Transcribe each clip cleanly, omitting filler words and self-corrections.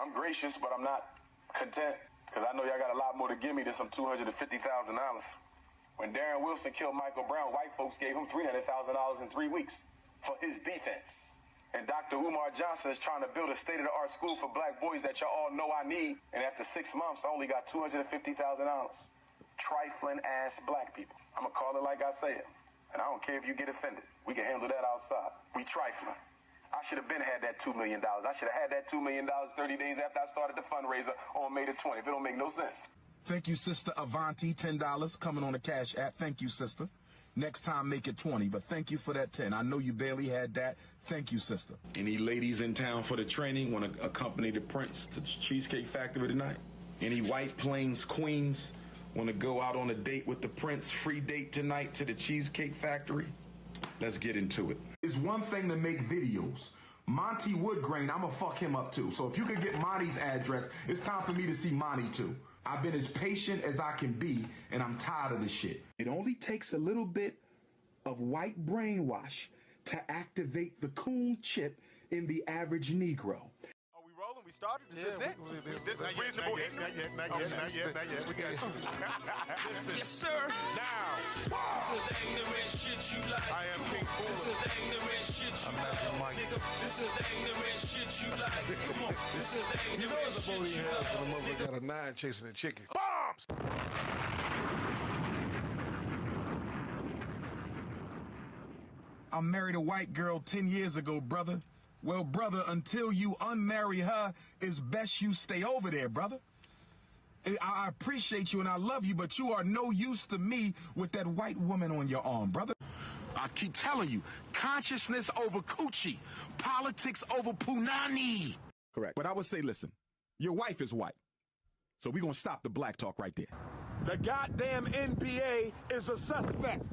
I'm gracious, but I'm not content, because I know y'all got a lot more to give me than some $250,000. When Darren Wilson killed Michael Brown, white folks gave him $300,000 in 3 weeks for his defense. And Dr. Umar Johnson is trying to build a state-of-the-art school for black boys that y'all all know I need. And after 6 months, I only got $250,000. Trifling-ass black people. I'm going to call it like I say it. And I don't care if you get offended. We can handle that outside. We trifling. I should have had that $2 million. I should have had that $2 million 30 days after I started the fundraiser on May the 20th. It don't make no sense. Thank you, Sister Avanti, $10 coming on the Cash App. Thank you, sister. Next time, make it 20, but thank you for that 10. I know you barely had that. Thank you, sister. Any ladies in town for the training want to accompany the Prince to the Cheesecake Factory tonight? Any White Plains queens want to go out on a date with the Prince? Free date tonight to the Cheesecake Factory? Let's get into it. It's one thing to make videos. Monty Woodgrain, I'ma fuck him up too. So if you could get Monty's address, it's time for me to see Monty too. I've been as patient as I can be, and I'm tired of this shit. It only takes a little bit of white brainwash to activate the coon chip in the average Negro. Are we rolling? We started? Is this it? This is reasonable ignorance? Not yet. We got you. Listen. Yes, sir. Now. This is the ignorant shit you like. I am King Cooler. This is the ignorant shit you like. Nigga, this is the ignorant shit you like. Come on. This is the ignorant shit you like. Got a 9 chasing a chicken. Bombs! I married a white girl 10 years ago, brother. Well, brother, until you unmarry her, it's best you stay over there, brother. I appreciate you and I love you, but you are no use to me with that white woman on your arm, brother. I keep telling you, consciousness over coochie, politics over punani. Correct. But I would say, listen, your wife is white. So we're going to stop the black talk right there. The goddamn NBA is a suspect.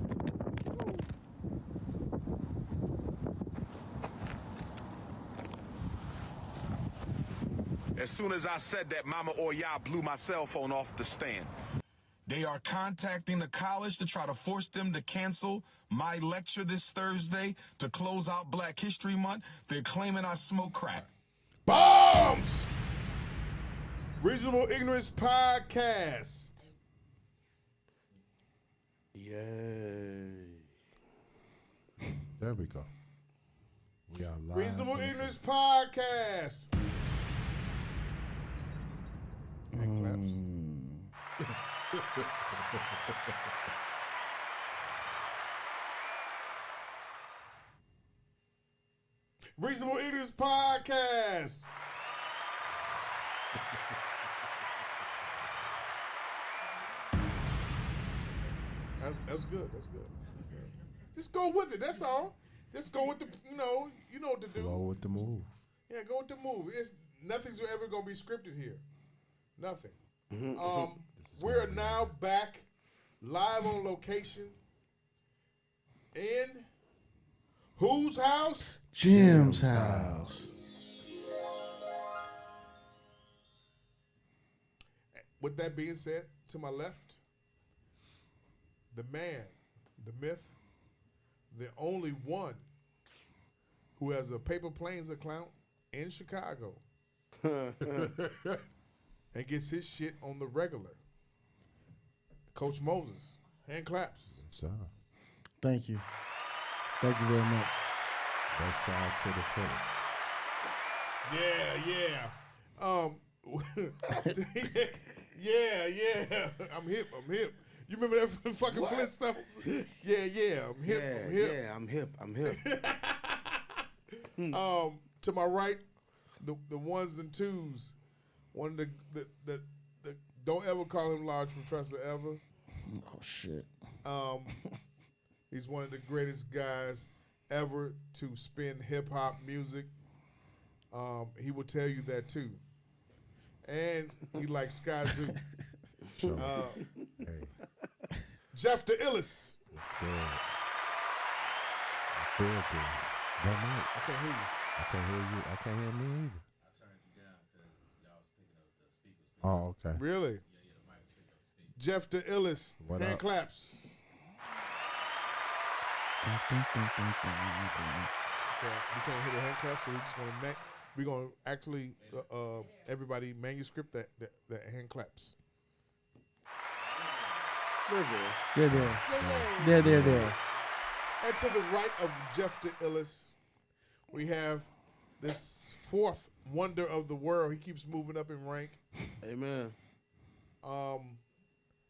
As soon as I said that, Mama Oya blew my cell phone off the stand. They are contacting the college to try to force them to cancel my lecture this Thursday to close out Black History Month. They're claiming I smoke crack. Bombs! Reasonable Ignorance Podcast. Yay. There we go. We are live. Reasonable Ignorance Podcast. And claps. Reasonable Ignorance Podcast. That's good. That's good. Just go with it. That's all. Just go with the, you know what to do. Flow with the move. Yeah, go with the move. Nothing's ever gonna be scripted here. Nothing. We're now back live on location in whose house? Jim's house. With that being said, to my left, the man, the myth, the only one who has a Paper Planes account in Chicago and gets his shit on the regular. Coach Moses, hand claps. Sir. Thank you. Thank you very much. Best side to the finish. Yeah. I'm hip. You remember that fucking Flintstones? Yeah. I'm hip. To my right, the ones and twos. One of the don't ever call him Large Professor ever. Oh shit. He's one of the greatest guys ever to spin hip hop music. He will tell you that too. And he likes Sky Zoo. Hey. Jeff the Illis. It's good. I feel good. Don't know. I can't hear you. I can't hear you. I can't hear me either. I turned it down because y'all was picking up the speakers. Oh, okay. Really? Yeah, the mic was picking up the speakers. Jeff the Illis. What hand up? claps. Okay, we can't hear the hand claps, so we're just gonna We're gonna actually everybody manuscript that hand claps. They're there. And to the right of Jeff the Illis, we have this fourth wonder of the world. He keeps moving up in rank. Amen.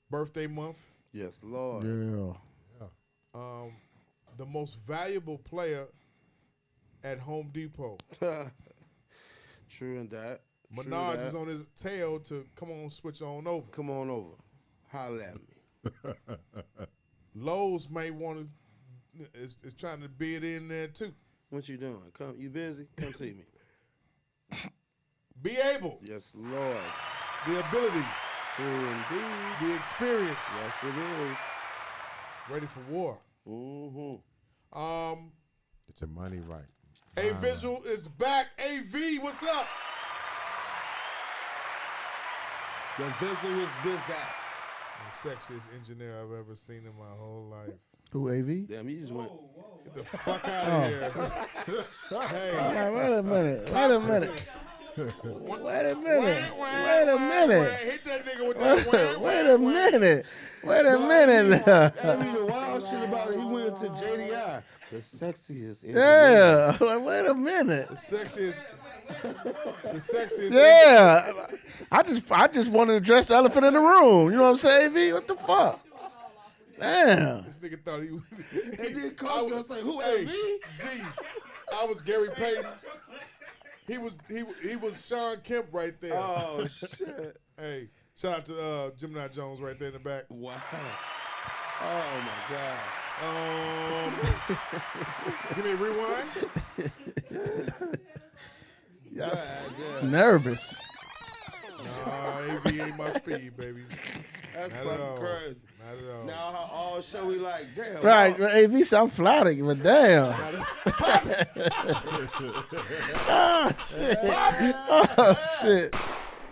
Birthday month. Yes, Lord. Yeah. The most valuable player at Home Depot. True in that. Minaj is on his tail to come on, switch on over. Come on over. Holla at me. Lowe's may want to is trying to bid in there too. What you doing? Come, you busy? Come see me. Be able. Yes, Lord. The ability. True indeed. The experience. Yes, it is. Ready for war. Mm-hmm. Get your money right. A Visual is back. AV, what's up? The Visual is Bizak. The sexiest engineer I've ever seen in my whole life. Who, AV? Damn, you just went. Get the fuck out of here. Hey. Now, wait a minute. Wait a minute. Wait a minute. Wait a minute. Hit that nigga with that Wait a minute. Wait a minute. Hey, the wild shit about it, he went to JDI. The sexiest engineer. Yeah. Wait a minute. The sexiest. The sexiest. Yeah. I just wanted to address the elephant in the room. You know what I'm saying, AV? What the fuck? Damn. This nigga thought he was. And then Coach gonna say, who, hey, AV? G, I was Gary Payton. He was Sean Kemp right there. Oh, shit. Hey, shout out to Gemini Jones right there in the back. Wow. Oh, my God. Give me a rewind. Yes. Nervous. Nah, AV ain't my speed, baby. That's Not fucking at all. crazy. Not at all. Now how all show we like, damn. Right. AV sound flattered, but damn. Oh, shit. Oh, shit.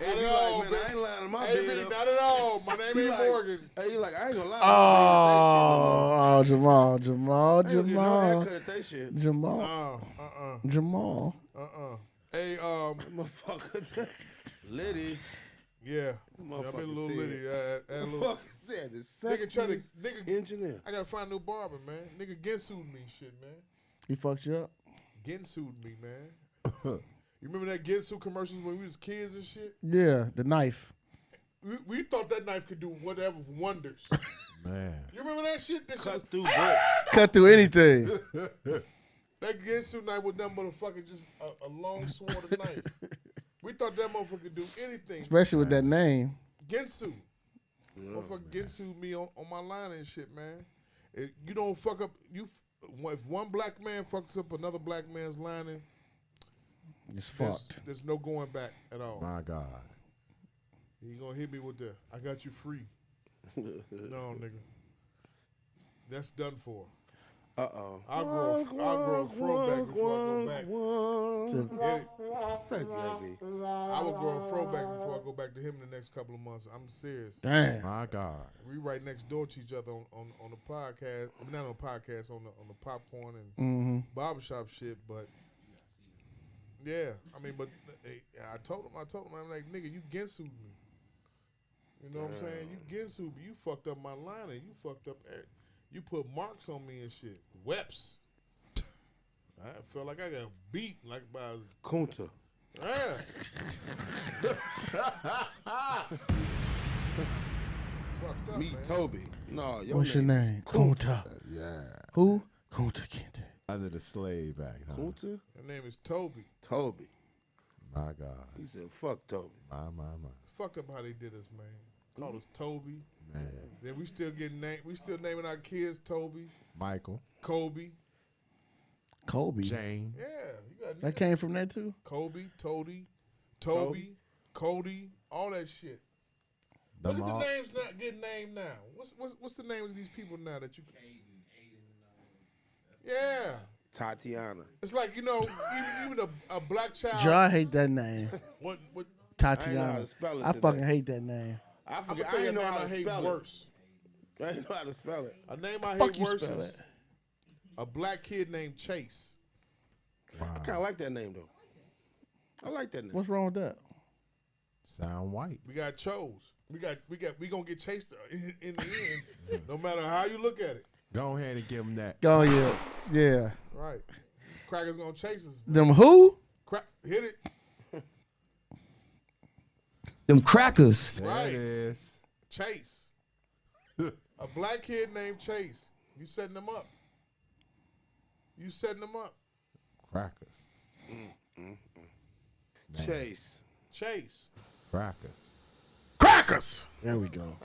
And you like, man, I ain't lying to my AV, bed. not at all. My name ain't like, Morgan. Hey, you like, I ain't gonna lie. Oh, Jamal. No, Jamal. Hey, Motherfucker. Liddy. yeah. I've been a little litty. Motherfucker said the Nigga try to sexiest engineer. I gotta find a new barber, man. Nigga Gensued me, shit, man. He fucked you up? Gensued me, man. You remember that Gensu commercials when we was kids and shit? Yeah, the knife. We thought that knife could do whatever wonders. Man. You remember that shit? That Cut shit through brick. Cut through anything. that Gensu knife was nothing but a fucking just a long sword knife. We thought that motherfucker could do anything. Especially with that name. Gensu. Motherfucker Gensu me on my line and shit, man. You don't fuck up. If one black man fucks up another black man's lining, It's fucked. there's no going back at all. My God. He gonna hit me with the "I got you free." No, nigga. That's done for. Uh-oh. I'll grow a fro back before I go back. Thank you, AV. I will grow a fro back before I go back to him in the next couple of months. I'm serious. Damn. My God. We right next door to each other on the podcast. I mean, not on the podcast, on the popcorn and Mm-hmm. barbershop shit. But yeah, I mean, but I told him, I'm like, nigga, you Gensued me. You know what I'm saying? You Gensued me. You fucked up my line and you fucked up. You put marks on me and shit. Weps. I felt like I got beat like by Kunta. yeah. Fucked up, Meet man. Toby. No, What's your name? Kunta. Yeah. Who? Kunta Kinte. Under the Slave Act, huh? Kunta? Her name is Toby. Toby. My God. He said, fuck Toby. My. It's fucked up how they did us, man. Called us Toby. Man. Then we still getting we still naming our kids Toby, Michael. Kobe. Kobe. Jane. Yeah, you got That came from there too? Kobe, Toby, Cody, all that shit. Them Look at all- the names not getting named now. What's the names of these people now that you? Yeah, Tatiana. it's like even a black child. Joe, I hate that name. What? I ain't know Tatiana. how to spell it I today. fucking hate that name. I I'm gonna forget. tell I you a ain't know name how I to hate spell it. worse. I ain't know how to spell it. A name I Fuck hate you worse spell is it. a black kid named Chase. I kind of like that name, though. I like that name. What's wrong with that? Sound white. We got chose. We gonna get chased in the end, no matter how you look at it. Go ahead and give him that. Oh yeah, yeah. Right. Crackers gonna chase us. Them who? Hit it. Them crackers. There Right. it is. Chase. A black kid named Chase. You setting them up. Crackers. Chase. Crackers. There we go.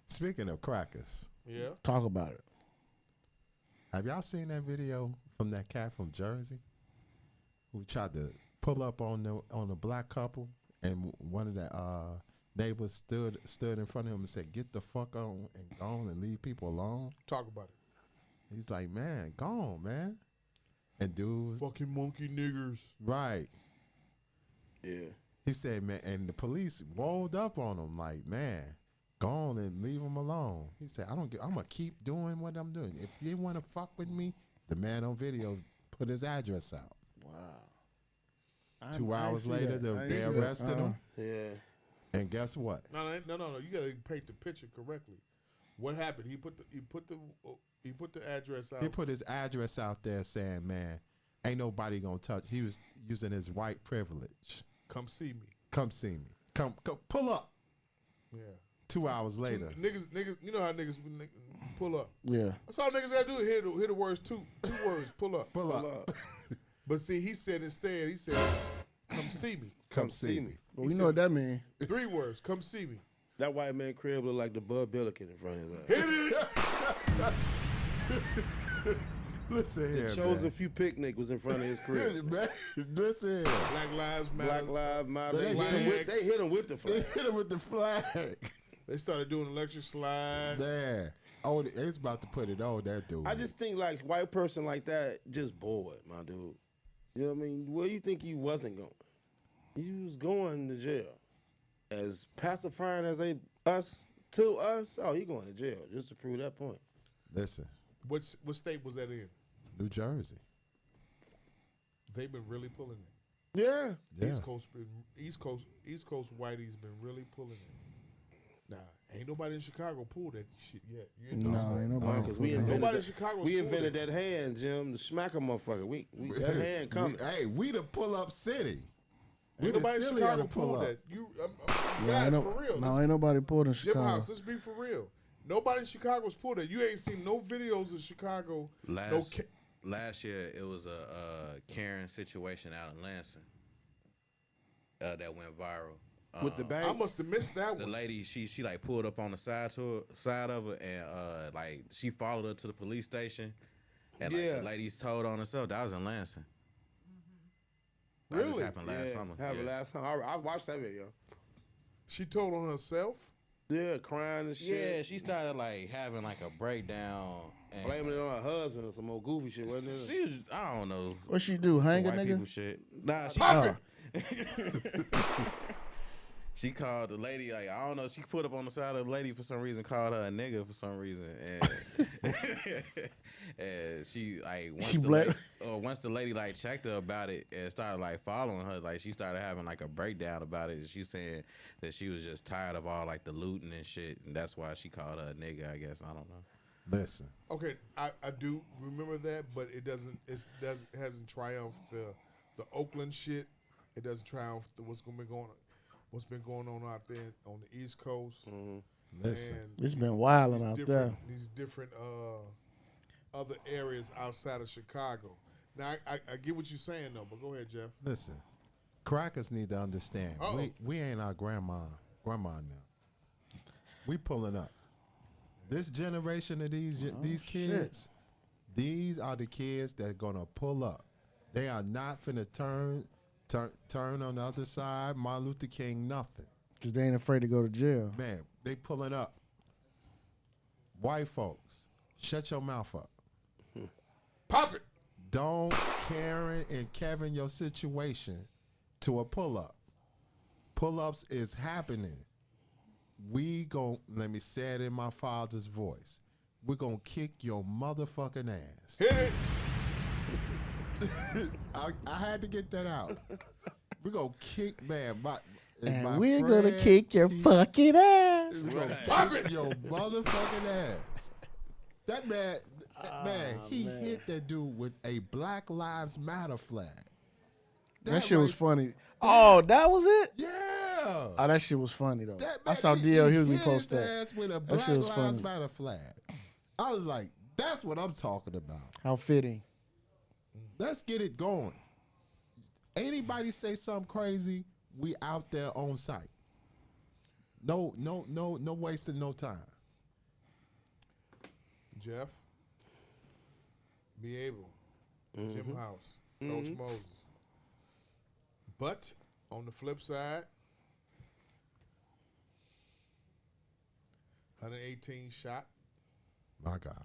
Speaking of crackers, Yeah. Talk about it. have y'all seen that video from that cat from Jersey who tried to pull up on the black couple, and one of the neighbors stood in front of him and said, "Get the fuck on and go on and leave people alone." Talk about it. He's like, "Man, go on, man." And dude was Fucking monkey niggers. right. Yeah. He said, "Man," and the police rolled up on him like, "Man, go on and leave him alone." He said, "I'm gonna keep doing what I'm doing. If you want to fuck with me," the man on video put his address out. Wow. 2 hours later, they arrested him. Yeah. And guess what? No. You gotta paint the picture correctly. What happened? He put the address out. He put his address out there saying, "Man, ain't nobody gonna touch." He was using his white privilege. Come see me. Come see me. Come pull up. Yeah. 2 hours later. Niggas, you know how niggas pull up. Yeah. That's all niggas gotta do. Hear the words two words. Pull up. Pull up. But see, he said instead, "Come see me." Come see me. Well, we know what that means. 3 words. Come see me. That white man crib looked like the Bud Billiken in front of his ass. Hit it. Listen here, The Chosen man. Few picnic was in front of his crib. Man, listen here. Black Lives Matter. Black Lives Matter. They Flags. hit him with the They flag. hit him with the flag. They started doing electric slide. Man. Oh, it's about to put it on that dude. I just think like white person like that just bored, my dude. You know what I mean? Where you think he wasn't going? He was going to jail. As pacifying as to us, oh, he going to jail just to prove that point. Listen, What state was that in? New Jersey. They've been really pulling it. Yeah. Yeah. East Coast whitey's been really pulling it. Nah, ain't nobody in Chicago pulled that shit yet. You ain't No, know. ain't nobody. Because we Nobody in invented, Chicago. we invented that hand, Jim, to smack a motherfucker. We that hand coming. We the pull up city. Ain't nobody in Chicago pulled that. Guys, for real. No, ain't nobody pulled in Jim Chicago. House, let's be for real. Nobody in Chicago's pulled that. You ain't seen no videos of Chicago. Last year, it was a Karen situation out in Lansing that went viral. With the bank. I must have missed that The one. lady, she like pulled up on the side of her, and like she followed her to the police station, and like, the ladies told on herself. That was in Lansing. That just happened last summer. Happened last summer. I watched that video. She told on herself. Yeah, crying and shit. Yeah, she started like having like a breakdown, and Blaming it on her husband or some old goofy shit, wasn't it? she was, I don't know, What she do? Hang a white nigga? people shit. Nah, she Oh. She called the lady, like, I don't know, she put up on the side of the lady for some reason, called her a nigga for some reason. And, and she, like, once the lady, like, checked her about it and started, like, following her, like, she started having, like, a breakdown about it. She's saying that she was just tired of all, like, the looting and shit, and that's why she called her a nigga, I guess. I don't know. Listen. Okay, I do remember that, but it hasn't triumphed the Oakland shit. It doesn't triumph what's been going on out there on the East Coast. Listen. And It's been wilding out there. These different other areas outside of Chicago. Now I get what you're saying though, but go ahead, Jeff. Listen. Crackers need to understand. We ain't our grandma now. We pulling up. This generation of these kids, these are the kids that are gonna pull up. They are not finna turn on the other side, Martin Luther King, nothing. Because they ain't afraid to go to jail. Man, they pulling up. White folks, shut your mouth up. Pop it. Don't Karen and Kevin your situation to a pull-up. Pull-ups is happening. Let me say it in my father's voice. We're going to kick your motherfucking ass. Hit it. I had to get that out. We gonna kick and we're gonna kick your fucking ass. We gonna pop it, your motherfucking ass. That man, he hit that dude with a Black Lives Matter flag. That shit was funny. Oh, that was it? Yeah. Oh, that shit was funny though. I saw DL Hughley post that. Ass with a That Black shit was Lives funny. Matter flag. I was like, that's what I'm talking about. How fitting. Let's get it going. Anybody say something crazy, we out there on site. No wasting no time. Jeff, be able, Jim House, Coach Moses. But on the flip side, 118 shot. My God.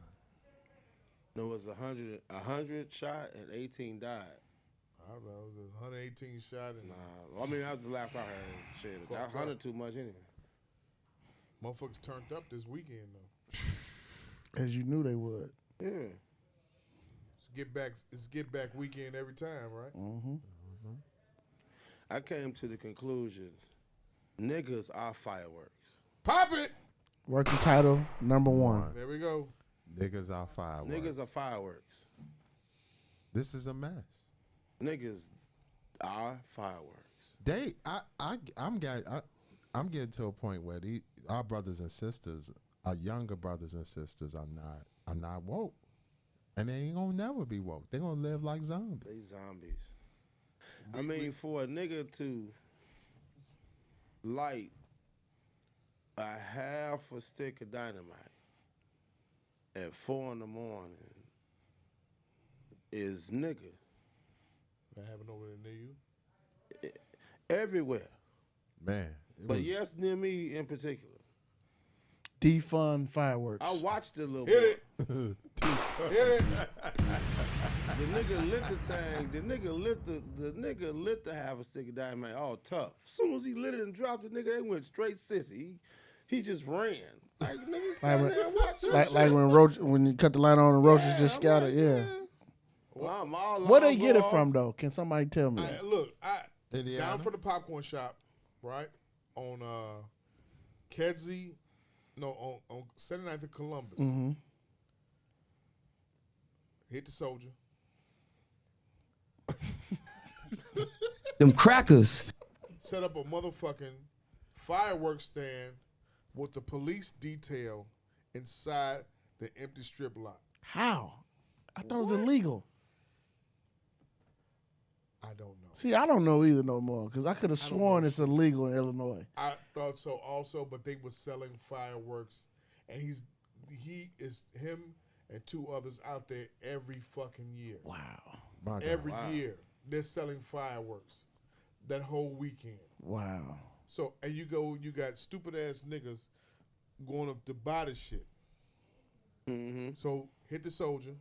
There was 100 shot and 18 died. I don't know, it was 118 shot and Nah, I mean that was the last I heard. Shit, that 100 too much anyway. Motherfuckers turned up this weekend though. As you knew they would. Yeah. It's get back weekend every time, right? Mm-hmm. I came to the conclusion, niggas are fireworks. Pop it! Working title #1. There we go. Niggas are fireworks. Niggas are fireworks. This is a mess. Niggas are fireworks. I'm getting to a point where our brothers and sisters, our younger brothers and sisters, are not woke, and they ain't gonna never be woke. They gonna live like zombies. They zombies. I mean, for a nigga to light a half a stick of dynamite at 4 in the morning is nigga. That happened over there near you? Everywhere. Man. But yes, near me in particular. Defund fireworks. I watched it a little Hit bit. it. Hit it. The nigga lit the thing. The nigga lit the half a stick of dynamite all tough. As soon as he lit it and dropped it, nigga, they went straight sissy. He just ran. Like niggas stand there and watch your shit. when you cut the light on and roaches just scattered. Like, yeah. Well, I'm all Where they get it from though? Can somebody tell me? Indiana? Down from the popcorn shop, right? On Kedzie, no, on 79th and Columbus. Mm-hmm. Hit the Soldier. Them crackers. Set up a motherfucking fireworks stand with the police detail inside the empty strip lot. How? I thought it was illegal. I don't know. See, I don't know either no more because I could have sworn it's illegal in Illinois. I thought so also, but they were selling fireworks, and him and 2 others out there every fucking year. Wow. Every year they're selling fireworks that whole weekend. Wow. So and you got stupid ass niggas going up to buy this shit. Mm-hmm. So hit the Soldier.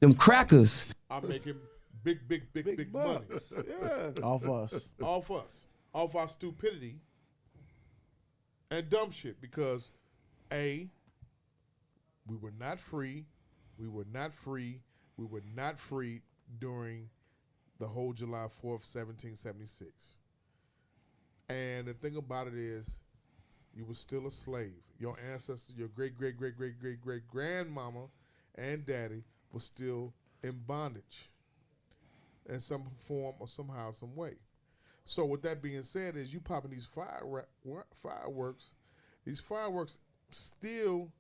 Them crackers. I'm making big money. Yeah. Off us. Off us. Off our stupidity and dumb shit because we were not free. We were not free. We were not free during the whole July 4th, 1776. And the thing about it is, you were still a slave. Your ancestors, your great grandmama and daddy was still in bondage in some form or somehow, some way. So with that being said, is you popping these fireworks, these fireworks still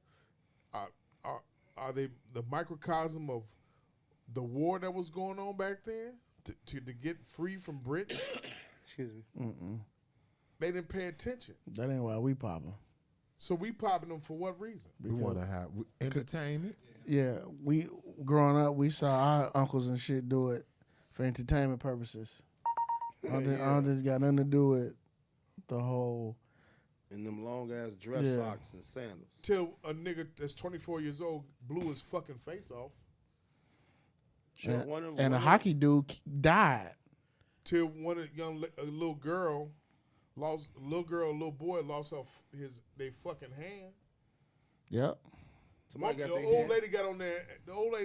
are they the microcosm of the war that was going on back then to get free from Britain? Excuse me. Mm-mm. They didn't pay attention. That ain't why we pop them. So we popping them for what reason? We want to have entertainment. Yeah, we growing up, we saw our uncles and shit do it for entertainment purposes. I don't think it's got nothing to do with the whole. And them long ass dress socks and sandals. Till a nigga that's 24 years old blew his fucking face off. And a hockey dude died. Till one a little boy lost their fucking hand. Yep. The old lady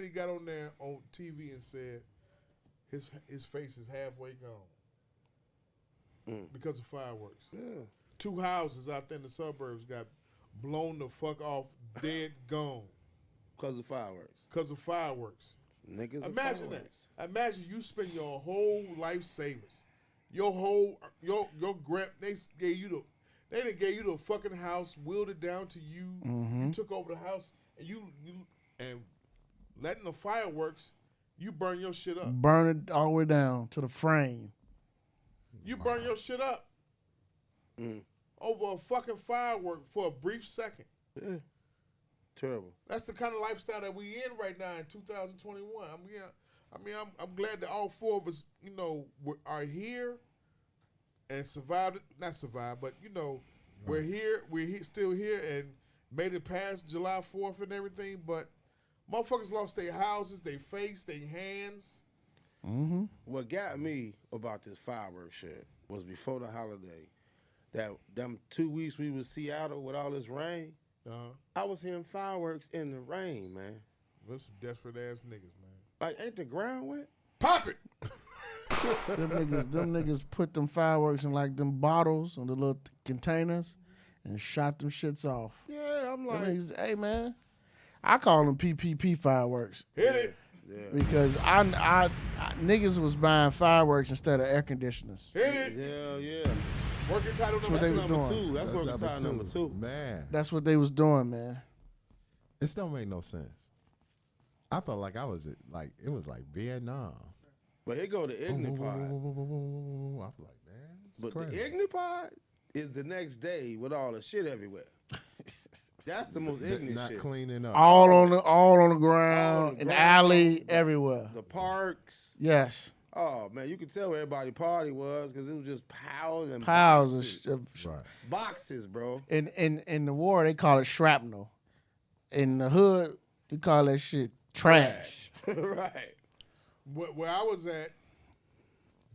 got on there on TV and said, his face is halfway gone because of fireworks. Yeah. 2 houses out there in the suburbs got blown the fuck off, dead, gone. Because of fireworks. Because of fireworks. Niggas. Imagine that. Imagine you spend your whole life savings, your whole your grant. They gave you the fucking house, willed it down to you. You took over the house, and you letting the fireworks, you burn your shit up. Burn it all the way down to the frame. You burn your shit up over a fucking firework for a brief second. Yeah. Terrible. That's the kind of lifestyle that we in right now in 2021. I'm glad that all 4 of us, are here and survived. Not survived, but we're here. Still here and made it past July 4th and everything. But motherfuckers lost their houses, their face, their hands. Mm-hmm. What got me about this fireworks shit was before the holiday, that them 2 weeks we was Seattle with all this rain. I was hearing fireworks in the rain, man. Those some desperate ass niggas, man. Like, ain't the ground wet? Pop it! them niggas put them fireworks in like them bottles on the little containers and shot them shits off. Yeah, I'm like, hey man, I call them PPP fireworks. Hit it. Yeah. Because I niggas was buying fireworks instead of air conditioners. Hit it. Yeah. Working title That's what they was number doing. 2. That's working title number 2. Man. That's what they was doing, man. This don't make no sense. I felt like it was like Vietnam. But here go the Ignipod. I was like, man, But crazy. the Ignipod is the next day with all the shit everywhere. That's the most ignorant not shit. cleaning up. All on the ground, in the alley, everywhere. The parks. Yes. Oh man, you could tell where everybody party was because it was just piles and Piles boxes. of Boxes, bro. In the war, they call it shrapnel. In the hood, they call that shit trash. Right. Where I was at,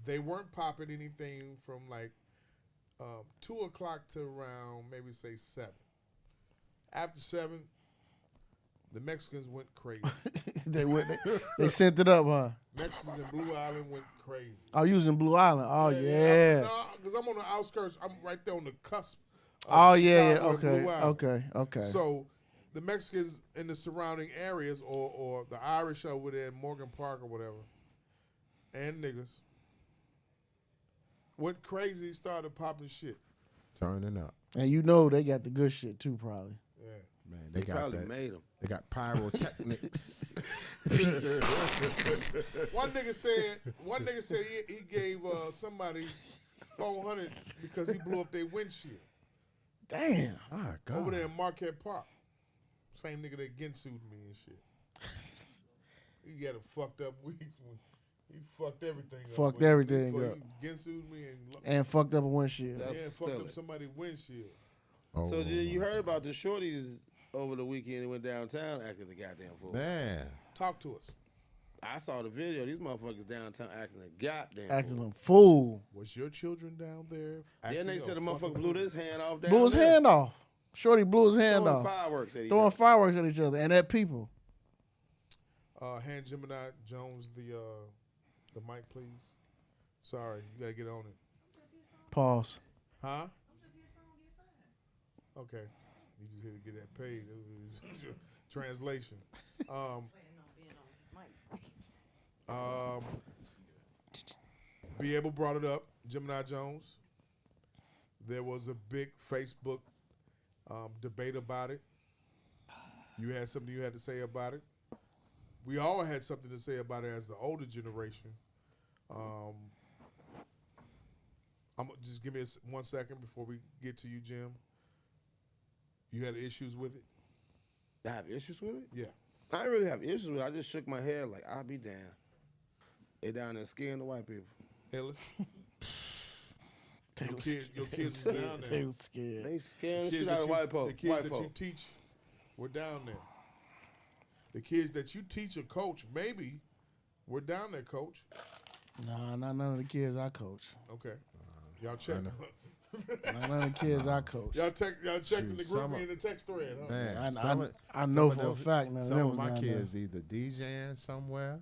they weren't popping anything from like 2 o'clock to around maybe say 7. After 7, the Mexicans went crazy. They sent it up, huh? Mexicans in Blue Island went crazy. Oh, you was in Blue Island. Oh, yeah. Because I'm on the outskirts. I'm right there on the cusp. Oh, of yeah. Chicago and Blue Island. Okay. So the Mexicans in the surrounding areas or the Irish over there in Morgan Park or whatever, and niggas went crazy, started popping shit. Turning up. And they got the good shit, too, probably. Yeah. Man, they got probably that. made them. They got pyrotechnics. One nigga said he gave somebody $400 because he blew up their windshield. Damn. Oh, God. Over there in Marquette Park. Same nigga that Gensued me and shit. He got it fucked up. He fucked everything up. Fucked everything up. He Gensued me and fucked up a windshield. fucked up somebody's windshield. Oh, So you heard about the shorties over the weekend that went downtown acting the goddamn fool. man. Talk to us. I saw the video. These motherfuckers downtown acting a goddamn Acting fool. a fool. Was your children down there? Then they said the motherfucker blew his hand off down Blew his there. hand off. Shorty blew his hand Throwing off. fireworks at each Throwing other. fireworks at each other and at people. Hand Gemini Jones the mic, please. Sorry, you gotta get on it. Pause. Huh? Okay. You just here to get that paid. Translation. Be Able brought it up. Gemini Jones. There was a big Facebook debate about it. You had something you had to say about it. We all had something to say about it as the older generation. Just give me 1 second before we get to you, Jim. You had issues with it? I have issues with it? Yeah. I didn't really have issues with it. I just shook my head like, I'll be damned. They down there scaring the white people. Ellis? They Your kids was down there. They was scared. They scaring the kids shit out that of you- white folk. The kids White that you folk. teach were down there. The kids that you teach or coach, maybe, were down there, coach. Nah, not none of the kids I coach. Okay. Y'all check. Not none of the kids I coach. Y'all checked in the Shoot, group in the text thread, huh? Man, I know for a fact none of some them of was my down there. kids either DJing somewhere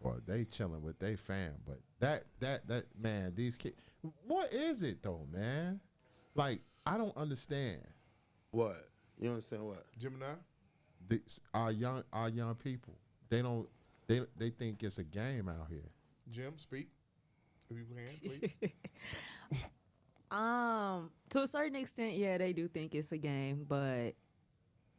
Well, they chilling with they fam, but that man, these kids. What is it though, man? Like I don't understand. What? You understand what? Gemini? Our young people. They don't. They think it's a game out here. Jim, speak if you can, please. To a certain extent, yeah, they do think it's a game, but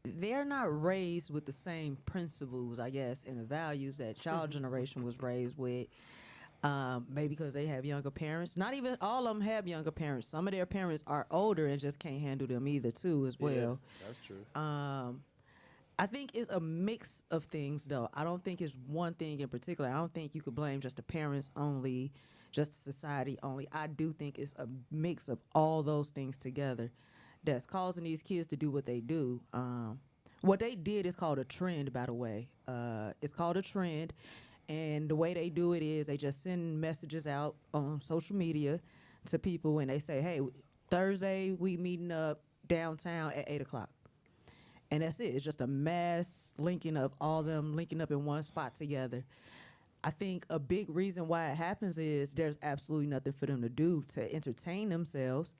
they're not raised with the same principles, I guess, and the values that y'all generation was raised with. Maybe because they have younger parents. Not even all of them have younger parents. Some of their parents are older and just can't handle them either, too, as well. Yeah, that's true. I think it's a mix of things, though. I don't think it's one thing in particular. I don't think you could blame just the parents only, just the society only. I do think it's a mix of all those things together that's causing these kids to do what they do. What they did is called a trend, by the way. It's called a trend, and the way they do it is they just send messages out on social media to people, and they say, hey, Thursday we meeting up downtown at 8 o'clock. And that's it. It's just a mass linking of all them linking up in one spot together. I think a big reason why it happens is there's absolutely nothing for them to do to entertain themselves.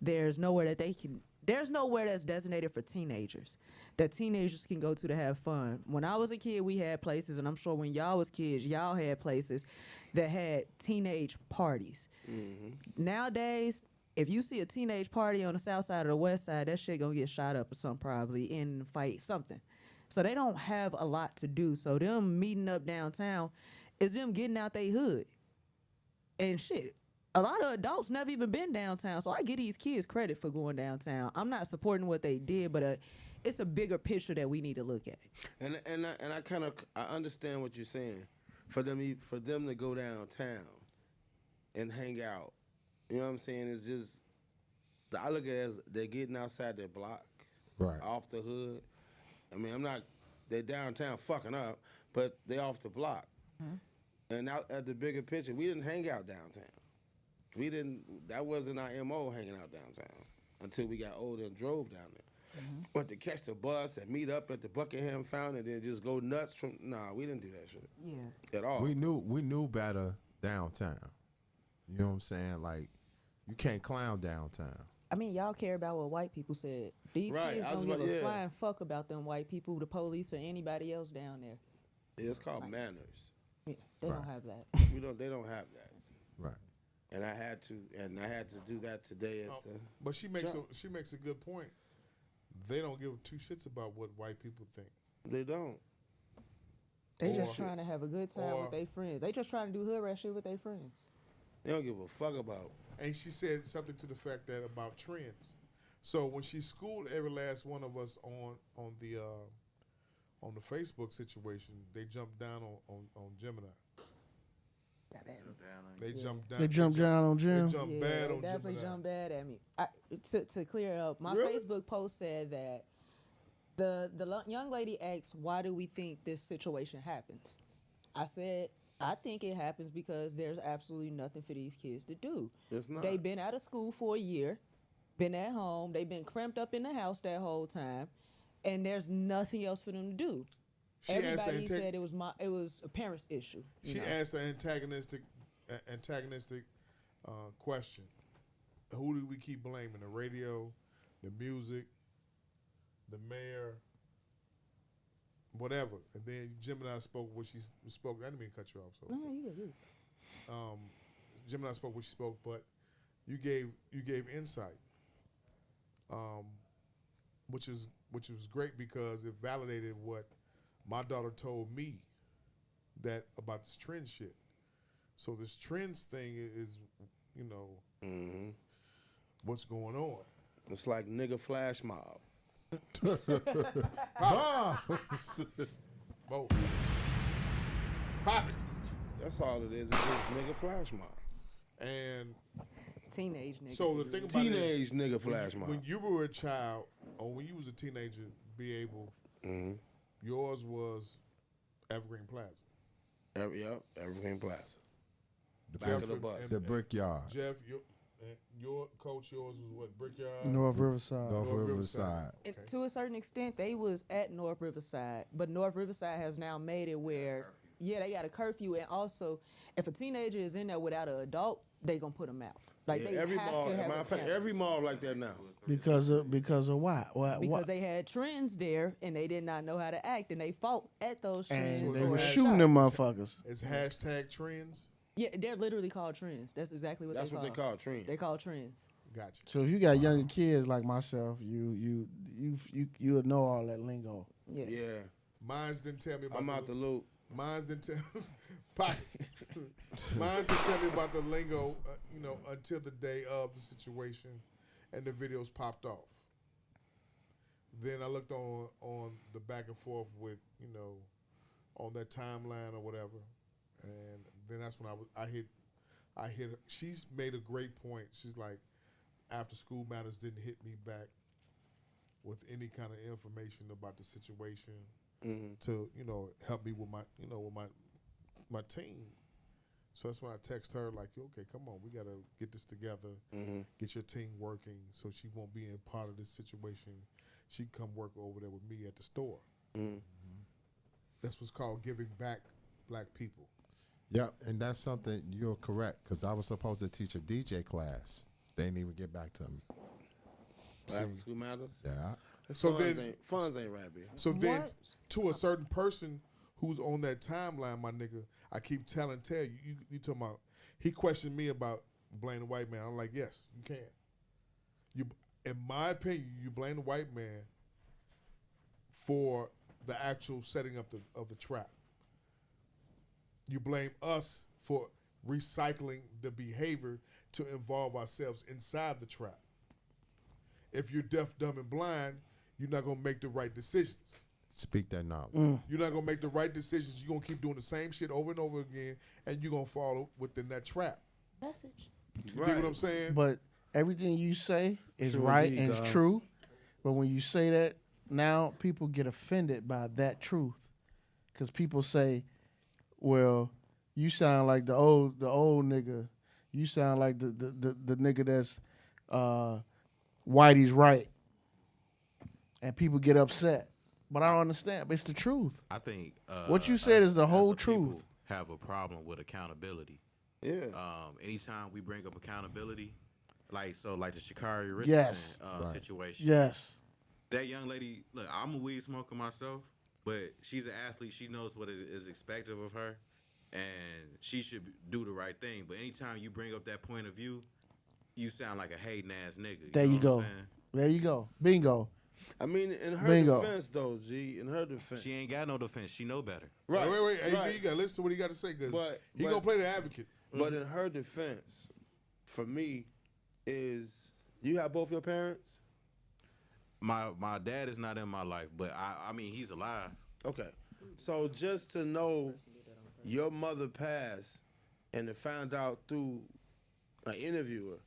There's nowhere that's designated for teenagers that teenagers can go to have fun. When I was a kid, we had places, and I'm sure when y'all was kids, y'all had places that had teenage parties. Mm-hmm. Nowadays, if you see a teenage party on the south side or the west side, that shit gonna get shot up or something, probably in fight something. So they don't have a lot to do. So them meeting up downtown is them getting out they hood. And shit, a lot of adults never even been downtown. So I give these kids credit for going downtown. I'm not supporting what they did, but it's a bigger picture that we need to look at. And I understand what you're saying. For them to go downtown and hang out. You know what I'm saying? It's just, I look at it as they're getting outside their block, right, off the hood. I mean, they're downtown fucking up, but they off the block. Mm-hmm. And out at the bigger picture, we didn't hang out downtown. That wasn't our MO, hanging out downtown, until we got older and drove down there. Mm-hmm. But to catch the bus and meet up at the Buckingham Fountain and then just go nuts we didn't do that shit. Yeah. At all. We knew better downtown. You know what I'm saying? Like, you can't clown downtown. I mean, y'all care about what white people said. These kids don't give a flying fuck about them white people, the police, or anybody else down there. Yeah, it's called manners. Yeah, they don't have that. They don't have that. Right. And I had to do that today at the. But she makes a good point. They don't give two shits about what white people think. They don't. They just trying to have a good time with their friends. They just trying to do hood rat shit with their friends. They don't give a fuck about. And she said something to the fact that about trends. So when she schooled every last one of us on the Facebook situation, they jumped down on Gemini. They jumped down. They jumped down on Jim. They jumped bad on definitely Gemini. jumped bad at me. To clear it up, my Facebook post said that the young lady asked, "Why do we think this situation happens?" I said, I think it happens because there's absolutely nothing for these kids to do. It's not. They've been out of school for a year, been at home, they've been cramped up in the house that whole time, and there's nothing else for them to do. Everybody said it was a parent's issue. She asked an antagonistic question. Who do we keep blaming? The radio, the music, the mayor, whatever. And then Gemini spoke what she spoke. I didn't mean to cut you off. So no, you good. Gemini spoke what she spoke, but you gave insight, which was great because it validated what my daughter told me that about this trend shit. So this trends thing is, what's going on. It's like nigga flash mob. Both. Pop it. That's all it is. It's just nigga flash mob. And teenage niggas. So the thing about teenage nigga flash mob. When you were a child or when you was a teenager, be able, yours was Evergreen Plaza. Evergreen Plaza. The back of the bus. The Brickyard. Jeff, your coach, yours was what, Brickyard? North Riverside. North Riverside. And to a certain extent, they was at North Riverside, but North Riverside has now made it where Yeah, they got a curfew, and also, if a teenager is in there without an adult, they gonna put them out. Like Yeah, they every have mall, to have matter a of fact, camera. every mall like that now. Because of why? Because they had trends there, and they did not know how to act, and they fought at those trends. And they or were had shooting shots. them motherfuckers. It's hashtag trends. Yeah, they're literally called trends. That's exactly what That's they what call. they call trends. They call trends. Gotcha. So if you got younger kids like myself, you'll know all that lingo. Yeah. Yeah. Mines didn't tell me about. I'm out the loop. Mines didn't tell. Mines didn't tell me about the lingo. Until the day of the situation, and the videos popped off. Then I looked on the back and forth with on that timeline or whatever, and then that's when I hit her. She's made a great point. She's like, after school matters didn't hit me back with any kind of information about the situation to help me with my team. So that's when I text her like, okay, come on, we gotta get this together, get your team working, so she won't be in part of this situation. She can come work over there with me at the store. That's what's called giving back black people. Yep, and that's something you're correct, because I was supposed to teach a DJ class. They didn't even get back to me. After school matters? Yeah. So funds ain't right, B. So then, to a certain person who's on that timeline, my nigga, I keep telling you talking about. He questioned me about blame the white man. I'm like, yes, you can. In my opinion, you blame the white man for the actual setting up of the trap. You blame us for recycling the behavior to involve ourselves inside the trap. If you're deaf, dumb, and blind, you're not gonna make the right decisions. Speak that knowledge. You're not gonna make the right decisions. You're gonna keep doing the same shit over and over again, and you're gonna fall within that trap. Message. You get what I'm saying? But everything you say is True right indeed, and it's God. true. But when you say that, now people get offended by that truth, because people say, "Well, you sound like the old nigga. You sound like the nigga that's Whitey's right," and people get upset. But I don't understand. But it's the truth. I think what you said is the whole as a people truth. have a problem with accountability. Yeah. Anytime we bring up accountability, like the Sha'Carri Richardson Yes. situation. Yes. That young lady, look, I'm a weed smoker myself, but she's an athlete. She knows what is expected of her, and she should do the right thing. But anytime you bring up that point of view, you sound like a hating ass nigga. There know you what go. I'm saying? There you go. Bingo. I mean, in her Bingo. defense, though, G, in her defense. She ain't got no defense. She know better. Right. Wait. AV, right. you gotta listen to what he got to say, because he but- gonna play the advocate. But in her defense, for me, is you have both your parents? My dad is not in my life, but I mean he's alive. Okay. So just to know your mother passed and to find out through an interviewer,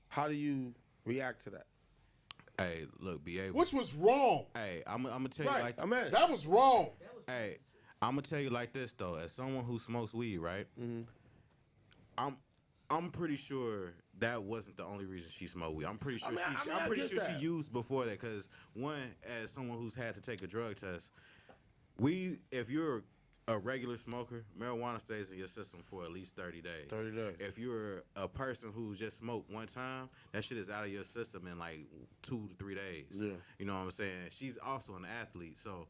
how do you react to that? Hey, look, BA. Which was wrong. Hey, I'm gonna tell you Right, like I'm at it. That was wrong. Hey, I'm gonna tell you like this though. As someone who smokes weed, right? I'm pretty sure that wasn't the only reason she smoked weed. I'm pretty sure I I'm pretty get sure that. she used before that. Cause one, as someone who's had to take a drug test, if you're a regular smoker, marijuana stays in your system for at least 30 days. 30 days. If you're a person who just smoked one time, that shit is out of your system in like 2 to 3 days. Yeah. You know what I'm saying? She's also an athlete, so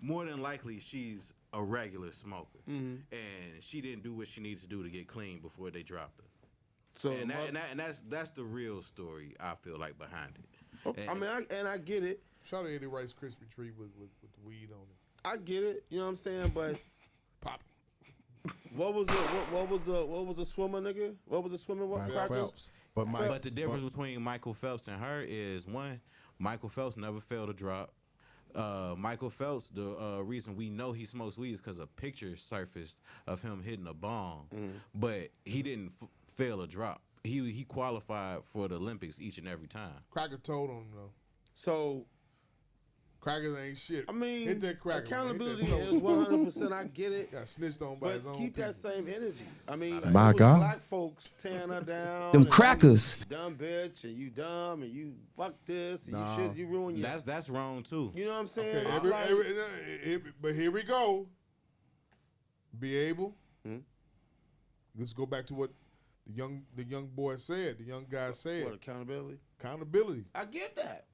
more than likely she's a regular smoker, and she didn't do what she needs to do to get clean before they dropped her. So and that's the real story I feel like behind it. I mean, I get it. Shout out to Eddie Rice Krispy Treat with the weed on it. I get it. You know what I'm saying? But Pop. what was a swimmer, nigga? What was a swimmer? What Michael cracker? Phelps. But But the difference between Michael Phelps and her is, one, Michael Phelps never failed to drop. Michael Phelps, the reason we know he smokes weed is because a picture surfaced of him hitting a bong, but he didn't fail a drop. He qualified for the Olympics each and every time. Cracker told on him though. So Crackers ain't shit. I mean, hit that cracker. accountability man. Hit is 100%. I get it. Got snitched on by But his own keep that people. same energy. I mean, My it was God. black folks tearing her down. Them and crackers. You dumb bitch, and you dumb, and you fuck this, and Nah. you ruin your. That's wrong too. You know what I'm saying? Okay, It's like- but here we go. be able. Let's go back to what the young boy said. The young guy said. What, accountability? Accountability. I get that.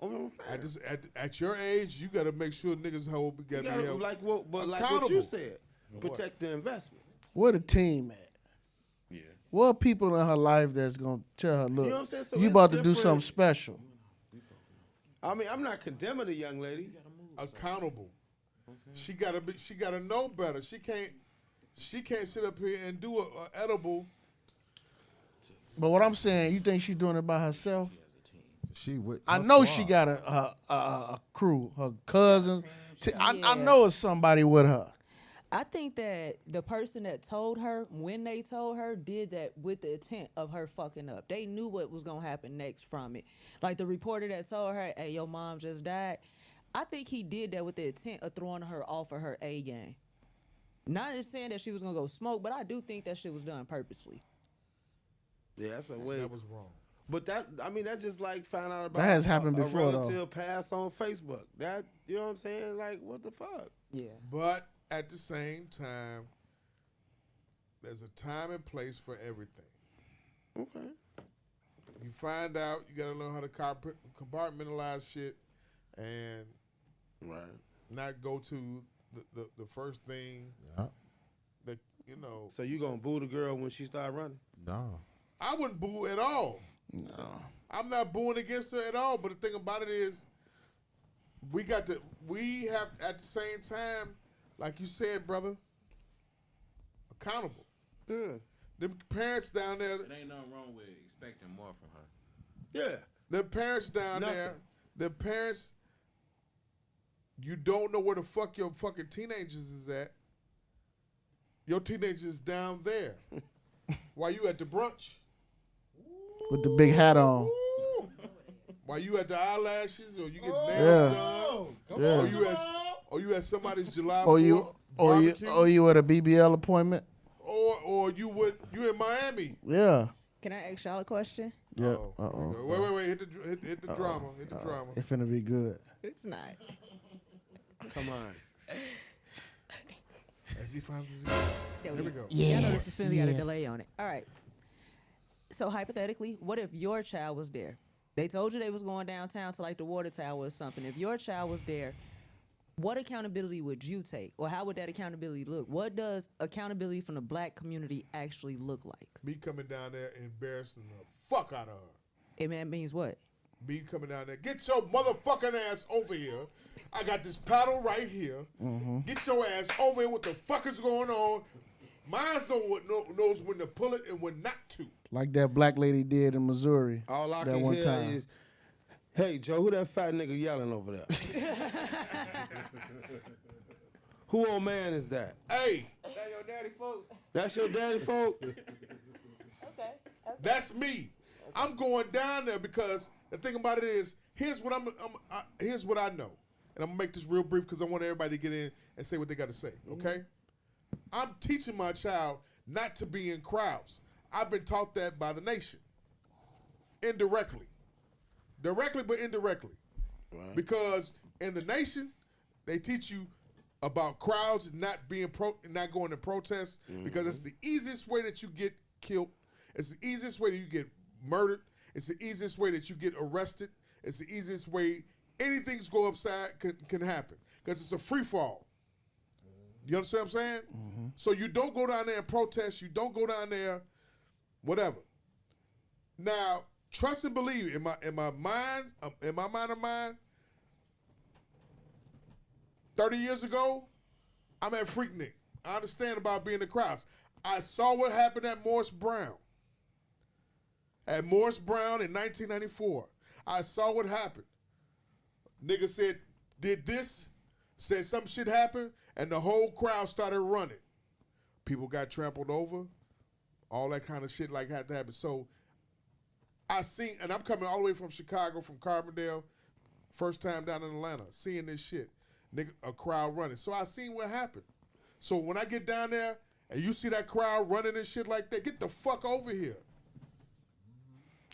At your age, you got to make sure niggas got to be held like what accountable. you said. Protect the investment. Where the team at? Yeah. What are people in her life that's gonna tell her, look, You know what I'm saying? So you it's about to do different. something special? I mean, I'm not condemning the young lady. Accountable. She gotta know better. She can't sit up here and do a edible. But what I'm saying, you think she's doing it by herself? She with I her know squad. she got a crew, her cousins. I Yeah. know it's somebody with her. I think that the person that told her, when they told her, did that with the intent of her fucking up. They knew what was going to happen next from it. Like the reporter that told her, hey, your mom just died. I think he did that with the intent of throwing her off of her A game. Not just saying that she was going to go smoke, but I do think that shit was done purposely. Yeah, that's a way. That was wrong. But that's just like finding out about That has happened before, a though. relative pass on Facebook. That, you know what I'm saying? Like, what the fuck? Yeah. But at the same time, there's a time and place for everything. Okay. You find out, you got to learn how to compartmentalize shit and not go to the first thing that, you know. So you gonna boo the girl when she start running? No. I wouldn't boo at all. No. I'm not booing against her at all. But the thing about it is, we have at the same time, like you said, brother, accountable. Yeah. Them parents down there. It ain't nothing wrong with expecting more from her. Yeah. The parents down Nothing. there, the parents, you don't know where the fuck your fucking teenagers is at. Your teenagers down there. While you at the brunch. With the big hat on. While you at the eyelashes, or you get nails Yeah. done, Yeah. or you at somebody's July 4th Or you at a BBL appointment. or you in Miami. Yeah. Can I ask y'all a question? Yeah. Wait, hit the drama. Hit the drama. It's finna be good. It's not. Come on. As he finds his There Here we go. Yeah, I know the suspense got a Yes. delay on it. All right. So hypothetically, what if your child was there? They told you they was going downtown to like the water tower or something. If your child was there, what accountability would you take? Or how would that accountability look? What does accountability from the black community actually look like? Me coming down there embarrassing the fuck out of her. And that means what? Me coming down there. Get your motherfucking ass over here. I got this paddle right here. Get your ass over here. What the fuck is going on? Mine's knows when to pull it and when not to. Like that black lady did in Missouri. All I that can one hear time. is, "Hey Joe, who that fat nigga yelling over there? Who old man is that? Hey, That your daddy folk? That's your daddy, folk? Okay. that's me. I'm going down there because the thing about it is, here's what here's what I know, and I'm gonna make this real brief because I want everybody to get in and say what they got to say. Okay, I'm teaching my child not to be in crowds. I've been taught that by the nation, indirectly, directly but indirectly, because in the nation they teach you about crowds and not not going to protests because it's the easiest way that you get killed. It's the easiest way that you get murdered. It's the easiest way that you get arrested. It's the easiest way anything's go upside can happen because it's a free fall. You understand what I'm saying? So you don't go down there and protest. You don't go down there, whatever. Now, trust and believe in my mind of mine. 30 years ago, I'm at Freaknik. I understand about being in the crowds. I saw what happened at Morris Brown. At Morris Brown in 1994. I saw what happened. Nigga said, did this, said some shit happened, and the whole crowd started running. People got trampled over. All that kind of shit like had to happen. So I seen, and I'm coming all the way from Chicago, from Carbondale, first time down in Atlanta, seeing this shit. Nigga, a crowd running. So I seen what happened. So when I get down there and you see that crowd running and shit like that, get the fuck over here.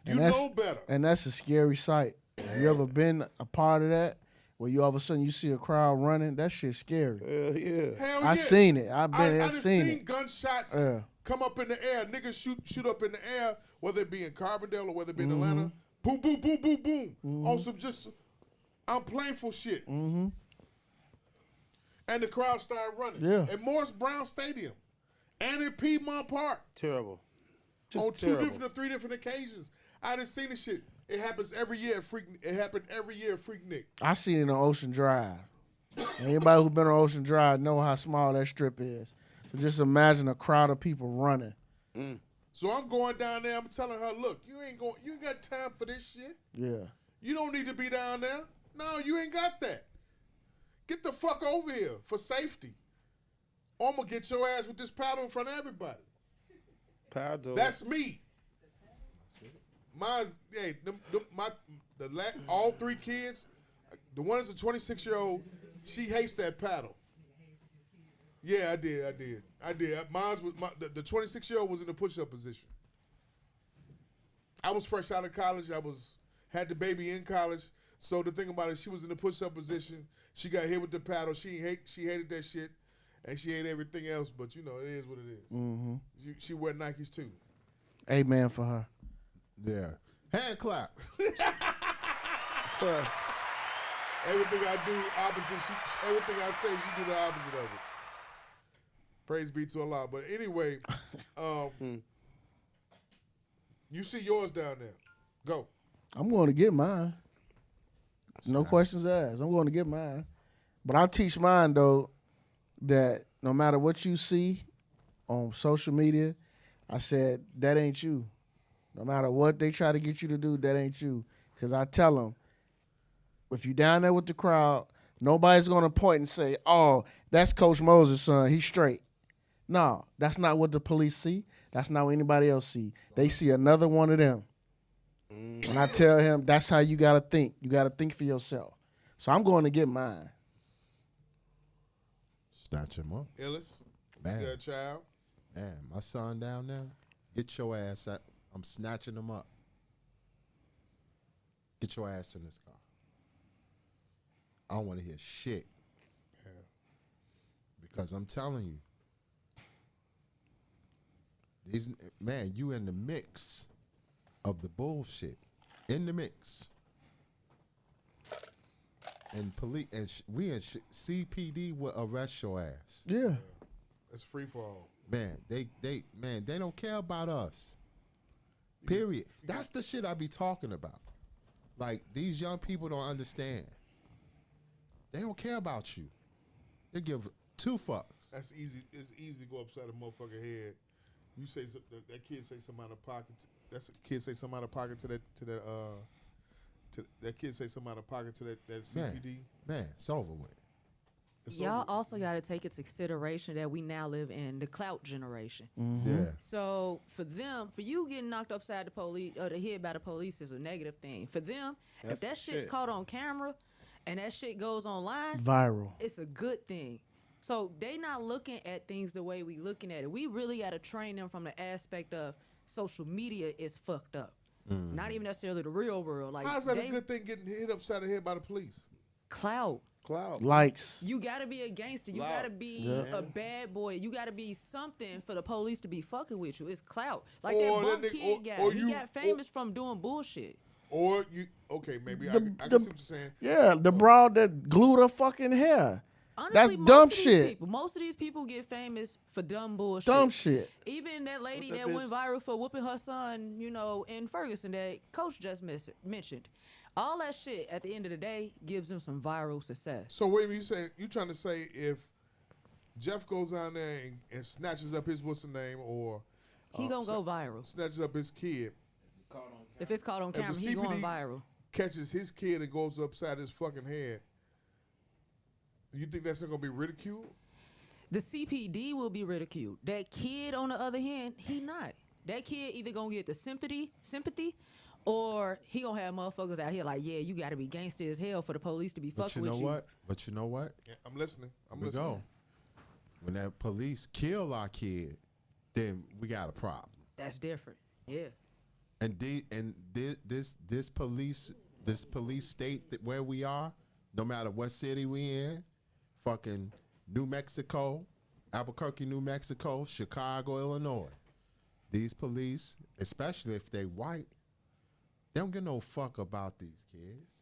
You know better. And that's a scary sight. You ever been a part of that? where you all of a sudden you see a crowd running, that shit's scary. Hell yeah. Hell yeah. I seen it. I've been I there, done seen seen it. gunshots Yeah. come up in the air. Niggas shoot up in the air, whether it be in Carbondale or whether it be in Mm-hmm. Atlanta. Boom, boom, boom, boom, boom. On some just unplayful shit. Mm-hmm. And the crowd started running. Yeah. At Morris Brown Stadium. And in Piedmont Park. Terrible. Just On terrible. three different occasions. I done seen this shit. It happens every year at Freak. It happened every year at Freak Nick. I seen it on Ocean Drive. Anybody who's been on Ocean Drive know how small that strip is. So just imagine a crowd of people running. So I'm going down there. I'm telling her, look, you ain't got time for this shit. Yeah. You don't need to be down there. No, you ain't got that. Get the fuck over here for safety. Or I'm gonna get your ass with this paddle in front of everybody. Paddle. That's me. Mine's, hey, all three kids, the one is a 26-year-old, she hates that paddle. Yeah, I did. Mine's was the 26-year-old was in the push-up position. I was fresh out of college. Had the baby in college. So the thing about it, she was in the push-up position. She got hit with the paddle. She hated that shit, and she hated everything else. But you know, it is what it is. Mm-hmm. She wear Nikes too. Amen for her. Yeah. Hand clap. Everything I do opposite. Everything I say, she do the opposite of it. Praise be to Allah. But anyway, you see yours down there. Go. I'm going to get mine. No questions asked. I'm going to get mine. But I teach mine, though, that no matter what you see on social media, I said, that ain't you. No matter what they try to get you to do, that ain't you. Because I tell them, if you down there with the crowd, nobody's going to point and say, oh, that's Coach Moses' son. He's straight. No, that's not what the police see. That's not what anybody else see. They see another one of them. And I tell him, that's how you got to think. You got to think for yourself. So I'm going to get mine. Snatch him up. Illis, Man. you got a child? Man, my son down there, get your ass up. I'm snatching him up. Get your ass in this car. I don't want to hear shit. Yeah. Because I'm telling you, you in the mix of the bullshit. In the mix. And police and CPD will arrest your ass. Yeah. It's free for all. Man, they don't care about us. Period. That's the shit I be talking about. Like, these young people don't understand. They don't care about you. They give two fucks. That's easy. It's easy to go upside a motherfucker head. You say that kid say something out of pocket. Kid say something out of pocket to that kid say something out of pocket to that CPD. Man, it's over with. Y'all also got to take into consideration that we now live in the clout generation. Mm-hmm. Yeah. So for you getting knocked upside the police or the head by the police is a negative thing. For them, if that shit's caught on camera and that shit goes online, viral, it's a good thing. So they not looking at things the way we looking at it. We really got to train them from the aspect of social media is fucked up. Not even necessarily the real world. Like, how's that a good thing getting hit upside the head by the police? Clout. Likes. You gotta be a gangster. You gotta be a bad boy. You gotta be something for the police to be fucking with you. It's clout. Like that bum kid guy. He got famous from doing bullshit. Or you, okay, maybe I can see what you're saying. Yeah, the broad that glued her fucking hair. Honestly, that's dumb shit. Most of these people get famous for dumb bullshit. Dumb shit. Even that lady that went viral for whooping her son, in Ferguson that Coach just mentioned. All that shit, at the end of the day, gives them some viral success. So wait a minute, you trying to say if Jeff goes down there and snatches up his what's the name, or he gonna go viral. Snatches up his kid. If it's caught on camera, he going viral. Catches his kid and goes upside his fucking head. You think that's not gonna be ridiculed? The CPD will be ridiculed. That kid, on the other hand, he not. That kid either gonna get the sympathy, or he gonna have motherfuckers out here like, yeah, you gotta be gangster as hell for the police to be fucking with you. But you know what? Yeah, I'm listening. Go. When that police kill our kid, then we got a problem. That's different. Yeah. And this police state that where we are, No matter what city we in, fucking New Mexico, Albuquerque, New Mexico, Chicago, Illinois. These police, especially if they white, they don't give no fuck about these kids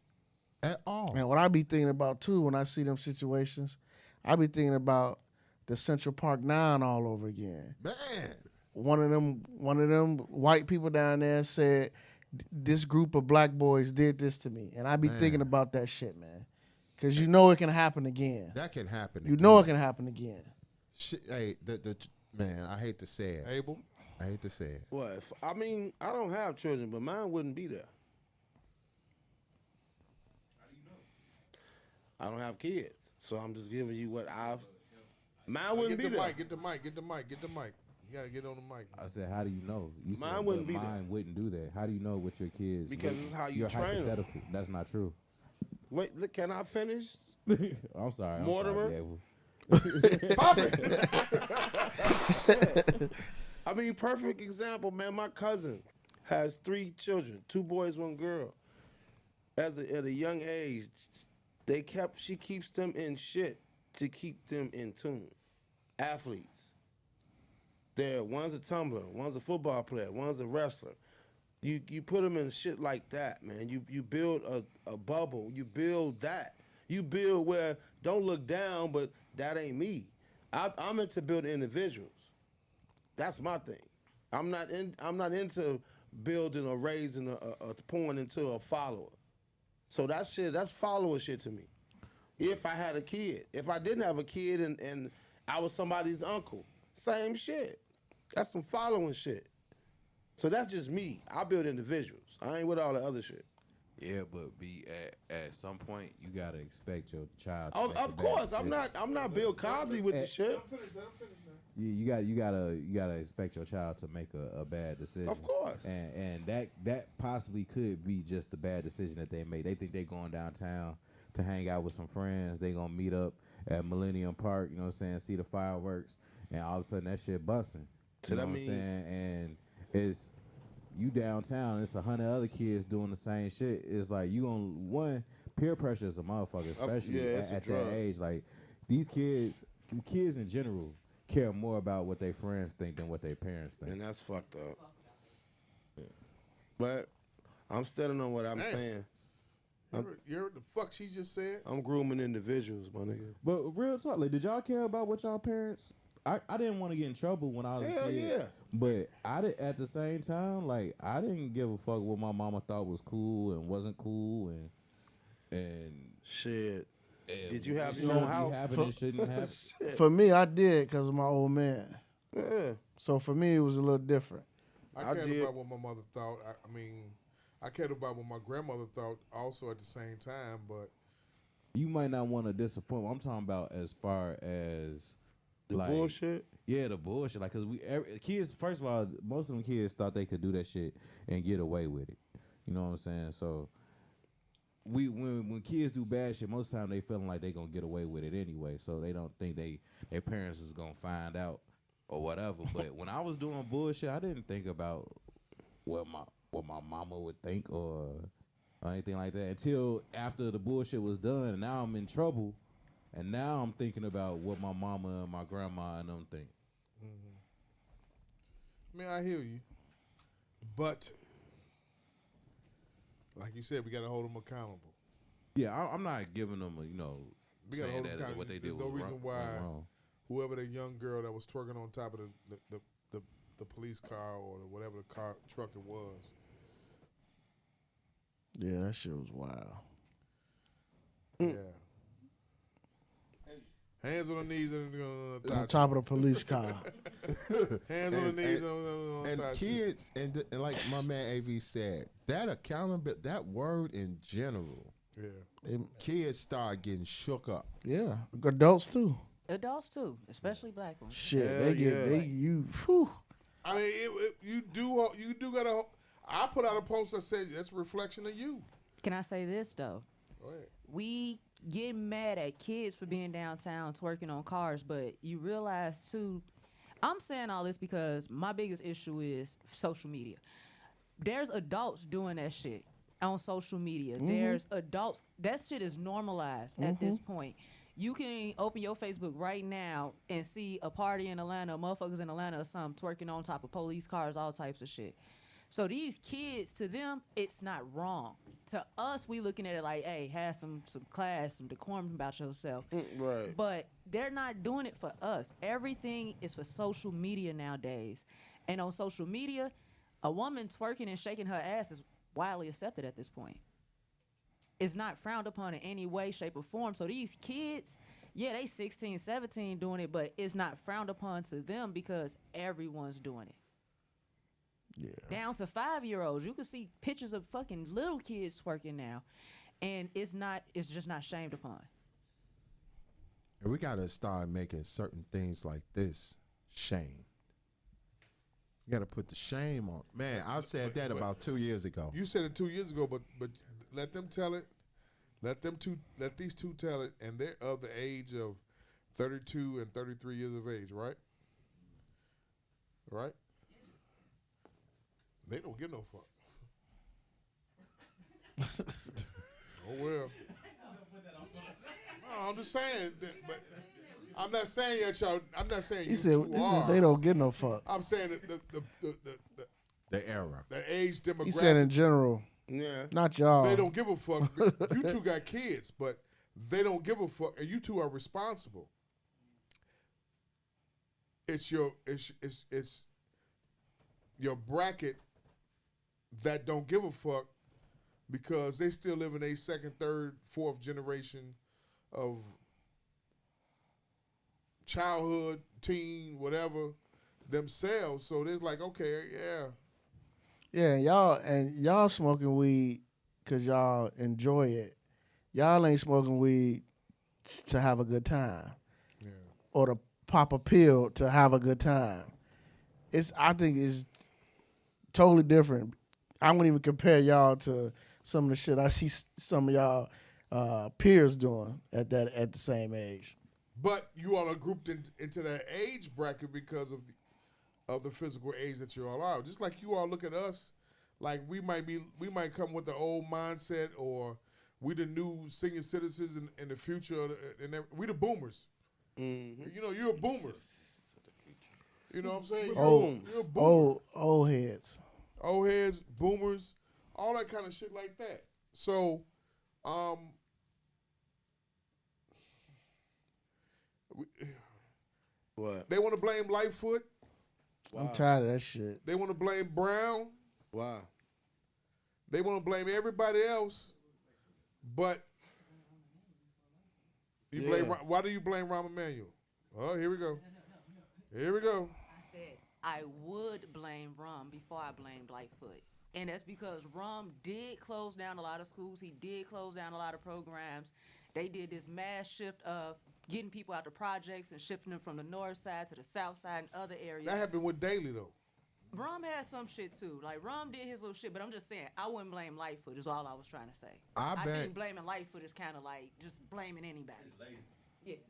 at all. And what I be thinking about too when I see them situations, I be thinking about the Central Park 9 all over again. Man. One of them white people down there said, this group of black boys did this to me. And I be thinking about that shit, man. Because you know it can happen again. That can happen You again. know it can happen again. Shit, hey, man, I hate to say it. Abel? I hate to say it. What? I mean, I don't have children, but mine wouldn't be there. How do you know? I don't have kids, so I'm just giving you what I've. Mine wouldn't be there. Get the mic. You gotta get on the mic. I said, how do you know? You Mine said, wouldn't be mine there. wouldn't do that. How do you know with your kids? Because it's how you You're train 'em. hypothetical. That's not true. Wait, look, can I finish? I'm sorry. Mortimer? I'm sorry, I mean, perfect example, man. My cousin has 3 children, 2 boys, 1 girl. At a young age, she keeps them in shit to keep them in tune. Athletes. One's a tumbler, one's a football player, one's a wrestler. You put them in shit like that, man. You build a bubble. You build that. You build where don't look down, but that ain't me. I'm into building individuals. That's my thing. I'm not into building or raising a pouring into a follower. So that's follower shit to me. If I had a kid, if I didn't have a kid and I was somebody's uncle, same shit. That's some following shit. So that's just me. I build individuals. I ain't with all the other shit. Yeah, but at some point you gotta expect your child. To Oh, make a of bad course, decision. I'm not Bill Cosby with the shit. I'm finished now. You gotta expect your child to make a bad decision. Of course. And that possibly could be just the bad decision that they made. They think they going downtown to hang out with some friends. They gonna meet up at Millennium Park, you know what I'm saying, see the fireworks, and all of a sudden that shit busting. So You know that what I'm mean- saying? And it's you downtown, it's 100 other kids doing the same shit. It's like you on peer pressure is a motherfucker, especially yeah, it's a at drug. that age. Like these kids in general care more about what their friends think than what their parents think. And that's fucked up. Yeah. But I'm standing on what I'm Man. saying. You heard the fuck she just said? I'm grooming individuals, my nigga. But real talk, like, did y'all care about what y'all parents? I didn't want to get in trouble when I was Hell a kid. yeah. But I did at the same time, like I didn't give a fuck what my mama thought was cool and wasn't cool and shit. and Did you have it your own shouldn't be house? happening, it shouldn't happen. Shit. For me, I did because of my old man. Yeah. So for me, it was a little different. I cared did. about what my mother thought. I mean, I cared about what my grandmother thought also at the same time, but You might not want to disappoint. I'm talking about as far as The bullshit? Yeah, the bullshit. Like, cause kids. First of all, most of them kids thought they could do that shit and get away with it. You know what I'm saying? So, when kids do bad shit, most of the time they feeling like they gonna get away with it anyway. So they don't think their parents is gonna find out or whatever. But when I was doing bullshit, I didn't think about what my mama would think or anything like that until after the bullshit was done. And now I'm in trouble. And now I'm thinking about what my mama and my grandma and them think. I mean, I hear you. But, like you said, we got to hold them accountable. Yeah, I'm not giving them, We got to saying hold them that accountable. what they There's did no was reason why whoever the young girl that was twerking on top of the police car or whatever the truck it was. Yeah, that shit was wild. Yeah. Hands on the knees and On top of the police car. Hands on the knees and and kids and like my man AV said, that accountability, that word in general, kids start getting shook up. Yeah, adults too. Adults too, especially black ones. Shit, whew. I mean, you do gotta. I put out a post that said that's a reflection of you. Can I say this though? Go ahead. We get mad at kids for being downtown twerking on cars, but you realize too, I'm saying all this because my biggest issue is social media. There's adults doing that shit. on social media. There's adults. That shit is normalized at this point. You can open your Facebook right now and see a party in Atlanta, motherfuckers in Atlanta or something twerking on top of police cars, all types of shit. So these kids, to them, it's not wrong. To us, we looking at it like, hey, have some class, some decorum about yourself. Right. But they're not doing it for us. Everything is for social media nowadays. And on social media, a woman twerking and shaking her ass is widely accepted at this point. It's not frowned upon in any way, shape, or form. So these kids, yeah, they 16, 17 doing it, but it's not frowned upon to them because everyone's doing it. Yeah. Down to 5-year-olds. You can see pictures of fucking little kids twerking now. And it's just not shamed upon. And we got to start making certain things like this shame. You got to put the shame on. Man, I said that about 2 years ago. You said it 2 years ago, but let them tell it. Let these two tell it, and they're of the age of 32 and 33 years of age, right? Right? They don't give no fuck. Oh well. No, I'm just saying that, but I'm not saying that y'all. I'm not saying He said they don't get no fuck. I'm saying that the era, the age demographic. He said in general. Yeah. Not y'all. They don't give a fuck. You two got kids, but they don't give a fuck, and you two are responsible. It's your bracket that don't give a fuck because they still live in a second, third, fourth generation of childhood, teen, whatever themselves. So they're like, okay, yeah. Yeah, y'all smoking weed because y'all enjoy it. Y'all ain't smoking weed to have a good time. Yeah. Or to pop a pill to have a good time. I think it's totally different. I wouldn't even compare y'all to some of the shit I see some of y'all peers doing at the same age. But you all are grouped into that age bracket because of the physical age that you all are. Just like you all look at us, like we might come with the old mindset, or we the new senior citizens in the future, and we the boomers. Mm-hmm. You know, you're a boomer. You know what I'm saying? You're a boomer. Old heads. Old heads, boomers, all that kind of shit like that. So, what? They want to blame Lightfoot. I'm tired of that shit. They want to blame Brown. Wow. They want to blame everybody else, but why do you blame Rahm Emanuel? Oh, here we go. Here we go. I said I would blame Rum before I blamed Lightfoot. And that's because Rum did close down a lot of schools. He did close down a lot of programs. They did this mass shift of getting people out the projects and shifting them from the north side to the south side and other areas. That happened with Daley, though. Rum had some shit, too. Like, Rum did his little shit, but I'm just saying, I wouldn't blame Lightfoot is all I was trying to say. I think blaming Lightfoot is kind of like just blaming anybody.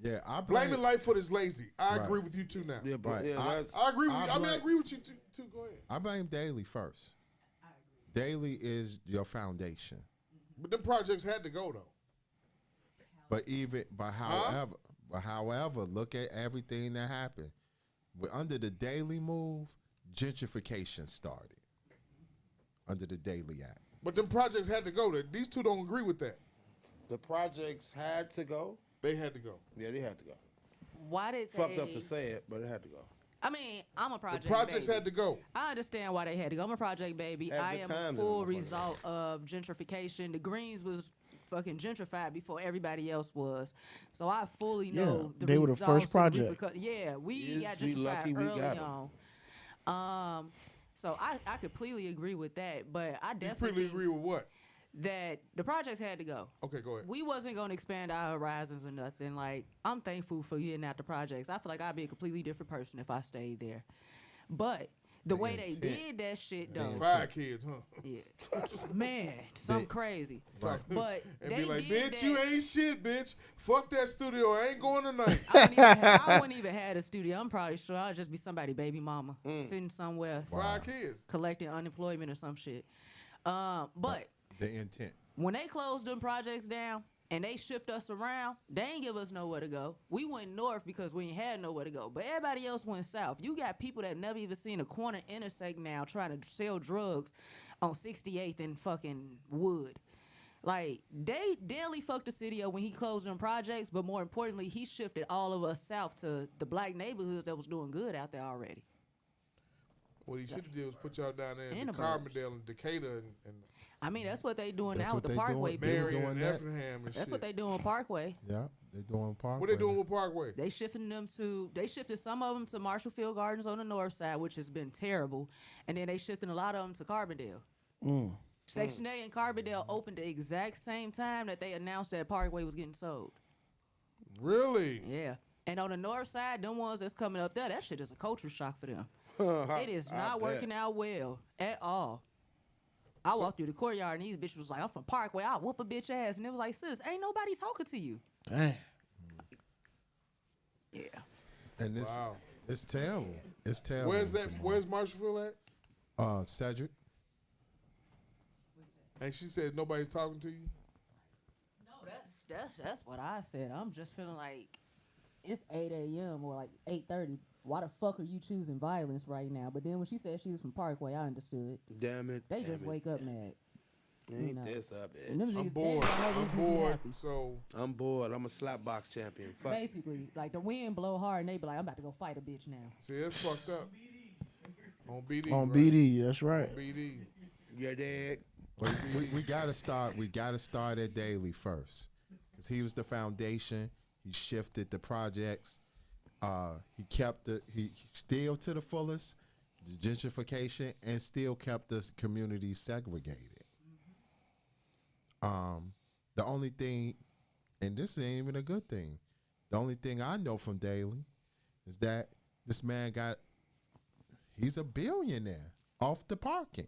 Yeah, blaming Lightfoot is lazy. I agree with you, too, now. Yeah, but I agree with you. I agree with you, too. Go ahead. I blame Daley first. Daley is your foundation. But them projects had to go, though. However, look at everything that happened. Under the Daley move, gentrification started. Under the Daley Act. But them projects had to go. These two don't agree with that. The projects had to go? They had to go. Yeah, they had to go. Why did they... Fucked up to say it, but it had to go. I mean, I'm a project The projects baby. had to go. I understand why they had to go. I'm a project baby. I am a full result of gentrification. The Greens was fucking gentrified before everybody else was. So I fully know the they were the first project. We got gentrified early on. So I completely agree with that, but I definitely completely agree with what? That the projects had to go. Okay, go ahead. We wasn't going to expand our horizons or nothing. Like, I'm thankful for getting out the projects. I feel like I'd be a completely different person if I stayed there. But the way they did that shit, though. 5 kids, huh? Yeah. Man, something crazy. Right. But and they be like, did bitch, that. you ain't shit, bitch. Fuck that studio. I ain't going tonight. I wouldn't even have a studio. I'm probably sure I'd just be somebody baby mama sitting somewhere. 5 kids. Collecting unemployment or some shit. But The intent. When they closed them projects down and they shift us around, they ain't give us nowhere to go. We went north because we ain't had nowhere to go. But everybody else went south. You got people that never even seen a corner intersect now trying to sell drugs on 68th and fucking Wood. Like, they daily fucked the city up when he closed them projects, but more importantly, he shifted all of us south to the black neighborhoods that was doing good out there already. What he should have did was put y'all down there in In the the Carbondale and Decatur and I mean, that's what they doing That's now what with the they doing. Parkway. They people. doing and that. Effingham and That's shit. what they doing with Parkway. Yeah, they doing Parkway. What they doing with Parkway? They shifted some of them to Marshall Field Gardens on the north side, which has been terrible, and then they shifted a lot of them to Carbondale. Section A and Carbondale opened the exact same time that they announced that Parkway was getting sold. Really? Yeah. And on the north side, them ones that's coming up there, that shit is a culture shock for them. It is I not bet. working out well at all. I walked through the courtyard and these bitches was like, I'm from Parkway, I'll whoop a bitch ass. And it was like, sis, ain't nobody talking to you. Damn. Yeah. And this, Wow. it's terrible. It's terrible. Where's that? Jamal. Where's Marshallville at? Cedric? And she said nobody's talking to you. No, that's what I said. I'm just feeling like it's 8 a.m. or like 8:30. Why the fuck are you choosing violence right now? But then when she said she was from Parkway, I understood. Damn it. They damn just it. wake up mad. Ain't know. this up, And them bitch? I'm niggas, bored. they ain't got no I'm reason to be bored. happy. So I'm bored. I'm a slap box champion. Fuck. Basically, like the wind blow hard and they be like, I'm about to go fight a bitch now. see, that's fucked up. On BD. On right? BD, that's right. On BD. Yeah, dad. But we gotta start. We gotta start at Daly first, because he was the foundation. He shifted the projects. He kept he still to the fullest, the gentrification, and still kept the community segregated. The only thing, and this ain't even a good thing, the only thing I know from Daly is that this man he's a billionaire off the parking.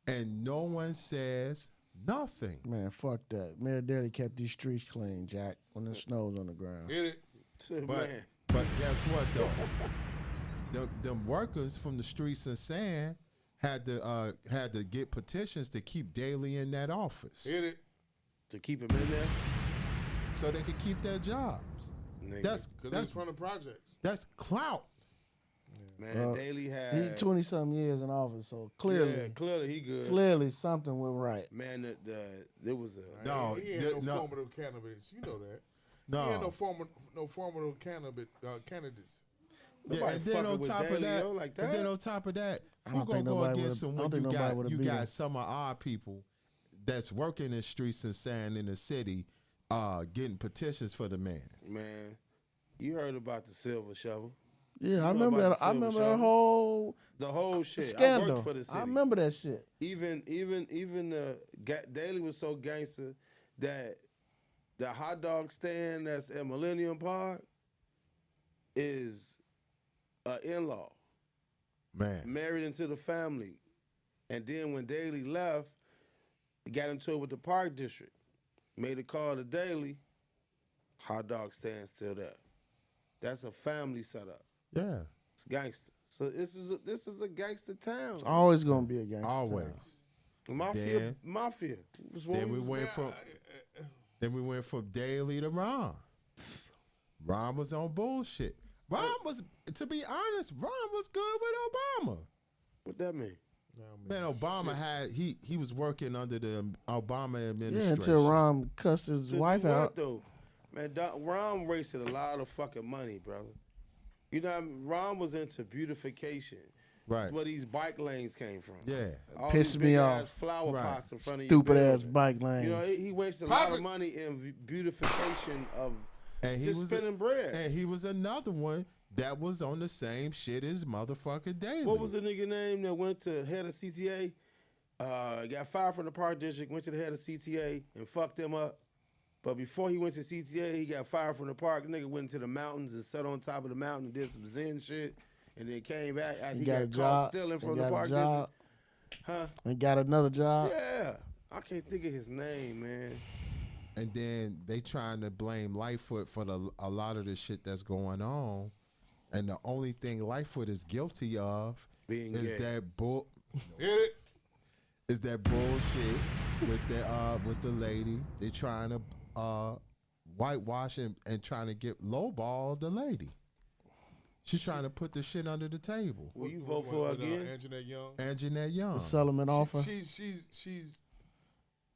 And no one says nothing. Man, fuck that. Mayor Daley kept these streets clean, Jack, when the snow's on the ground. Hit it. But guess what though? Them workers from the streets and sand had to get petitions to keep Daley in that office. Hit it. To keep him in there? So they could keep their jobs. Nigga. Because he's from the projects. That's clout. Man, Daly had... He 20-something years in office, so clearly, Yeah, clearly he good. clearly something went right. Man, there was a... No, he ain't no formative candidates. You know that. No. He ain't no formative candidates. Yeah, and then on top of that, and then on top of that, I who don't gonna think go nobody against would've- him I when don't think nobody would've you beat him. got some of our people that's working in streets and sand in the city, getting petitions for the man. Man, you heard about the silver shovel. Yeah, I You know remember about that. I the silver remember that shovel? whole The whole shit. I scandal. worked for the city. I remember that shit. Even Daly was so gangster that the hot dog stand that's at Millennium Park is an in-law. Man. Married into the family. And then when Daly left, he got into it with the Park District. Made a call to Daly, hot dog stand still there. That's a family setup. Yeah. It's gangster. So this is a gangster town. It's always gonna be a gangster. Always. town. Mafia. Then we went from Daly to Ron. Ron was on bullshit. Ron was, to be honest, Ron was good with Obama. What that mean? Man, Obama he was working under the Obama administration. Yeah, until Ron cussed his wife out. Though? Man, Ron wasted a lot of fucking money, brother. You know, Ron was into beautification. Right. Where these bike lanes came from. Yeah. All Pissed these me big-ass off. flower Right. pots in front of Stupid your ass building. bike lanes. You know, he wasted a lot of money in beautification of And he just was spinning bread. And he was another one that was on the same shit as motherfucker Daly. What was the nigga name that went to head of CTA? Got fired from the Park District, went to the head of CTA and fucked them up. But before he went to CTA, he got fired from the park. Nigga went to the mountains and sat on top of the mountain and did some Zen shit. And then came back after he got caught stealing from the Park District. Huh? And got another job. Yeah. I can't think of his name, man. And then they trying to blame Lightfoot for a lot of the shit that's going on. And the only thing Lightfoot is guilty of Being is gay. that bull. is that bullshit with the lady. They trying to whitewash and trying to get lowball the lady. She's trying to put the shit under the table. Will you vote for her again? Anjanette Young. Anjanette Young. The settlement offer.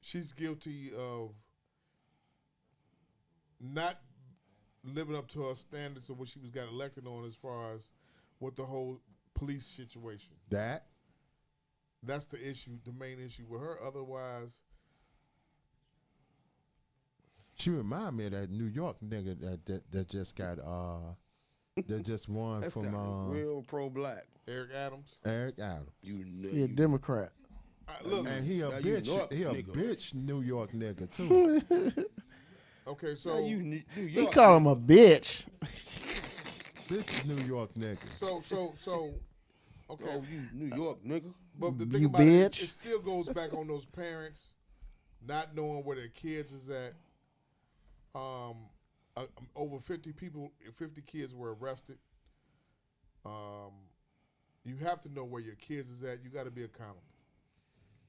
She's guilty of not living up to her standards of what she was got elected on as far as with the whole police situation. That's the issue, the main issue with her. Otherwise, she remind me of that New York nigga that just got that just won That from sounded real pro-black. Eric Adams. Eric Adams. He a Democrat. Look, and he a now bitch. you North He a nigga. bitch New York nigga too. Okay, so Now you New He York. call him a bitch. Bitch New York nigga. So okay. Oh, you New York nigga. But the thing You about it bitch. is, it still goes back on those parents not knowing where their kids is at. Over 50 kids were arrested. You have to know where your kids is at. You got to be accountable.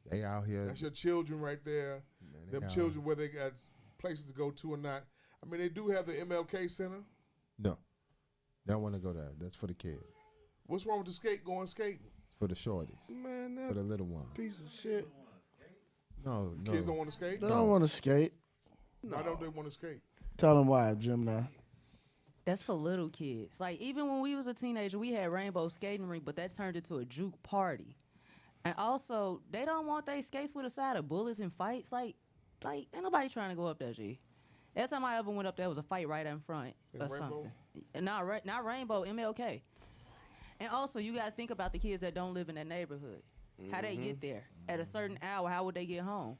They out here. That's your children right there. they Them out children, whether they got places to go to or not. I mean, they do have the MLK Center. No. They don't want to go there. That's for the kid. What's wrong with the going skating? It's for the shorties. Man, For the that little one. piece of shit. No. Kids don't want to skate? They don't want to skate. Why don't they want to skate? Tell them why, Gemini. That's for little kids. Like, even when we was a teenager, we had rainbow skating rink, but that turned into a juke party. And also, they don't want their skates with a side of bullets and fights. Like, ain't nobody trying to go up there, G. Every time I ever went up there, was a fight right in front In or Rainbow? something. And not Rainbow, MLK. And also, you got to think about the kids that don't live in that neighborhood. How they get there. At a certain hour, how would they get home?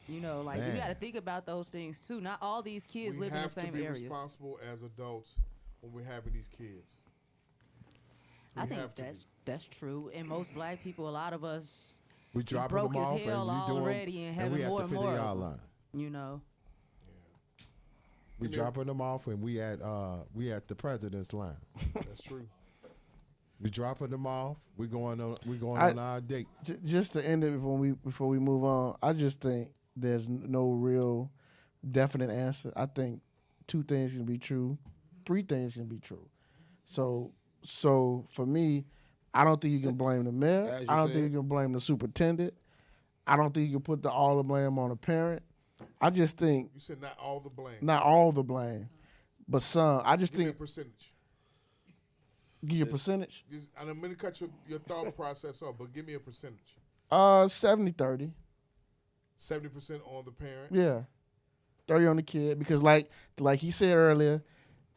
You know, like, Man. you got to think about those things, too. Not all these kids We live in have the to same be area. responsible as adults when we're having these kids. I We think have to that's true. And most black people, a lot of us, We dropping broke them as off hell and we doing already and and we having at more the and more 50 of yard them. line. You know, We dropping them off and we at the president's line. That's true. We dropping them off. We going on our date. Just to end it before we move on, I just think there's no real definite answer. I think 2 things can be true, 3 things can be true. So for me, I don't think you can blame the mayor. As you I don't said. think you can blame the superintendent. I don't think you can put all the blame on the parent. I just think You said not all the blame. not all the blame, but some. I just Give me a think percentage. give you a percentage. And I'm going to cut your thought process off, but give me a percentage. 70-30. 70% on the parent. Yeah. 30 on the kid. Because like he said earlier,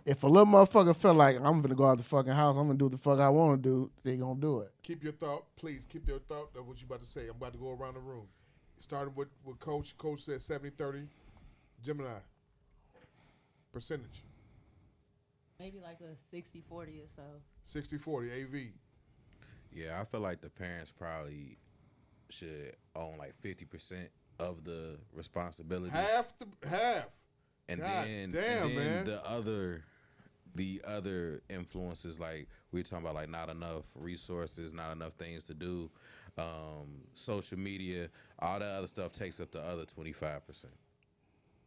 if a little motherfucker feel like I'm gonna go out the fucking house, I'm gonna do what the fuck I wanna do, they gonna do it. Keep your thought, please. Keep your thought of what you about to say. I'm about to go around the room. Starting with Coach. Coach said 70-30. Gemini. Percentage. maybe like a 60-40 or so. 60-40. AV. Yeah, I feel like the parents probably should own like 50% of the responsibility. Half. And God then, damn, and then man. the other influences, like we're talking about, like not enough resources, not enough things to do, social media, all that other stuff takes up the other 25%.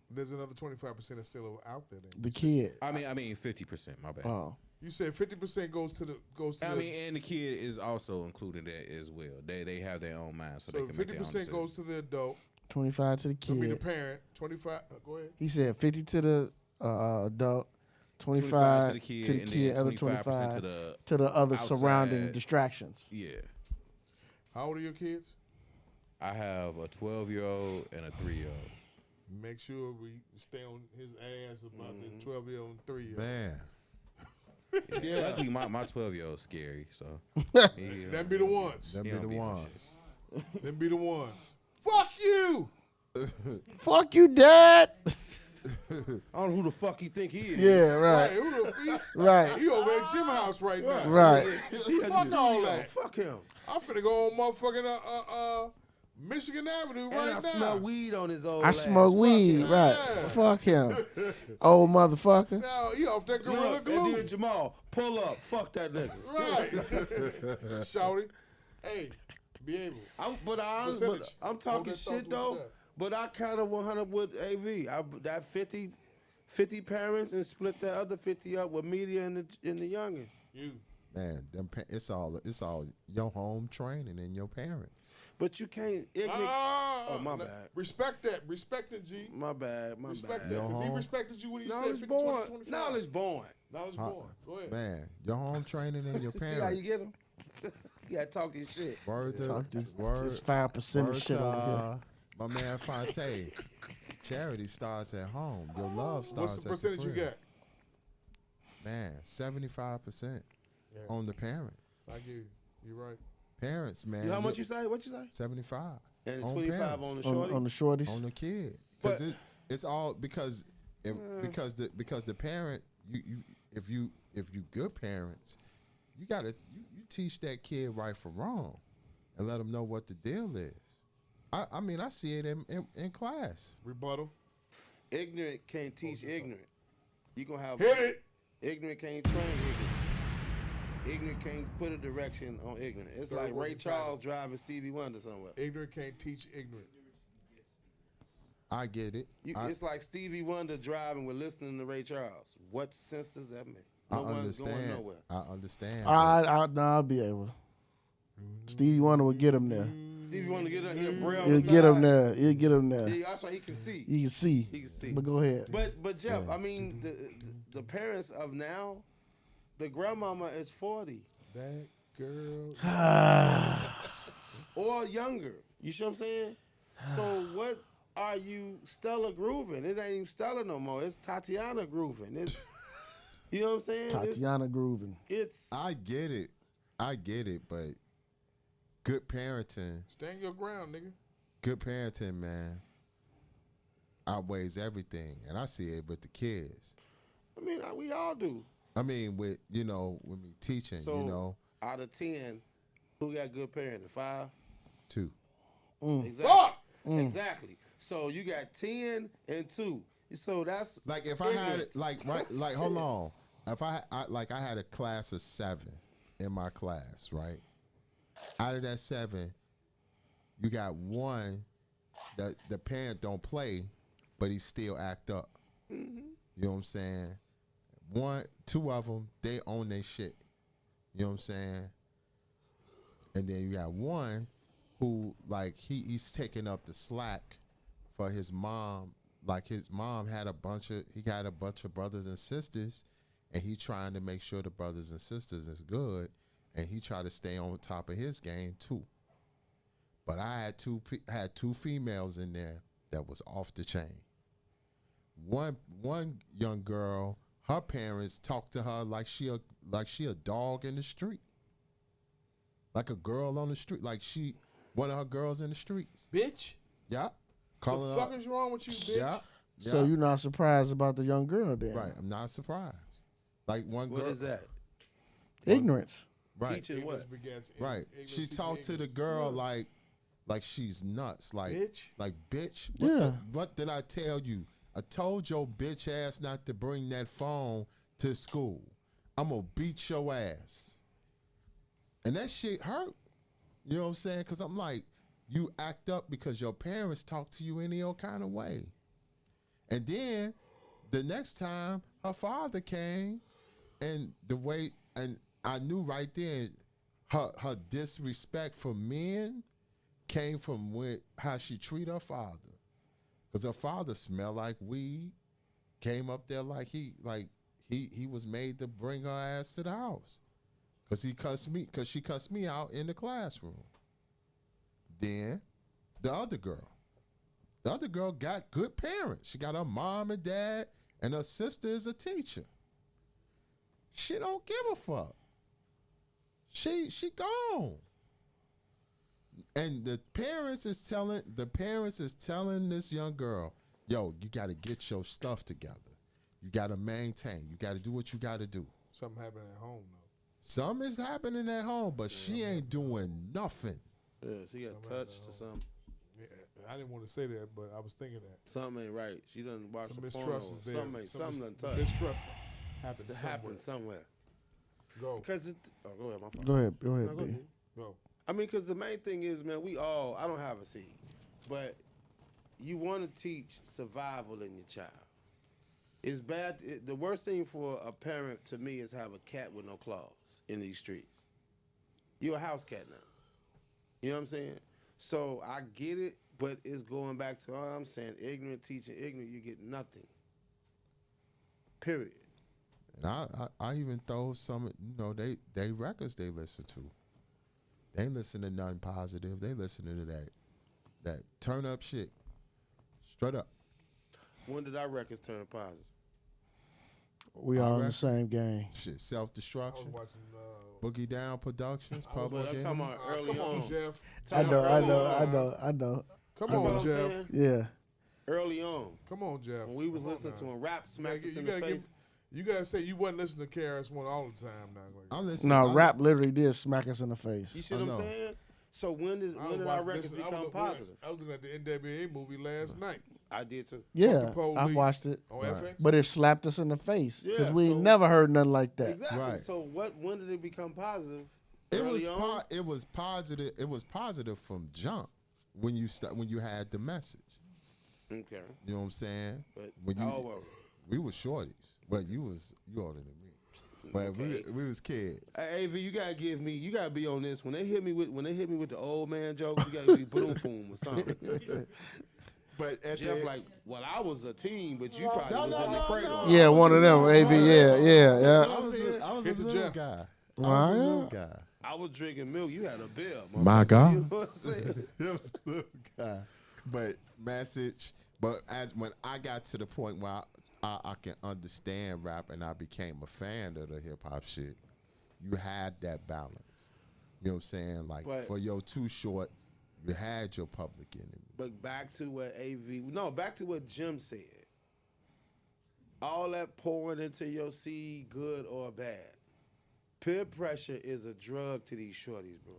There's another 25% that's still out there. Then. The kid. I mean 50%. My bad. Oh. You said 50% goes to the I mean, and the kid is also included that as well. They have their own mind, so they so can make their own 50% decisions. goes to the adult. 25 to the I mean the kid. parent. 25. Go ahead. He said 50 to the adult, 25 to the kid, and then other 25% 25 to the other surrounding outside. distractions. Yeah. How old are your kids? I have a 12-year-old and a 3-year-old. Make sure we stay on his ass about the 12-year-old and 3-year-old. Man. Yeah, luckily my 12-year-old's scary, so. Them be the ones. Them be the ones. Them be the ones. Fuck you! Fuck you, Dad. I don't know who the fuck he think he is. Yeah, right. Right. He over at Jim House right now. Right. Fuck all that. Fuck him. I'm finna go on motherfucking Michigan Avenue right And now. I smell weed on his old I ass. smoke weed, him. right. Yeah. Fuck him. Old motherfucker. Now he off that Gorilla Look, Glue. and then Jamal, pull up. Fuck that nigga. Right. Shouty. Hey, be able. I'm Percentage. talking Hold that thought shit to what you though. got. But I kind of 100 with AV. That 50 parents and split that other 50 up with media and the youngin. You. Man, it's all your home training and your parents. But you can't ignore. Oh, my bad. Respect that. Respect it, G. My bad. Respect that. Because he respected you when he said Knowledge 50, born. 20, 25. Knowledge born. Knowledge born. Go ahead. Man, your home training and your parents. See how you get them? You gotta talk your shit. Word to Talk this 5% word of shit to, over here. my man Fonte. Charity starts at home. Your love starts What's the at percentage the you crib. got? Man, 75% on the parent. I give you. You're right. Parents, man. How much you say? What you say? 75. And on 25 parents. on the shorty? On the shorties. On the kid. But- Because it's all because the parent if you good parents, you teach that kid right from wrong and let them know what the deal is. I mean I see it in class. Rebuttal. Ignorant can't teach ignorant. You gonna have Hit it. Ignorant can't train ignorant. Ignorant can't put a direction on ignorant. It's Third like Ray working title. Charles driving Stevie Wonder somewhere. Ignorant can't teach ignorant. I get it. It's like Stevie Wonder driving with listening to Ray Charles. What sense does that make? No one's going understand. nowhere. I understand. I'll be able. Stevie Wonder will get him there. Stevie Wonder get up here, braille. He'll get him there. He'll get him there. Yeah, that's why he can see. He can see. He can see. But go ahead. But Jeff, I mean, the parents of now, the grandmama is 40. That girl. Or younger. You see what I'm saying? So what are you Stella grooving? It ain't even Stella no more. It's Tatiana grooving. It's you know what I'm saying? Tatiana grooving. I get it, but good parenting. Stand your ground, nigga. Good parenting, man, outweighs everything, and I see it with the kids. I mean, we all do. I mean, with me teaching, So out of 10, who got good parenting? 5? 2. Exactly. Fuck! Exactly. So you got 10 and 2. So that's Like if I had it, like hold on, if I had a class of 7 in my class, right? Out of that 7, you got 1 that the parent don't play, but he still act up. Mm-hmm. You know what I'm saying? 2 of them, they own their shit. You know what I'm saying? And then you got 1 who, like, he's taking up the slack for his mom. Like, his mom had a bunch of brothers and sisters, and he trying to make sure the brothers and sisters is good, and he tried to stay on top of his game too. But I had two females in there that was off the chain. One young girl, her parents talked to her like she a dog in the street, like a girl on the street, like she one of her girls in the streets. Bitch. Yeah. What the fuck is wrong with you, bitch? Yeah. So you're not surprised about the young girl then? Right. I'm not surprised. Like one girl. What is that? Ignorance. Right. Teaching what? Right. She talked to the girl like she's nuts. Like bitch. What did I tell you? I told your bitch ass not to bring that phone to school. I'm gonna beat your ass. And that shit hurt. You know what I'm saying? Because I'm like, you act up because your parents talk to you any old kind of way. And then the next time her father came, and I knew right then her disrespect for men came from how she treat her father. Because her father smelled like weed, came up there like he was made to bring her ass to the house. Because she cussed me out in the classroom. Then the other girl got good parents. She got her mom and dad, and her sister is a teacher. She don't give a fuck. She gone. And the parents is telling this young girl, yo, you got to get your stuff together. You got to maintain. You got to do what you got to do. Something happening at home, though. Something is happening at home, but she ain't doing nothing. Yeah, she got touched or something. Yeah, I didn't want to say that, but I was thinking that. Something ain't right. She done watch Some the mistrust is there. Something done touched. Mistrust happened somewhere. Go. Because go ahead, my fault. Go ahead, No, B. Go. I mean, because the main thing is, man, I don't have a seed, but you want to teach survival in your child. It's bad. The worst thing for a parent to me is have a cat with no claws in these streets. You're a house cat now. You know what I'm saying? So I get it, but it's going back to all I'm saying. Ignorant teaching ignorant, you get nothing. Period. And I even throw some, they records they listen to. They ain't listen to nothing positive. They listen to that turn up shit. Straight up. When did our records turn positive? We all in the same game. Shit, self-destruction. I was watching Boogie Down Productions, I'm Public talking Enemy. about early come on, on. Jeff. I know. Come on, Jeff. Yeah. Early on. Come on, Jeff. When we was Come on listening now. to him rap, smack us You in the gotta face. You gotta say you wasn't listening to KRS-One all the time now. I listen. No, rap literally did smack us in the face. You see what I'm saying? So when did our records become positive? I was looking at the NWA movie last night. I did too. Yeah, Police I watched it. on FX. But it slapped us in the face because Yeah, we so- never heard nothing like that. Exactly. Right. So when did it become positive? It Early was on? it was positive. It was positive from jump when you had the message. Okay. You know what I'm saying? But when how old were we was shorties, but you older than me. But Okay. we was kids. Hey, AV, you gotta be on this. When they hit me with the old man joke, you gotta be boom boom or something. But at Jeff, the, well, I was a teen, but you probably was in the cradle. Yeah, one of them. AV. Yeah. I was a Hit the little Jeff. guy. I Wow. was a little guy. I was drinking milk. You had a beer. My God. You know what I'm saying? I was a little guy. But message. But when I got to the point where I can understand rap and I became a fan of the hip hop shit, you had that balance. You know what I'm saying? Like But- for your Too Short, you had your Public Enemy. But back to what Jim said. All that pouring into your seed, good or bad. Peer pressure is a drug to these shorties, bro.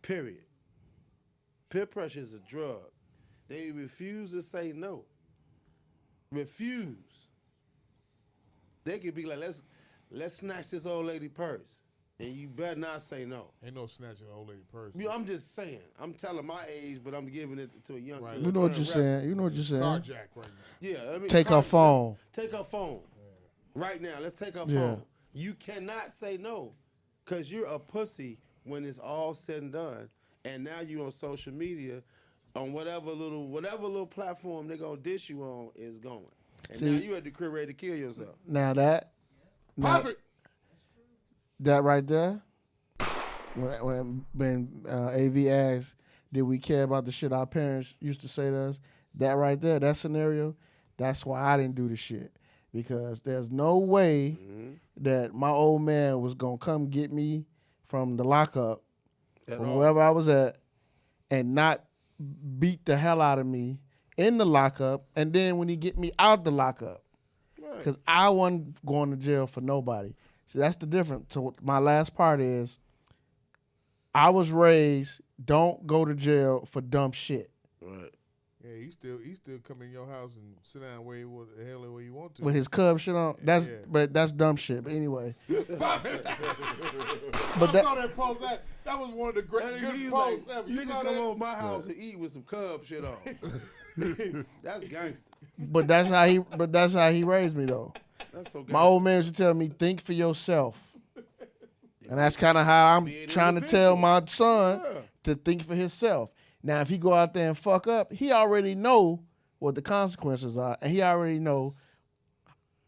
Period. Peer pressure is a drug. They refuse to say no. Refuse. They could be like, let's snatch this old lady purse. And you better not say no. Ain't no snatching an old lady purse. I'm just saying. I'm telling my age, but I'm giving it to a young. Right. to a You know what current you're saying. rapper. You know what you're saying. Carjack right now. Yeah, I mean, Take her phone. Take her phone. Right now, let's take her Yeah. phone. You cannot say no, cause you're a pussy when it's all said and done. And now you on social media, on whatever little platform they're gonna dish you on is going. And See- now you at the crib ready to kill yourself. Now that. Pop it. That right there. When AV asked, did we care about the shit our parents used to say to us? That right there, that scenario, that's why I didn't do the shit. Because there's no way that my old man was going to come get me from the lockup, from wherever I was at, and not beat the hell out of me in the lockup, and then when he get me out the lockup. Because I wasn't going to jail for nobody. See, that's the difference. So my last part is, I was raised, don't go to jail for dumb shit. Right. Yeah, he still come in your house and sit down where the hell where you want to. With his cub shit on. That's Yeah. but that's dumb shit. But anyway. Pop it. But I saw that post. That was one of the great good posts ever. You Nigga saw come that? over my house and eat with some cub shit on. That's gangster. But that's how he raised me though. That's so gangster. My old man used to tell me, think for yourself. And that's kind of how I'm Be an trying to tell my son Yeah. to think for himself. Now, if he go out there and fuck up, he already know what the consequences are, and he already know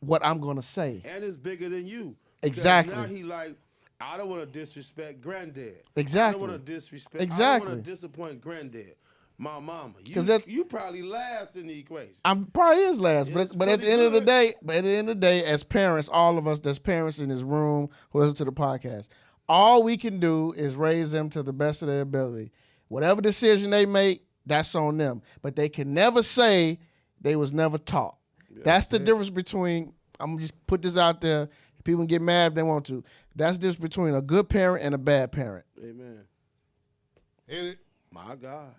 what I'm gonna say. And it's bigger than you. Exactly. Because now he like, I don't want to disrespect granddad. Exactly. I don't want to disrespect. I Exactly. don't want to disappoint granddad. My mama. 'Cause that- You probably last in the equation. I'm probably is last, It's but at the pretty end of the good. day, as parents, all of us that's parents in this room who listen to the podcast, all we can do is raise them to the best of their ability. Whatever decision they make, that's on them. But they can never say they was never taught. That's the difference between, I'm gonna just put this out there. People can get mad if they want to. That's the difference between a good parent and a bad parent. Amen. Hit it. My God.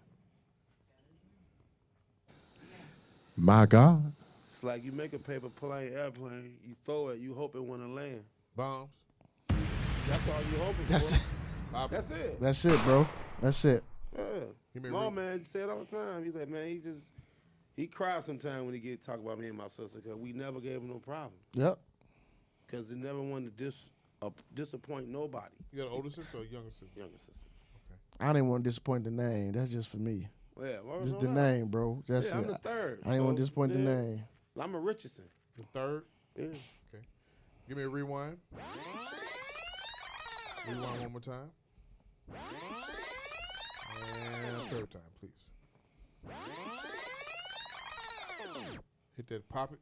My God. It's like you make a paper plane, airplane, you throw it, you hope it want to land. Bombs. That's all you hoping That's for. That's it. That's it, bro. That's it. Yeah. My man said all the time. He said, man, he cries sometimes when he talk about me and my sister because we never gave him no problem. Yep. Because he never wanted to disappoint nobody. You got an older sister or a younger sister? Younger sister. I didn't want to disappoint the name. That's just for me. Yeah, just the name, bro. That's I'm it. the third. I didn't want to disappoint the name. I'm a Richardson. The third? Yeah. Okay. Give me a rewind. Rewind one more time. And third time, please. Hit that, pop it.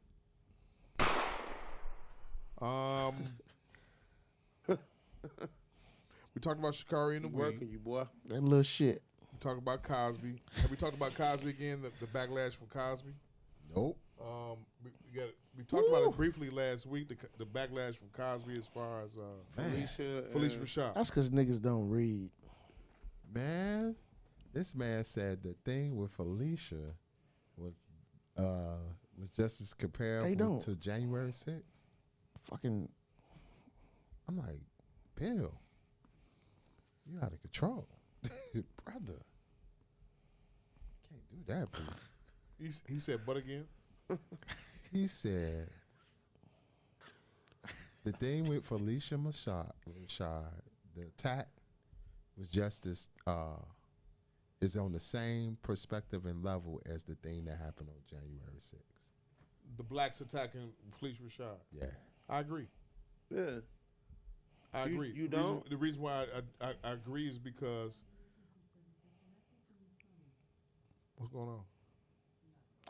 We talked about Sha'Carri and the Working Weed. you, boy. That little shit. We talked about Cosby. Have we talked about Cosby again? The backlash from Cosby. Nope. We talked about it briefly last week. The backlash from Cosby as far as Felicia Rashad. That's because niggas don't read. Man, this man said the thing with Felicia was just as comparable to January 6th. Fucking. I'm like, Bill, you out of control, brother. Can't do that, please. He said, but again. He said the thing with Felicia Rashad, the attack was just as is on the same perspective and level as the thing that happened on January 6th. The blacks attacking Felicia Rashad. Yeah, I agree. Yeah, I agree. You don't? The reason why I agree is because what's going on?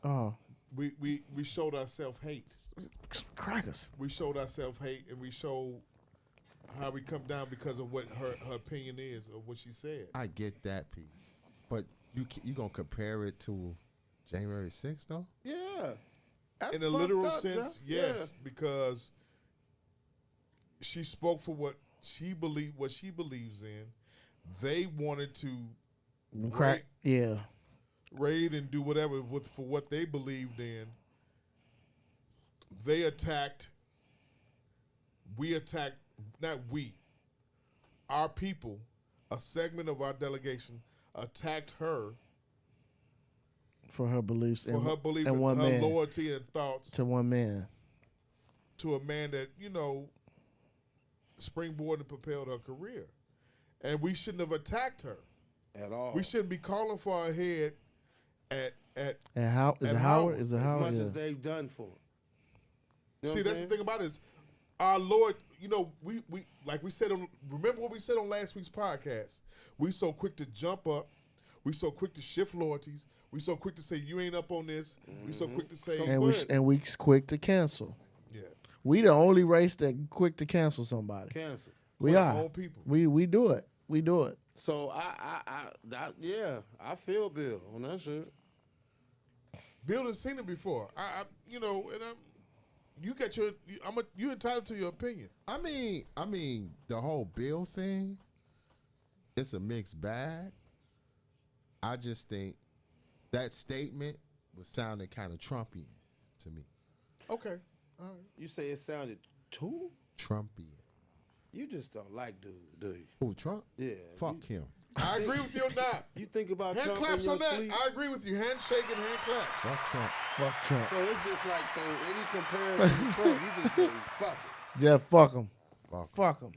Oh. We showed ourselves hate. Crackers. We showed ourselves hate, and we showed how we come down because of what her opinion is or what she said. I get that piece, but you gonna compare it to January 6th though? Yeah. That's in a literal fucked up, sense, Jeff. yes, because she spoke for what she believes in. They wanted to raid and do whatever for what they believed in. We attacked, our people, a segment of our delegation attacked her for her beliefs and her loyalty and thoughts to one man, to a man that springboarded and propelled her career, and we shouldn't have attacked her at all. We shouldn't be calling for her head at Howard. Is it Howard? As much as they've done for him. You know See, that's the thing about it is our Lord. We like we said on. Remember what we said on last week's podcast. We so quick to jump up. We so quick to shift loyalties. We so quick to say you ain't up on this. We so quick to say and we quick to cancel. Yeah, we the only race that quick to cancel somebody. Cancel. We are. Own people. We do it. We do it. So I feel Bill on that shit. Bill has seen it before. You entitled to your opinion. I mean, the whole Bill thing, it's a mixed bag. I just think that statement was sounding kind of Trumpian to me. Okay, all right. You say it sounded too Trumpian. You just don't like dude, do you? Who, Trump? Yeah. Fuck him. I agree with you on that. You think about hand Trump claps in on your that. sleep? I agree with you. Handshake and hand claps. Fuck Trump. Fuck Trump. So it's just like any comparison to Trump, you just say fuck it. Jeff, fuck him. Fuck him.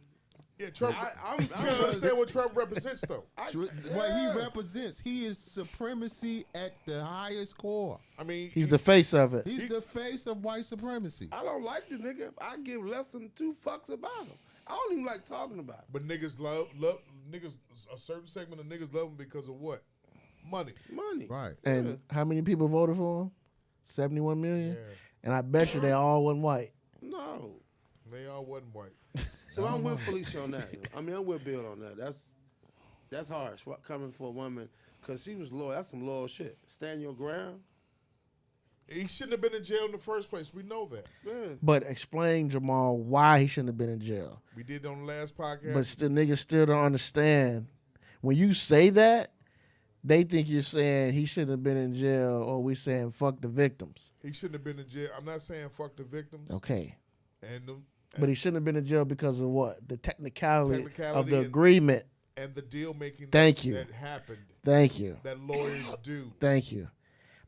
Yeah, Trump. I'm you understand what Trump represents, though. What he represents, he is supremacy at the highest core. I mean, he's the face of it. He's the face of white supremacy. I don't like the nigga. I give less than 2 fucks about him. I don't even like talking about him. But niggas love niggas. A certain segment of niggas love him because of what? Money. Right. And how many people voted for him? 71 million. Yeah. And I bet you they all wasn't white. No. They all wasn't white. So I'm with Felicia on that. I mean, I'm with Bill on that. That's harsh coming for a woman because she was loyal. That's some loyal shit. Stand your ground. He shouldn't have been in jail in the first place. We know that. Yeah. But explain, Jamal, why he shouldn't have been in jail. We did on the last podcast. But the niggas still don't understand. When you say that, they think you're saying he shouldn't have been in jail, or we saying fuck the victims. He shouldn't have been in jail. I'm not saying fuck the victims. Okay. And but he shouldn't have been in jail because of what? The technicality of the and, agreement. and the deal making Thank you. that happened. Thank you. That lawyers do. Thank you.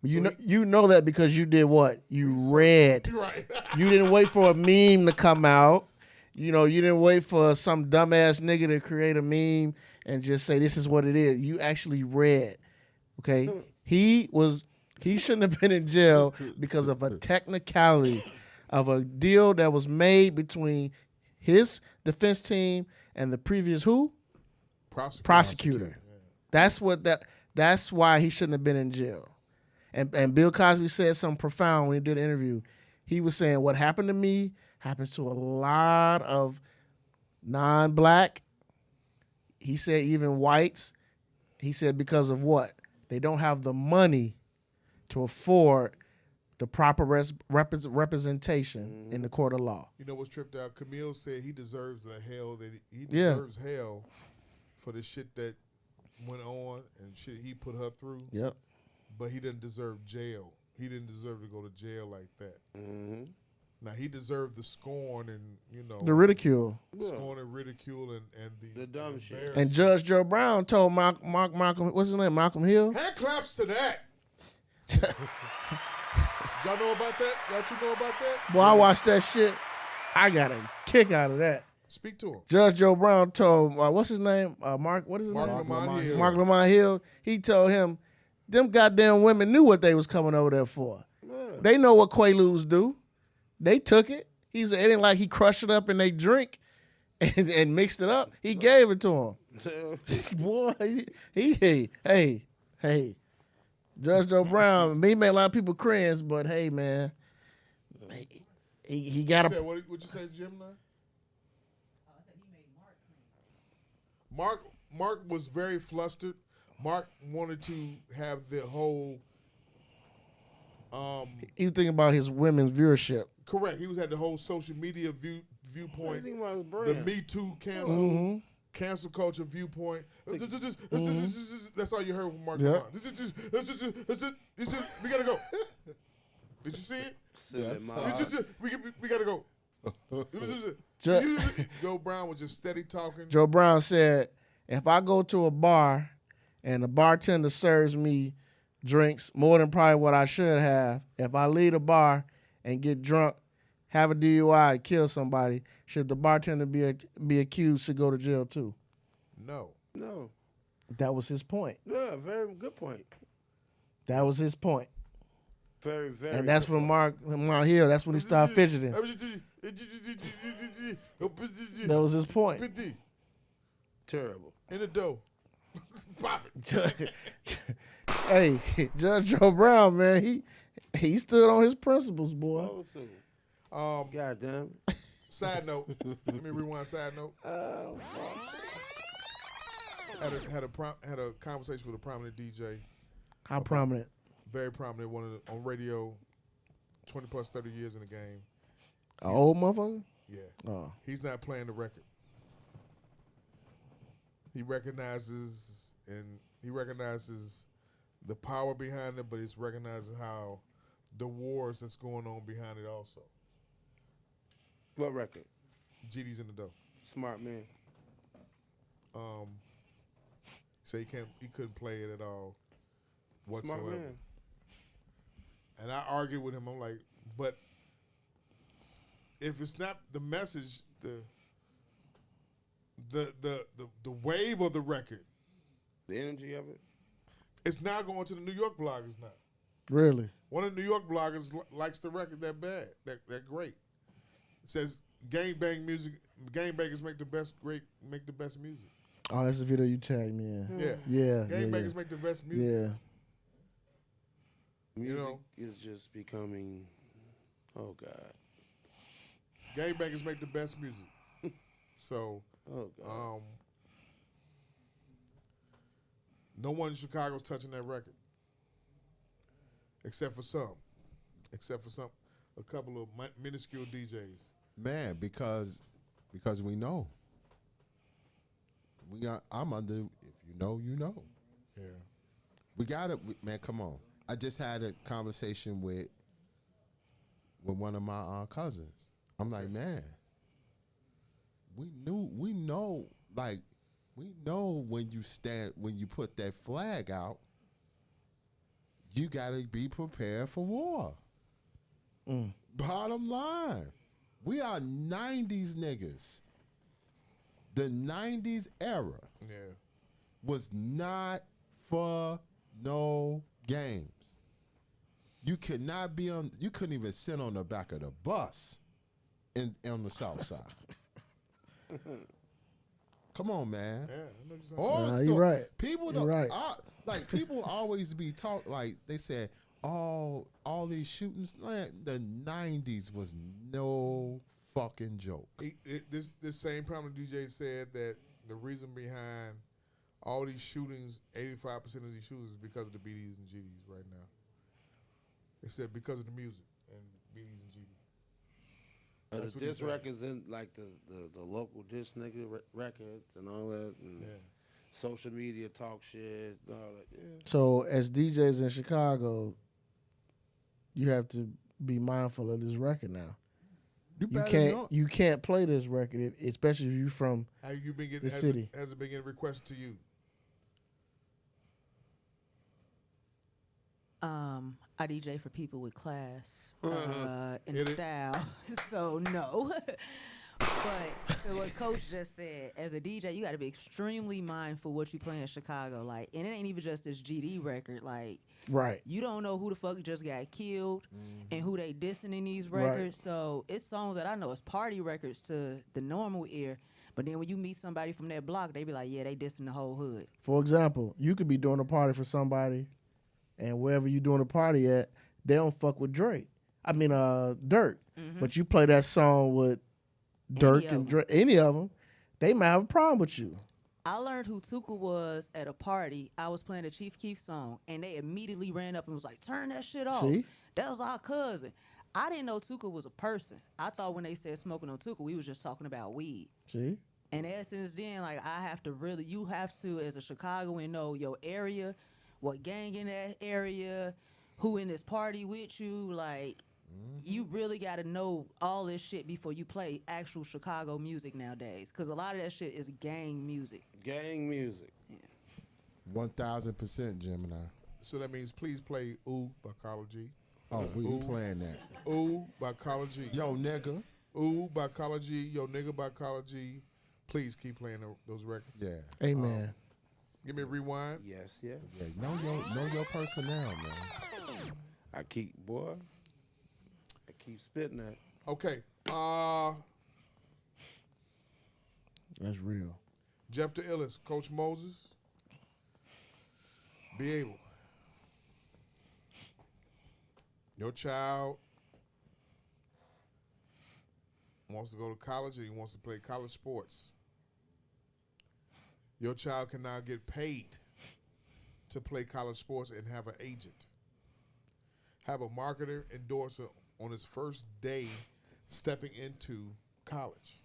But So you know that because you did what? You read. Right. You didn't wait for a meme to come out. You know, you didn't wait for some dumbass nigga to create a meme and just say this is what it is. You actually read. Okay? He shouldn't have been in jail because of a technicality of a deal that was made between his defense team and the previous who? Prosecutor. Yeah. That's why he shouldn't have been in jail. And Bill Cosby said something profound when he did an interview. He was saying, what happened to me happens to a lot of non-black. He said even whites. He said because of what? They don't have the money to afford the proper representation in the court of law. You know what's tripped out? Camille said he deserves the hell that he deserves hell for the shit that went on and shit he put her through. Yep. But he didn't deserve jail. He didn't deserve to go to jail like that. Mm-hmm. Now he deserved the scorn and the ridicule, scorn and ridicule and the dumb shit. And Judge Joe Brown told Malcolm, what's his name, Malcolm Hill. Hand claps to that. Y'all know about that? Y'all two know about that? Boy, I watched that shit. I got a kick out of that. Speak to him. Judge Joe Brown told what's his name, Mark. What is his name? Lamont Hill. Mark Lamont Hill. He told him, them goddamn women knew what they was coming over there for. Yeah. They know what Quaaludes do. They took it. He said it ain't like he crushed it up in they drink and mixed it up. He gave it to him. Boy, hey. Judge Joe Brown, he made a lot of people cringe, but hey, man, he got a. What'd you say, Gemini? I said he made Mark cringe. Mark was very flustered. Mark wanted to have the whole. He was thinking about his women's viewership. Correct. He had the whole social media viewpoint. About his the Me Too cancel culture viewpoint. That's all you heard from Mark. Yep. We gotta go. Did you see it? Yes. We gotta go. Joe Brown was just steady talking. Joe Brown said, if I go to a bar and the bartender serves me drinks more than probably what I should have, if I leave the bar and get drunk, have a DUI, kill somebody, should the bartender be accused to go to jail too? No. That was his point. Yeah, very good point. That was his point. Very, very. And that's when Mark Hill, that's when he started fidgeting. That was his point. Terrible. In the dough. Pop it. Hey, Judge Joe Brown, man, he stood on his principles, boy. Goddamn. Side note. Let me rewind. Side note. Had a conversation with a prominent DJ. How prominent? Very prominent. On radio. 20 plus 30 years in the game. An old motherfucker? Yeah. Oh. He's not playing the record. He recognizes the power behind it, but he's recognizing how the wars that's going on behind it also. What record? GD's in the dough. Smart man. Say he couldn't play it at all whatsoever. Smart man. And I argued with him. I'm like, but if it's not the message, the wave of the record, the energy of it, it's now going to the New York bloggers now. Really? One of the New York bloggers likes the record that bad, that great. It says gangbang bangers make the best music. Oh, that's the video you tagged me in. Yeah. Gangbangers make the best music. Yeah. Music is just becoming, oh God. Gangbangers make the best music. So, no one in Chicago's touching that record, except for a couple of minuscule DJs. Man, because we know. I'm under. If you know, you know. Yeah. We got it, man. Come on. I just had a conversation with one of my cousins. I'm like, man, we know, like, we know when you put that flag out, you gotta be prepared for war. Bottom line, we are 90s niggas. The 90s era was not for no games. You could not be on. You couldn't even sit on the back of the bus on the South Side. Come on, man. Yeah, you're right. People You're don't right. like. People always be talk like they said. All these shootings. Like, the 90s was no fucking joke. This same prominent DJ said that the reason behind all these shootings, 85% of these shootings, is because of the BDs and GDs right now. They said because of the music and BDs and GDs. The diss records in like the local diss nigga records and all that, and social media talk shit, and all that. Yeah. So as DJs in Chicago, you have to be mindful of this record now. You can't play this record, especially if you from the city. Has it been getting requested to you? I DJ for people with class and style, so no. But so what Coach just said, as a DJ, you got to be extremely mindful what you play in Chicago. Like, and it ain't even just this GD record. Like, right? You don't know who the fuck just got killed and who they dissing in these records. Right. So it's songs that I know is party records to the normal ear. But then when you meet somebody from that block, they be like, yeah, they dissing the whole hood. For example, you could be doing a party for somebody, and wherever you doing a party at, they don't fuck with Drake. I mean, Dirk. But you play that song with Dirk and Drake, any of them, they might have a problem with you. I learned who Tuka was at a party. I was playing a Chief Keef song, and they immediately ran up and was like, turn that shit off. See? That was our cousin. I didn't know Tuka was a person. I thought when they said smoking on Tuka, we was just talking about weed. See? And ever since then, like, you have to, as a Chicagoan, know your area, what gang in that area, who in this party with you, like, you really got to know all this shit before you play actual Chicago music nowadays. Because a lot of that shit is gang music. Gang music. Yeah. 1000% Gemini. So that means please play Ooh by Carla G. Oh, we playing that. Ooh by Carla G. Yo, nigga. Ooh by Carla G. Yo, nigga by Carla G. Please keep playing those records. Yeah. Amen. Give me a rewind. Yes, yeah. Yeah, know your personnel, man. I keep spitting that. Okay. That's real. Jeff the Illest, Coach Moses. Be able. Your child wants to go to college and he wants to play college sports. Your child can now get paid to play college sports and have an agent. Have a marketer endorser on his first day stepping into college.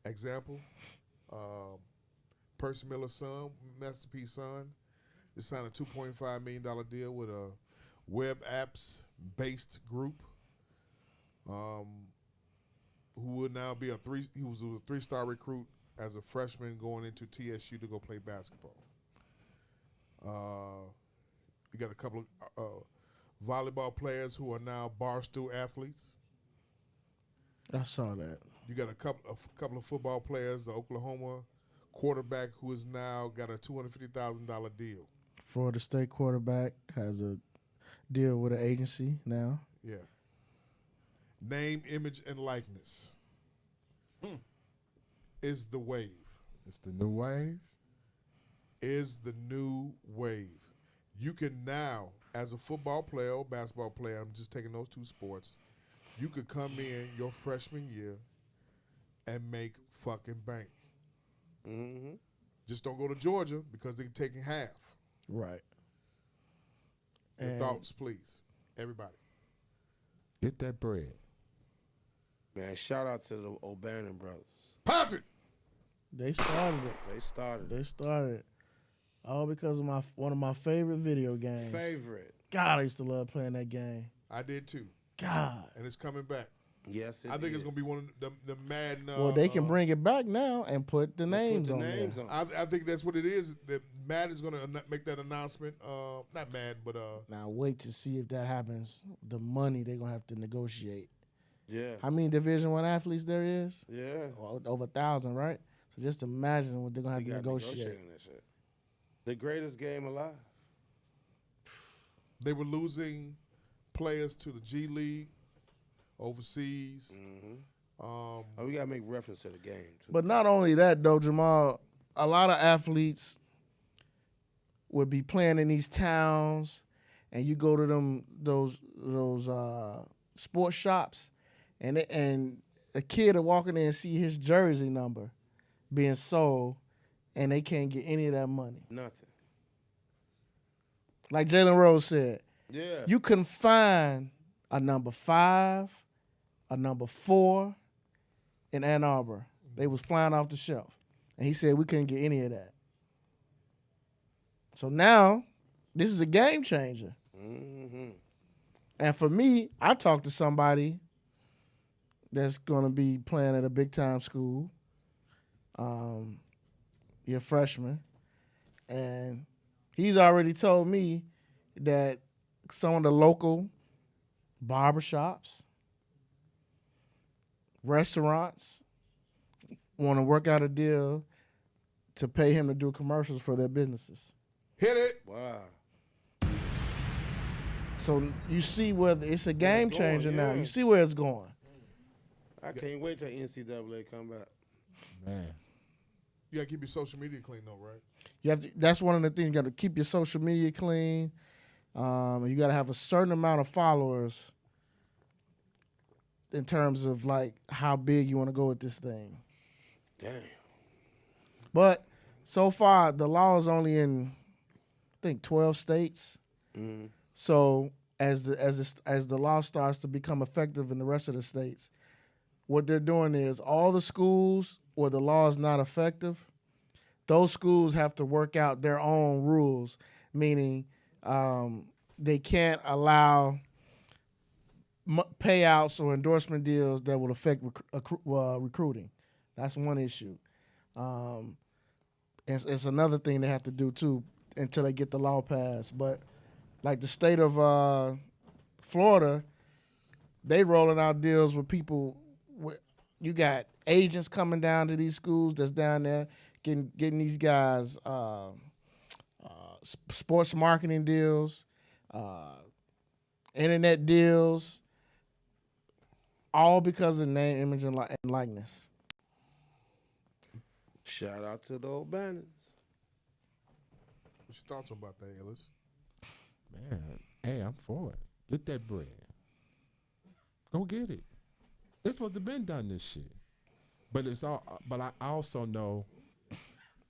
Example, Percy Miller's son, Master P's son, just signed a $2.5 million deal with a web apps based group who would now be he was a 3-star recruit as a freshman going into TSU to go play basketball. You got a couple of volleyball players who are now Barstool athletes. I saw that. You got a couple of football players, the Oklahoma quarterback who has now got a $250,000 deal. Florida State quarterback has a deal with an agency now. Yeah. Name, image, and likeness is the wave. It's the new wave? Is the new wave. You can now, as a football player or basketball player, I'm just taking those two sports, you could come in your freshman year and make fucking bank. Mm-hmm. Just don't go to Georgia because they're taking half. Right. Your thoughts, please. Everybody. Get that bread. Man, shout out to the O'Bannon brothers. Pop it! They started it. They started it. All because of one of my favorite video games. Favorite. God, I used to love playing that game. I did too. God. And it's coming back. Yes, I think it's gonna be one of the Madden. Well, they can bring it back now and put the names on there. I think that's what it is. That Madden's gonna make that announcement. Not Madden, but Now wait to see if that happens. The money they're gonna have to negotiate. Yeah. How many Division I athletes there is? Yeah. Over 1,000, right? So just imagine what they're gonna have to negotiate. That shit. The greatest game alive. They were losing players to the G League, overseas. We gotta make reference to the game too. But not only that though, Jamal, a lot of athletes would be playing in these towns, and you go to those sports shops, and a kid will walk in there and see his jersey number being sold, and they can't get any of that money. Nothing. Like Jalen Rose said, Yeah. you couldn't find a number 5, a number 4 in Ann Arbor. They was flying off the shelf. And he said we couldn't get any of that. So now, this is a game changer. And for me, I talked to somebody that's going to be playing at a big-time school. You're a freshman. And he's already told me that some of the local barbershops, restaurants want to work out a deal to pay him to do commercials for their businesses. Hit it. Wow. So you see where it's a game going, changer now. yeah. You see where it's going. I can't wait till NCAA come back. Man. You gotta keep your social media clean though, right? You have to. That's one of the things. You got to keep your social media clean. You got to have a certain amount of followers in terms of like how big you want to go with this thing. Damn. But so far, the law is only in, I think, 12 states. So as the law starts to become effective in the rest of the states, what they're doing is all the schools where the law is not effective, those schools have to work out their own rules, meaning they can't allow payouts or endorsement deals that would affect recruiting. That's one issue. It's another thing they have to do too until they get the law passed. But like the state of Florida, they rolling out deals with people. You got agents coming down to these schools that's down there getting these guys sports marketing deals, internet deals, all because of name, image, and likeness. Shout out to the old Bannons. What's your thoughts about that, Ellis? Man, hey, I'm for it. Get that bread. Go get it. They're supposed to been done this shit. But it's all. But I also know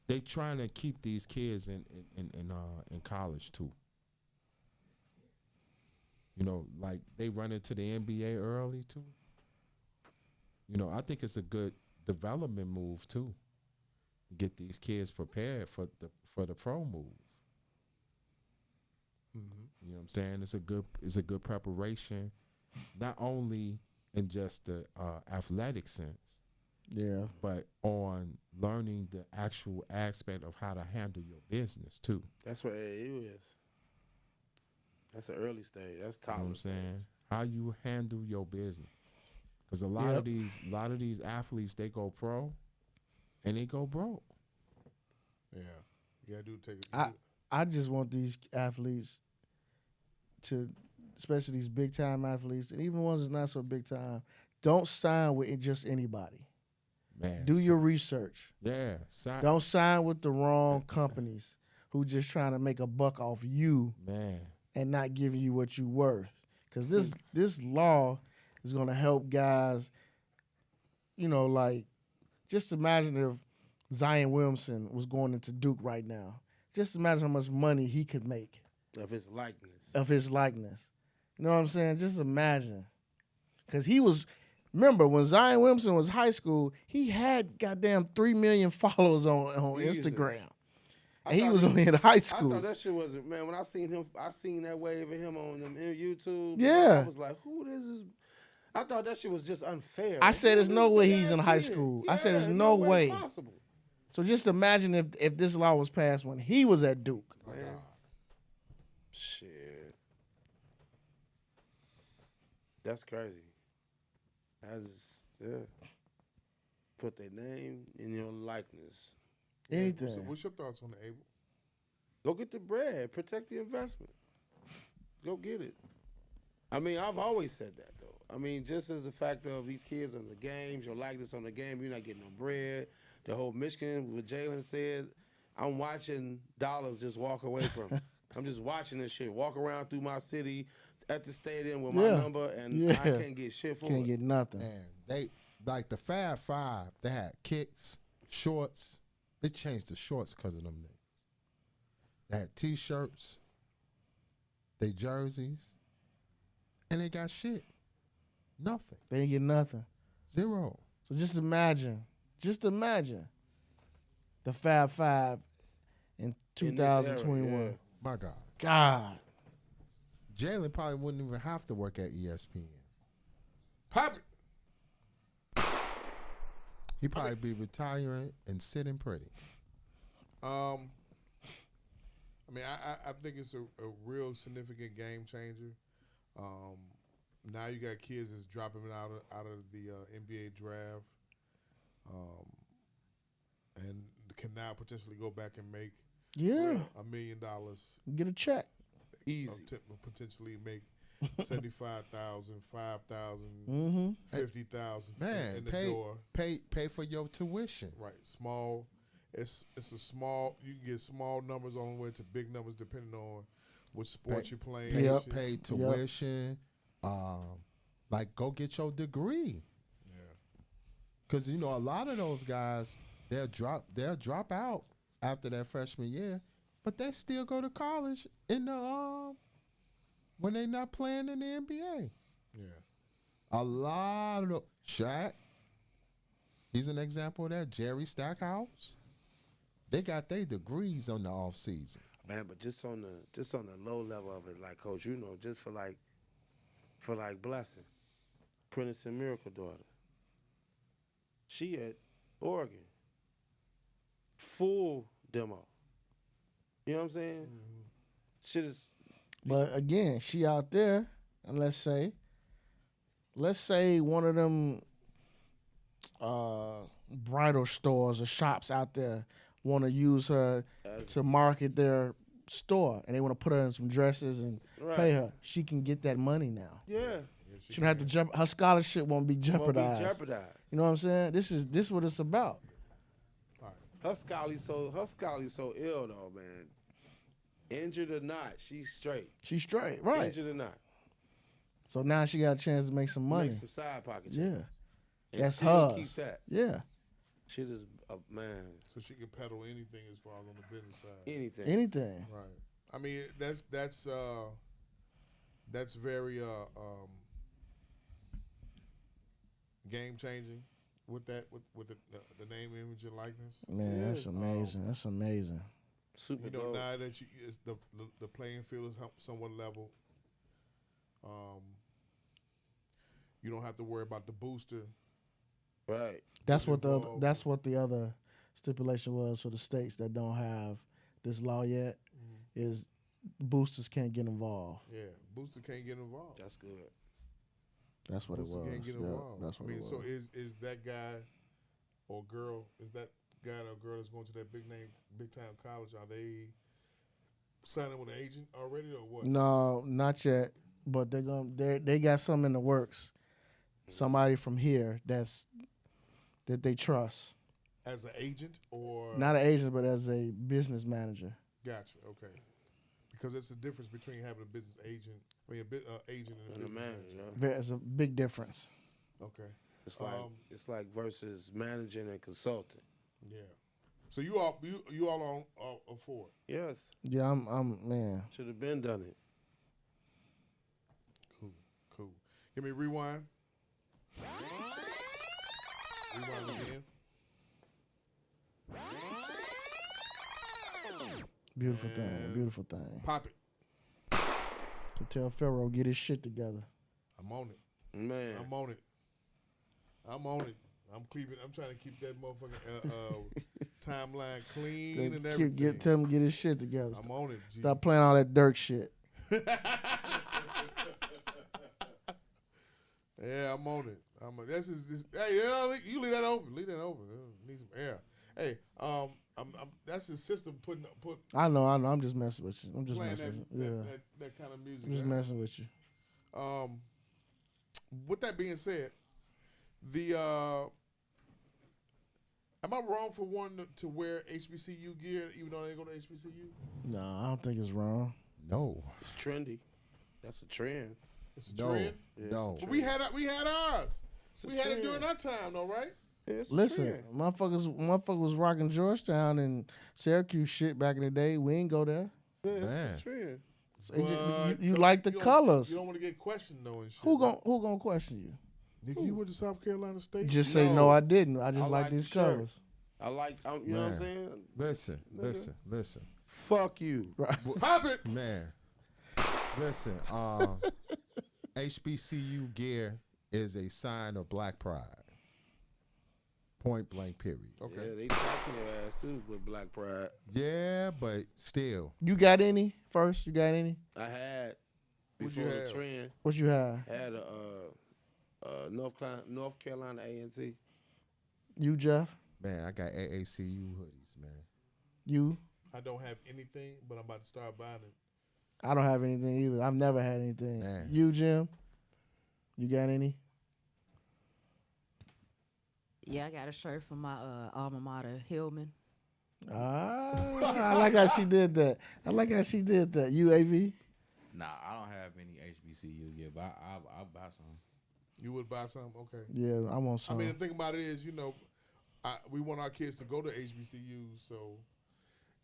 they trying to keep these kids in college too. You know, like they run into the NBA early too. You know, I think it's a good development move too. Get these kids prepared for the pro move. You know what I'm saying? It's a good preparation, not only in just the athletic sense, but on learning the actual aspect of how to handle your business too. That's what AAU is. That's an early stage. That's top. You know what I'm saying? How you handle your business. Because a lot of these athletes, they go pro and they go broke. Yeah. Yeah, I do take it. I just want these athletes to, especially these big time athletes, and even ones that's not so big time, don't sign with just anybody. Man, do your research. Yeah. Don't sign with the wrong companies who just trying to make a buck off you, man, and not giving you what you worth. Because this law is going to help guys. You know, like, just imagine if Zion Williamson was going into Duke right now. Just imagine how much money he could make. Of his likeness. You know what I'm saying? Just imagine. Because he was, remember, when Zion Williamson was high school, he had goddamn 3 million followers on Instagram. And he was only in high school. I thought that shit wasn't, man, when I seen that wave of him on them YouTube. Yeah. I was like, who this is? I thought that shit was just unfair. I said there's no way he's in high Yeah, school. yeah, I said there's no way. possible. So just imagine if this law was passed when he was at Duke. Man. Shit. That's crazy. Put their name in your likeness. Anything. So what's your thoughts on the Abel? Go get the bread. Protect the investment. Go get it. I mean, I've always said that, though. I mean, just as a fact of these kids on the games, your likeness on the game, you're not getting no bread. The whole Michigan, what Jalen said, I'm watching dollars just walk away from. I'm just watching this shit walk around through my city at the stadium with my number, and I can't get shit for it. Can't get nothing. And they, like the Fab Five, they had kicks, shorts. They changed the shorts because of them niggas. They had T-shirts, they jerseys, and they got shit. Nothing. They ain't get nothing. Zero. So just imagine the Fab Five in 2021. Era, My God. God. Jalen probably wouldn't even have to work at ESPN. Pop it. He'd probably be retiring and sitting pretty. I mean, I think it's a real significant game changer. Now you got kids that's dropping out of the NBA draft, and can now potentially go back and make $1 million. Get a check. Easy. Potentially make 75,000, 5,000, 50,000 Man, in the door. Pay for your tuition. Right, small. It's a small. You can get small numbers on the way to big numbers depending on what sport you're playing. Pay tuition. Like go get your degree. Yeah. Because you know a lot of those guys they'll drop out after their freshman year, but they still go to college in the when they're not playing in the NBA. Yeah. A lot of Shaq. He's an example of that. Jerry Stackhouse. They got their degrees on the off season. Man, but just on the low level of it, like Coach, you know, just for like Blessing, Prentice and Miracle daughter. She at Oregon. Full demo. You know what I'm saying? Mm-hmm. Shit is. But again, she out there, and let's say one of them bridal stores or shops out there want to use her to market their store, and they want to put her in some dresses and pay her. She can get that money now. Yeah. She don't have to jump. Her scholarship won't be jeopardized. You know what I'm saying? This is what it's about. Her scholarly so ill though, man. Injured or not, she's straight. She's straight, right? Injured or not. So now she got a chance to make some money. Make some side pocket. Yeah. And That's still hers. Keep that. Yeah. Shit is man. So she can peddle anything as far as on the business side. Anything. Right. I mean, that's very game changing with the name, image, and likeness. Man, that's amazing. That's amazing. Super. You know, now that the playing field is somewhat level. You don't have to worry about the booster. Right. That's what the other stipulation was for the states that don't have this law yet. Is boosters can't get involved. Yeah, booster can't get involved. That's good. That's what booster it was. Can't get Yeah, involved. that's what I mean, it was. so is that guy or girl? Is that guy or girl that's going to that big time college? Are they signing with an agent already or what? No, not yet. But they got something in the works. Somebody from here that they trust. As an agent or not an agent, but as a business manager. Gotcha. Okay. Because it's a difference between having a business agent. I mean, agent and a business manager. There's a big difference. Okay. It's like versus managing and consulting. Yeah. So you all on for it? Yes. Yeah, I'm man. Should have been done it. Cool. Give me rewind. Rewind again. Beautiful thing. Beautiful thing. Pop it. To tell Pharaoh get his shit together. I'm on it. Man, I'm on it. I'm trying to keep that motherfucking timeline clean and everything. Tell him to get his shit together. I'm on it. G. Stop playing all that Dirk shit. Yeah, I'm on it. This is hey, you leave that open. Leave that open. Need some air. Hey, that's his system put. I know. I'm just messing with you. I'm just playing messing with you. that kind of music. I'm just messing with you. With that being said, am I wrong for wanting to wear HBCU gear even though I ain't go to HBCU? No, I don't think it's wrong. No, it's trendy. That's a trend. It's a trend. Yeah, no. But we had ours. We had it during our time, though, right? Yeah, listen, motherfuckers was rocking Georgetown and Syracuse shit back in the day. We ain't go there. Yeah, it's a trend. So you like the colors. You don't want to get questioned though and shit. Who gonna question you? Nigga, you went to South Carolina State? Just say no, I didn't. I just like these the shirt. colors. I like, you know what I'm saying? Listen. Fuck you. Pop it, man. Listen, HBCU gear is a sign of black pride. Point blank, period. Okay. Yeah, they talking their ass too with black pride. Yeah, but still. You got any first? You got any? I had What before you the have? trend. What you have? I had a North Carolina A&T. You, Jeff? Man, I got AACU hoodies, man. You? I don't have anything, but I'm about to start buying it. I don't have anything either. I've never had anything. Man. You, Jim? You got any? Yeah, I got a shirt from my alma mater, Hillman. I like how she did that. You, AV? Nah, I don't have any HBCU yet, but I'll buy some. You would buy some? Okay. Yeah, I want some. I mean, the thing about it is, we want our kids to go to HBCUs, so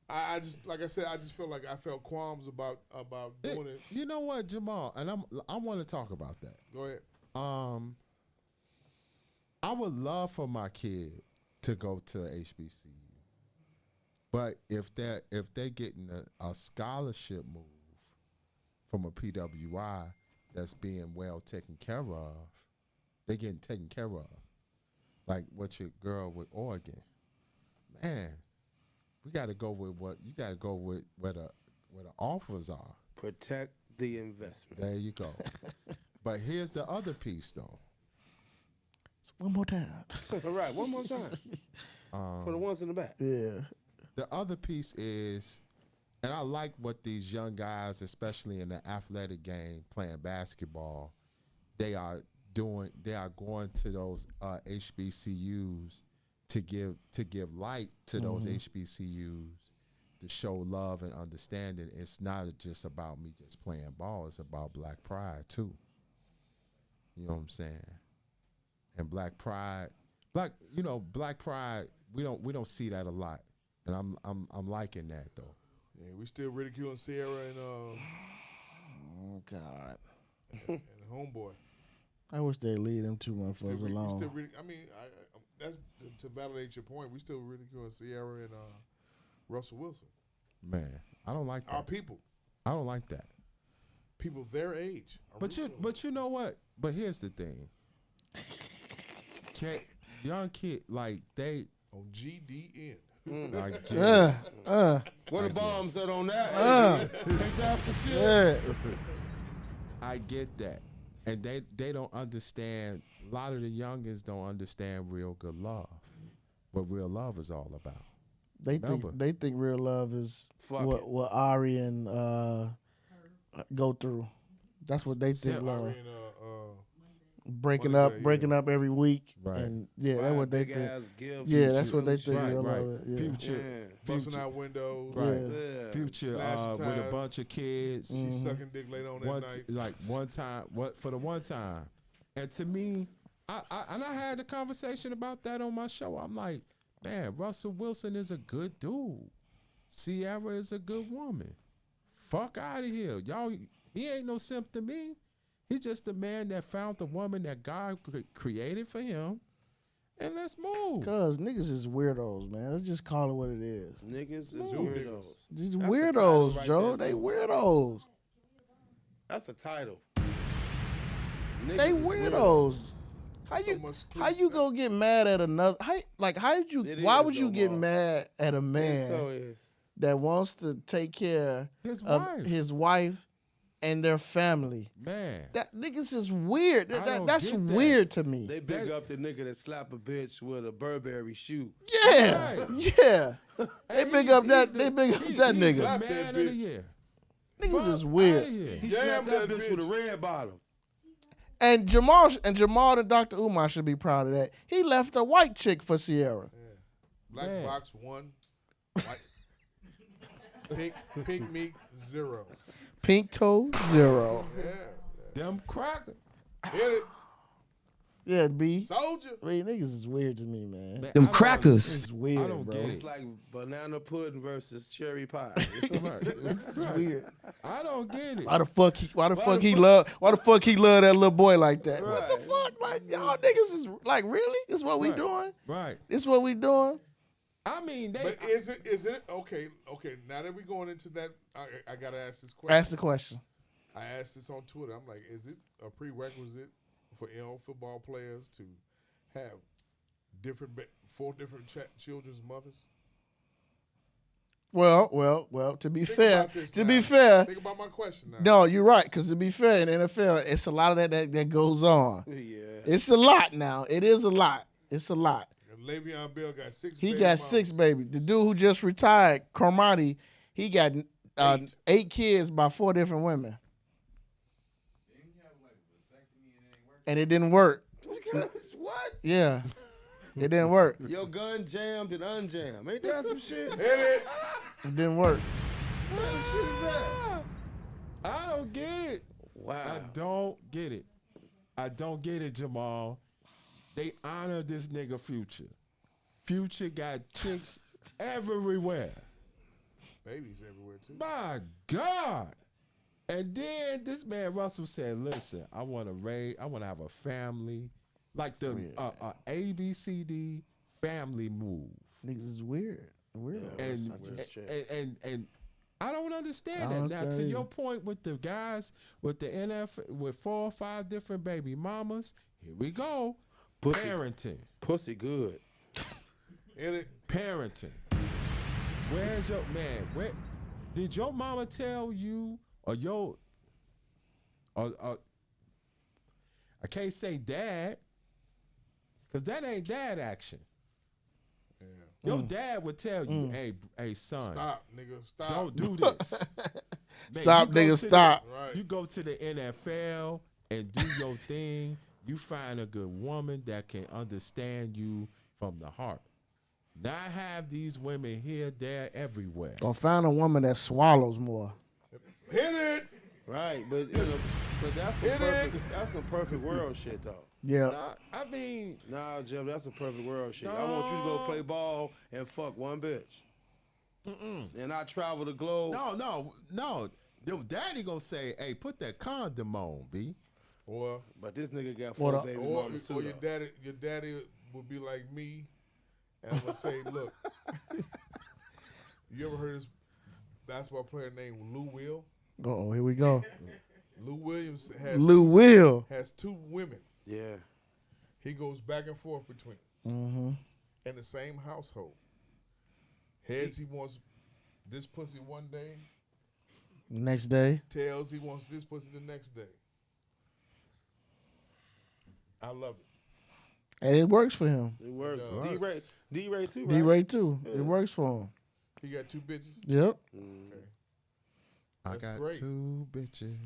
I just, like I said, I just feel like I felt qualms about doing it. You know what, Jamal? And I want to talk about that. Go ahead. I would love for my kid to go to HBCU, but if they're getting a scholarship move from a PWI that's being well taken care of, they're getting taken care of. Like what your girl with Oregon, man. We got to go with what you got to go with where the offers are. Protect the investment. There you go. But here's the other piece, though. One more time. All right, one more time. For the ones in the back. Yeah. The other piece is, and I like what these young guys, especially in the athletic game, playing basketball, they are doing. They are going to those HBCUs to give light to those HBCUs, to show love and understanding. It's not just about me just playing ball. It's about black pride too. You know what I'm saying? And black pride, we don't see that a lot, and I'm liking that though. Yeah, we still ridiculing Sierra and oh God, and Homeboy. I wish they'd leave them two motherfuckers alone. That's to validate your point. We still ridiculing Sierra and Russell Wilson. Man, I don't like that. Our people. I don't like that. People their age. But you know what? But here's the thing. Young kid, like they on GDN. Where the bombs at on that? I get that. And they don't understand, a lot of the youngins don't understand real good love. What real love is all about. They think real love is what Ari and go through. That's what they think love. Ari and, breaking up every week. Right. And that's what they think. That's what they think. Right. Yeah. Future busting out windows. Right. Yeah. Future with a bunch of kids. She's sucking dick late on that night. Like one time, for the one time. And to me, I had a conversation about that on my show. I'm like, man, Russell Wilson is a good dude. Sierra is a good woman. Fuck out of here. Y'all, he ain't no simp to me. He's just a man that found the woman that God created for him. And let's move. Cause niggas is weirdos, man. Let's just call it what it is. Niggas is weirdos. These weirdos, right, Joe. They weirdos. That's a title. They weirdos. How So you much how you gonna get mad at another? Why would you get mad at a man so is. that wants to take care of his wife and their family? Man, that niggas is weird. don't That's get that. weird to me. They big up the nigga that slap a bitch with a Burberry shoe. Yeah, yeah. They big up that. They big up that he's nigga. the man of the year. Niggas is weird. He Damn slapped that that bitch with a red bottom. And Jamal and Dr. Umar should be proud of that. He left a white chick for Sierra. Black box 1, white, pink meat 0. Pink toe 0. Yeah. Them crackers. Hit it. Yeah, B. Soldier. Wait, niggas is weird to me, man. Them crackers. It's weird, I don't bro. get It's it. like banana pudding versus cherry pie. It's weird. I don't get it. Why the fuck he love that little boy like that? What the Right. fuck? Like y'all niggas is like, really? This what we Right. doing? Right. This what we doing? I mean, they. But is it okay? Now that we're going into that, I gotta ask this question. Ask the question. I asked this on Twitter. I'm like, is it a prerequisite for football players to have 4 different children's mothers? Well. To be Think fair, about this to now. be fair. Think about my question now. No, you're right. Because to be fair, in the NFL, it's a lot of that goes on. Yeah. It's a lot now. It is a lot. It's a lot. And Le'Veon Bell got 6. He baby got mamas. 6 babies. The dude who just retired, Carmody, he got 8 kids by 4 different women. And it didn't work. What? Yeah. It didn't work. Your gun jammed and unjammed. Ain't that some shit? Hit it. It didn't work. What kind of shit is that? I don't get it. Wow. I don't get it. I don't get it, Jamal. They honor this nigga Future. Future got chicks everywhere. Babies everywhere too. My God. And then this man Russell said, "Listen, I want to have a family, like the ABCD family move." Niggas is weird. Weird. And I don't understand I that. don't Now, understand to either. your point with the guys with the NFL with 4 or 5 different baby mamas, here we go. Pussy. Parenting. Pussy good. Hit it. Parenting. Where's your man? Where did your mama tell you or your I can't say dad, because that ain't dad action. Yeah. Your dad would tell you, hey son, Stop, nigga. Stop. don't do this. Man, Stop, you go nigga, to stop. Right. You go to the NFL and do your thing. You find a good woman that can understand you from the heart. Not have these women here, there, everywhere. Or find a woman that swallows more. Hit it. Right, but that's some perfect world shit though. Yeah. Nah, I mean, Nah, Jim, that's some perfect world shit. I want you to go play ball and fuck one bitch. And I travel the globe. no. Your daddy gonna say, "Hey, put that condom on, B." But this nigga got 4 baby mamas too. Or your daddy would be like me, and I'm gonna say, look, you ever heard this basketball player named Lou Will? Uh-oh, here we go. Lou Williams has Lou Will. has 2 women. Yeah. He goes back and forth between in the same household. Heads he wants this pussy one day. Next day. Tails he wants this pussy the next day. I love it. And it works for him. It works. D-Ray too, right? D-Ray too. Yeah. It works for him. He got 2 bitches. Yep. Okay. I That's got great. 2 bitches.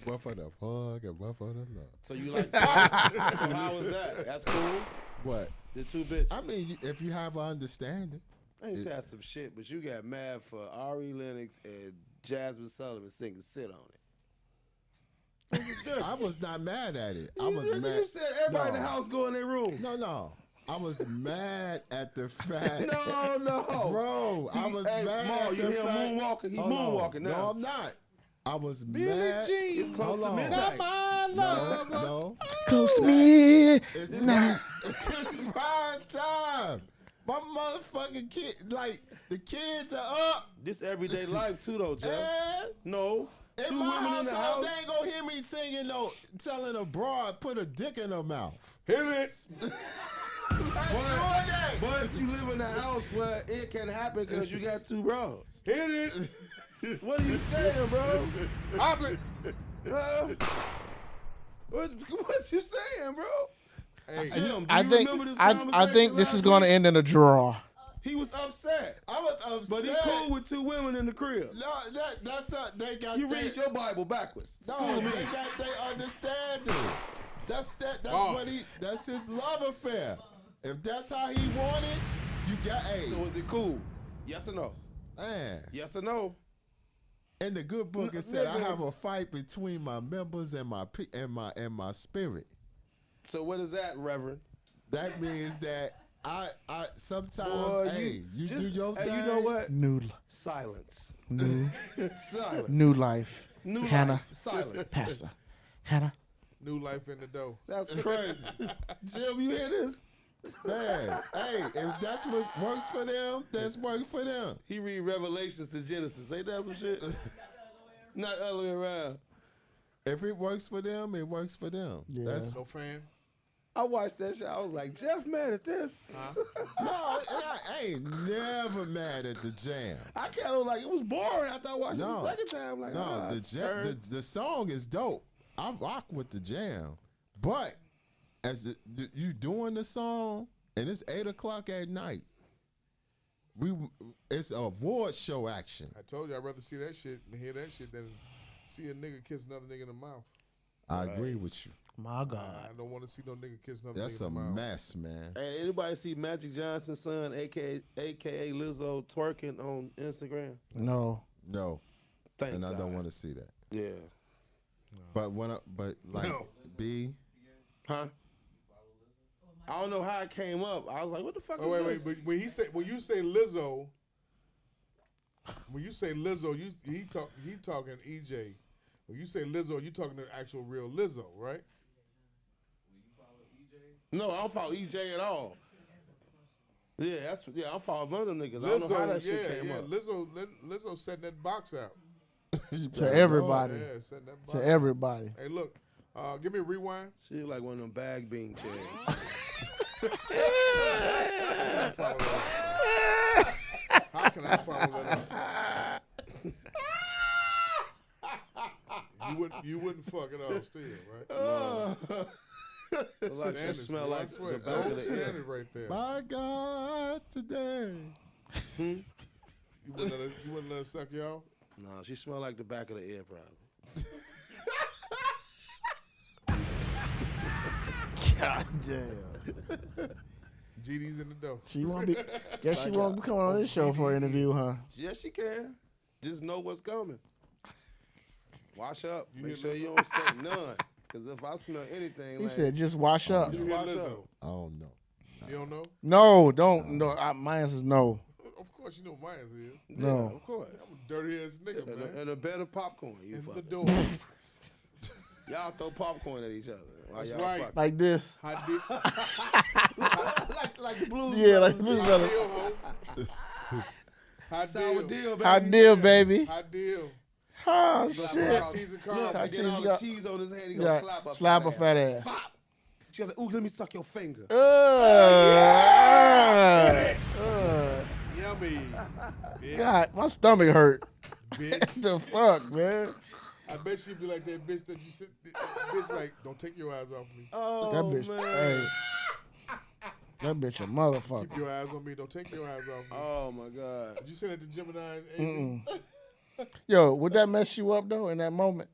One for the fuck and one for the love. So you like so how was that? That's cool. What? The 2 bitches. I mean, if you have an understanding. I ain't saying some shit, but you got mad for Ari Lennox and Jasmine Sullivan singing "Sit on It." I was not mad at it. I was mad. You said everybody in the house go in their room. No. I was mad at the fact. No. Bro, I was mad Ma, at you the hear him fact. moonwalking? He Hold on. moonwalking now. No, I'm not. I was Billie mad. Jean. It's close to midnight. No. Close to me. It's Nah. it's prime time. My motherfucking kid, like, the kids are up. This everyday life too, though, Jeff. And No, In Two my women in the household, house. they ain't gonna hear me singing no, telling a broad put a dick in her mouth. Hit it. But you live in a house where it can happen because you got two bros. Hit it. What are you saying, bro? Hop it. What you saying, bro? Hey, Jim, do I you think remember this I conversation think this is last going to week? end in a draw. He was upset. I was upset. But he cool with two women in the crib. No, that's they got. You read your Bible backwards. No, School me. they got they understanding. That's Oh. what that's his love affair. If that's how he wanted, you got So is it cool? Yes or no? Man. Yes or no? In the good book it said I nigga. have a fight between my members and my spirit. So what is that, Reverend? That means that I sometimes Boy, you just- do your thing. You know what? New Silence. Silence. new life. New Hannah, life. Silence. Pastor Hannah. New life in the dough. That's crazy. Jim, you hear this? Man, hey, if that's what works for them, that's work for them. He read Revelations to Genesis. Ain't that some shit? Not the other way around. If it works for them, it works for them. Yeah. That's No fan. I watched that shit. I was like, Jeff mad at this. no, I ain't never mad at the jam. I kind of like, it was boring after I watched it the second time. Like, No, the song is dope. I rock with the jam, but as you doing the song and it's 8:00 at night, it's a award show action. I told you I'd rather see that shit and hear that shit than see a nigga kiss another nigga in the mouth. I agree with you. My God, I don't want to see no nigga kiss another That's nigga a in the mouth. mess, man. Hey, anybody see Magic Johnson's son, aka Lizzo, twerking on Instagram? no. No, Thank and I God. don't want to see that. Yeah. But like No. B, Huh? I don't know how it came up. I was like, what the fuck Oh, is wait. this? But when you say Lizzo, he talking EJ. When you say Lizzo, you talking the actual real Lizzo, right? No, I don't follow EJ at all. Yeah, I follow one of them niggas. I don't know how that shit came up. Lizzo setting that box out. To everybody. Yeah, setting that box To out. everybody. Hey, look, give me a rewind. She like one of them bag bean chairs. How can I follow that up? You wouldn't fuck it off still, right? It's like it smell like the back of the ear. Standard right there. my God, today. You wouldn't let her suck y'all? No, she smell like the back of the ear, probably. God damn. GD's in the dough. She won't be. Guess she won't be coming on this show for an interview, huh? Yes, she can. Just know what's coming. Wash up. Make sure you don't stink none. Because if I smell anything, He like, said, just wash up. You hear Wash Lizzo? up. I don't know. You don't know? No, don't. No, my answer is no. Of course you know what my answer is. Yeah, No. of course. I'm a dirty ass nigga, man. And a bed of popcorn. You In the fuck. door. Y'all throw popcorn at each other. While That's y'all right. fuck. Like this. Hot deal. like the blues. Yeah, like the Blues Hot Brothers. deal, ho. Hot Sour deal. deal, baby. Hot deal, baby. Hot deal. Oh, Slap shit. hot cheese and Look, caramel. I Hot get cheese all the got- cheese on his hand. He Yeah, gonna slap her fat ass. Fop. She was like, ooh, let me suck your finger. Yummy. Bitch. God, my stomach hurt. Bitch. The fuck, man? I bet she'd be like that bitch that you sit. Bitch, like, don't take your eyes off me. Oh, That bitch, man. hey. That bitch a motherfucker. Keep your eyes on me. Don't take your eyes off me. Oh, my God. Did you send it to Gemini and AB? Yo, would that mess you up, though, in that moment?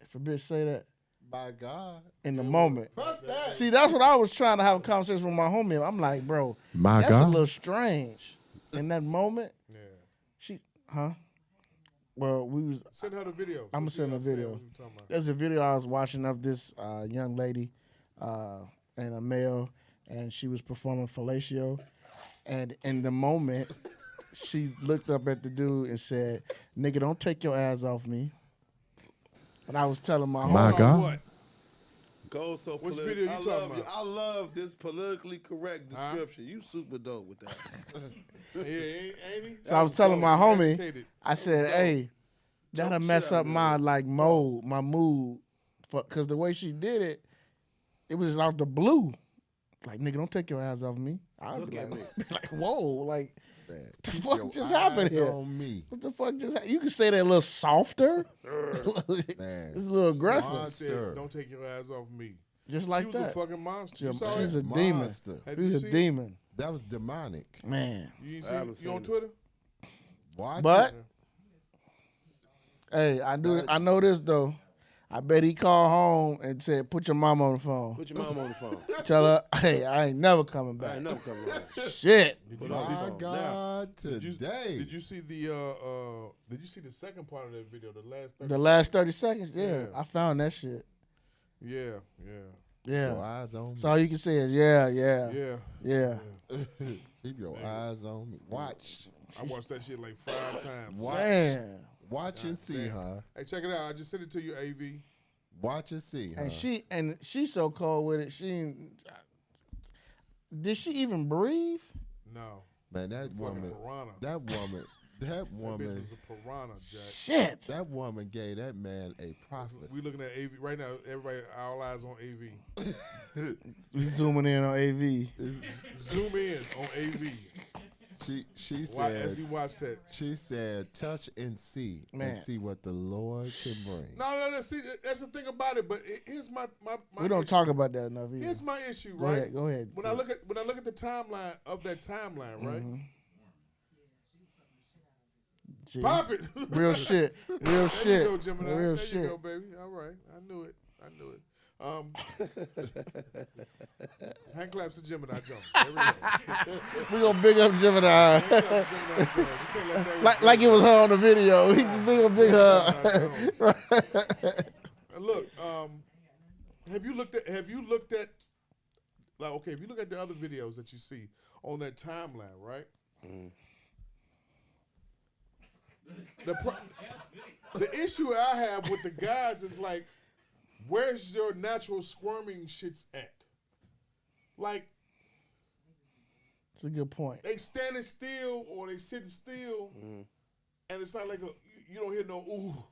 If a bitch say that My God. in the moment. What's that? See, that's what I was trying to have a conversation with my homie. I'm like, bro, My that's a God. little strange. In that moment, Yeah. she, huh? Well, we was, Send her the video. I'm gonna send a video. What you talking about. There's a video I was watching of this young lady and a male, and she was performing fellatio. And in the moment, she looked up at the dude and said, "Nigga, don't take your ass off me." And I was telling my My homie, God. What? Go so Which politi- video you I talking love about? I love this politically correct description. You super dope with that. Yeah, ain't he? so I was telling my homie, Educated. I said, "Hey, that'll mess up my my mood, because the way she did it, it was out the blue. Like, nigga, don't take your eyes off me. I'd be like, whoa, like, Man, the fuck just happened here? On me. What the fuck just happened? You can say that a little softer. Man, it's a little aggressive. Said, don't take your eyes off me. Just like she that. was a fucking monster. She's a demon. She's a demon. That was demonic. Man. You on Twitter? Watch but, it. hey, I know this, though. I bet he called home and said, put your mom on the phone. Put your mom on the phone. Tell her, hey, I ain't never coming back. I ain't never coming back. Shit. My God, today. Did you see the second part of that video? The last 30 seconds? Yeah. I found that shit. Yeah. Your eyes on me. So all you can say is, yeah. Keep your eyes on me. Watch. I watched that shit like 5 times. Watch and see, huh? Hey, check it out. I just sent it to you, AV. Watch and see, huh? And she's so cold with it. Did she even breathe? No. Man, that woman. That woman. That bitch was a piranha, Jack. Shit. That woman gave that man a prophecy. We looking at AV right now. Everybody, all eyes on AV. We zooming in on AV. Zoom in on AV. She said, as you watch that, she said, touch and see, Man. and see what the Lord can bring. No. See, that's the thing about it. But here's my we don't issue. talk about that enough either. Here's my issue, right? Go ahead. When I look at the timeline of that timeline, right? Gee. Pop it. Real shit. Real there shit. You go, Gemini. Real there shit. You go, baby. All right. I knew it. Hand claps to Gemini Jones. There we go. We gonna big up Gemini. like it was her on the video. He big her. Look, have you looked at like, okay, if you look at the other videos that you see on that timeline, right? The issue I have with the guys is like, where's your natural squirming shits at? Like, it's a good point. they standing still or they sitting still, and it's not like you don't hear no ooh.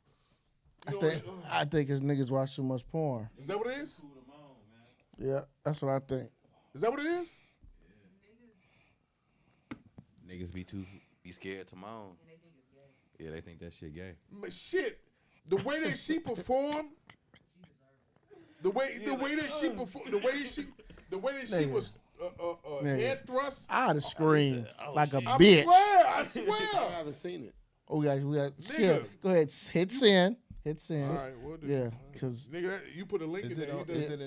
I think his niggas watch too much porn. Is that what it is? Yeah, that's what I think. Is that what it is? Niggas be scared to moan. Yeah, they think that shit gay. Shit, the way that she performed, the way that she performed, the way that she was head thrust. I'd have screamed like a I bitch. I swear. I haven't seen it. Oh, we got. Nigga. Yeah, go ahead. Hit send. All right, we'll do. Yeah, because nigga, you put a link in there. Is it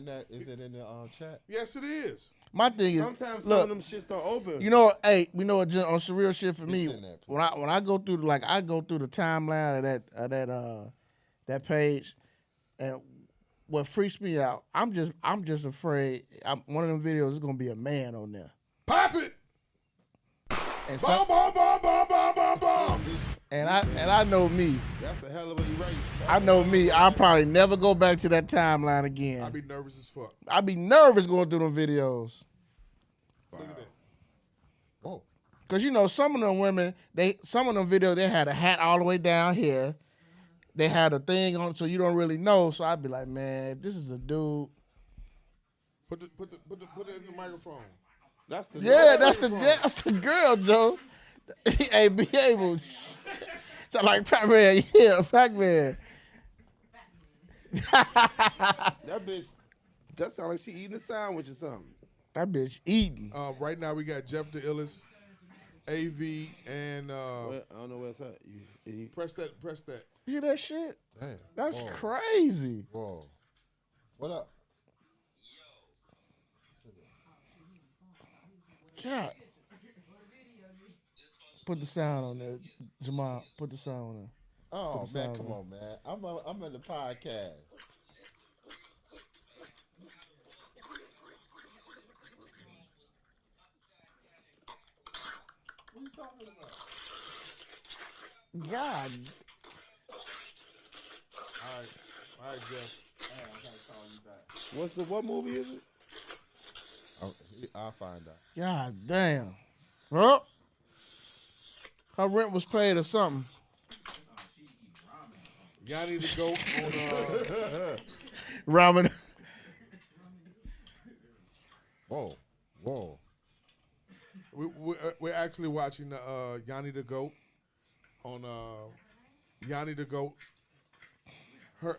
in the chat? Yes, it is. my thing is, Sometimes some look, of them shits don't open. you know, hey, we know on surreal shit for me. When I go through the timeline of that page, and what freaks me out, I'm just afraid. One of them videos is gonna be a man on there. Pop it. And Bomb. And I know me. That's a hell of an erase. I know me. I'll probably never go back to that timeline again. I'd be nervous as fuck. I'd be nervous going through them videos. Look at that. Whoa. Cause you know some of them women, some of them videos they had a hat all the way down here. They had a thing on, so you don't really know. So I'd be like, man, if this is a dude, Put it in the microphone. That's the that's the girl, Joe. Hey, be able. So like Pac-Man, yeah, Pac-Man. That bitch. That sound like she eating a sandwich or something. That bitch eating. Right now we got Jeff the Illest, AV, and I don't know where it's at. You press that. You hear that shit? Damn. That's Whoa. crazy. Whoa. What up? God. Put the sound on there, Jamal. Put the sound on there. Oh Put the man, sound come on. on, man. I'm in the podcast. What are you talking about? God. All right, Jeff. What movie is it? Oh, I'll find out. God damn. Well, her rent was paid or something. Yanni the GOAT on Ramen. Whoa. We're actually watching the Yanni the GOAT on Yanni the GOAT. Her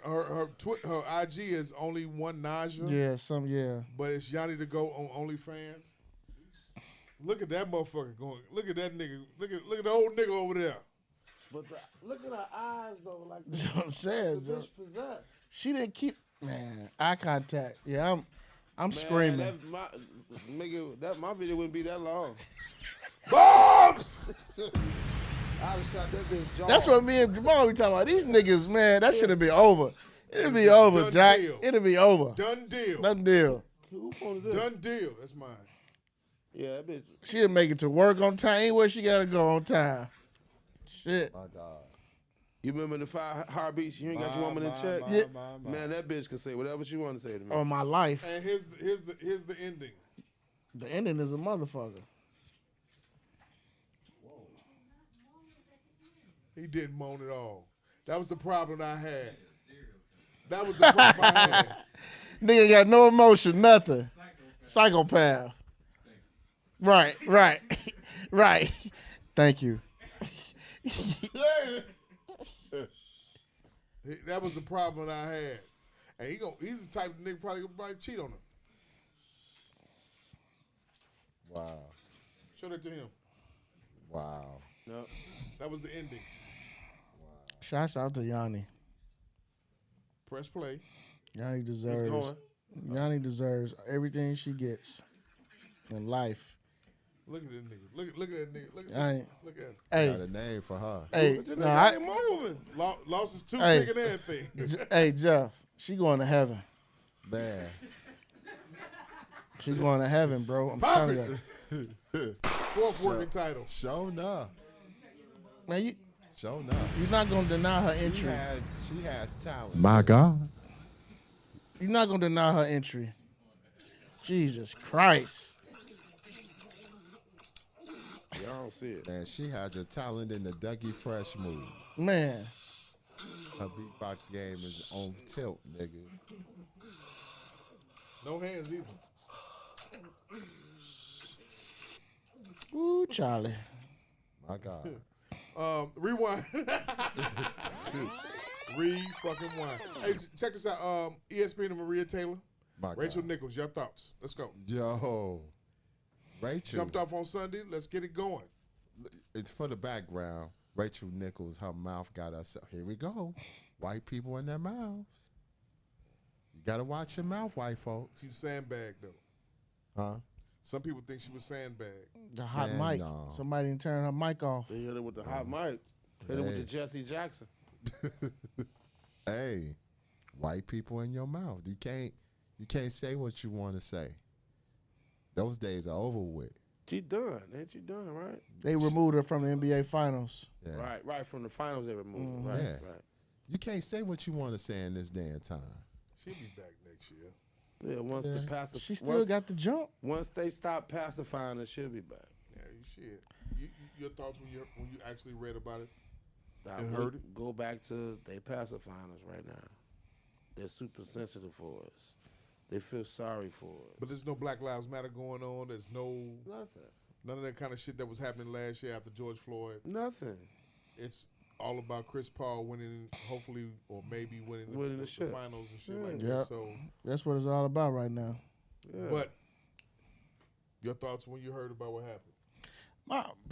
IG is only one Naja. Yeah. But it's Yanni the GOAT on OnlyFans. Look at that motherfucker going. Look at that nigga. Look at the old nigga over there. But look at her eyes though, like That's what I'm saying. the bitch possessed. She didn't keep eye contact. Yeah, I'm screaming. My video wouldn't be that long. Bombs! I'd have shot that bitch jaw. That's what me and Jamal be talking about. These niggas, man, that should have been over. It'll be over, Done Jack. deal. It'll be over. Done deal. Done deal. Who phone is this? Done deal. That's mine. Yeah, that bitch. She'll make it to work on time. Anywhere she gotta go on time. Shit. My God. You remember the 5 heartbeats? You ain't got your woman in check. Man, that bitch can say whatever she want to say to me. On my life. And here's the ending. The ending is a motherfucker. He didn't moan at all. That was the problem I had. That was the problem I had. Nigga got no emotion, nothing. Psychopath. Right. Thank you. That was the problem I had. And he's the type of nigga probably cheat on her. Wow. Show that to him. Wow. No. That was the ending. Shouts out to Yanni. Press play. Yanni deserves everything she gets in life. Look at that nigga. Look at that nigga. Look at Hey. him. Hey. Got a name for her. Hey, moving. Lost his toothpick and everything. Hey, Jeff, she going to heaven. Man. She's going to heaven, bro. I'm telling you. Fourth working title. Show enough. Man, Show enough. you're not going to deny her entry. She has talent. My God. You're not going to deny her entry. Jesus Christ. Yeah, I don't see it. Man, she has a talent in the Dougie Fresh move. Man. Her beatbox game is on tilt, nigga. No hands either. Ooh, Charlie. My God. Rewind. Fucking wind. Hey, check this out. ESPN and Maria Taylor. Rachel Nichols, your thoughts. Let's go. Yo. Rachel. Jumped off on Sunday. Let's get it going. It's for the background. Rachel Nichols, her mouth got us. Here we go. White people in their mouths. You got to watch your mouth, white folks. She was sandbagged, though. Huh? Some people think she was sandbagged. The hot Man, mic. no. Somebody didn't turn her mic off. They hit it with the hot mic. Hit it with the Jesse Jackson. Hey, white people in your mouth. You can't say what you want to say. Those days are over with. She done. Ain't she done, right? They removed her from the NBA Finals. Yeah. Right. From the finals they removed her. Right, Yeah. right. You can't say what you want to say in this day and time. She'll be back next year. Yeah, once the pacify. She still got the jump. Once they stop pacifying her, she'll be back. Yeah, you should. Your thoughts when you actually read about it and Now, heard it? Go back to they pacifying us right now. They're super sensitive for us. They feel sorry for us. But there's no Black Lives Matter going on. There's Nothing. none of that kind of shit that was happening last year after George Floyd. Nothing. It's all about Chris Paul winning, hopefully, or maybe winning the shit. finals and shit like Yeah. that. So, That's what it's all about right now. Yeah. but your thoughts when you heard about what happened?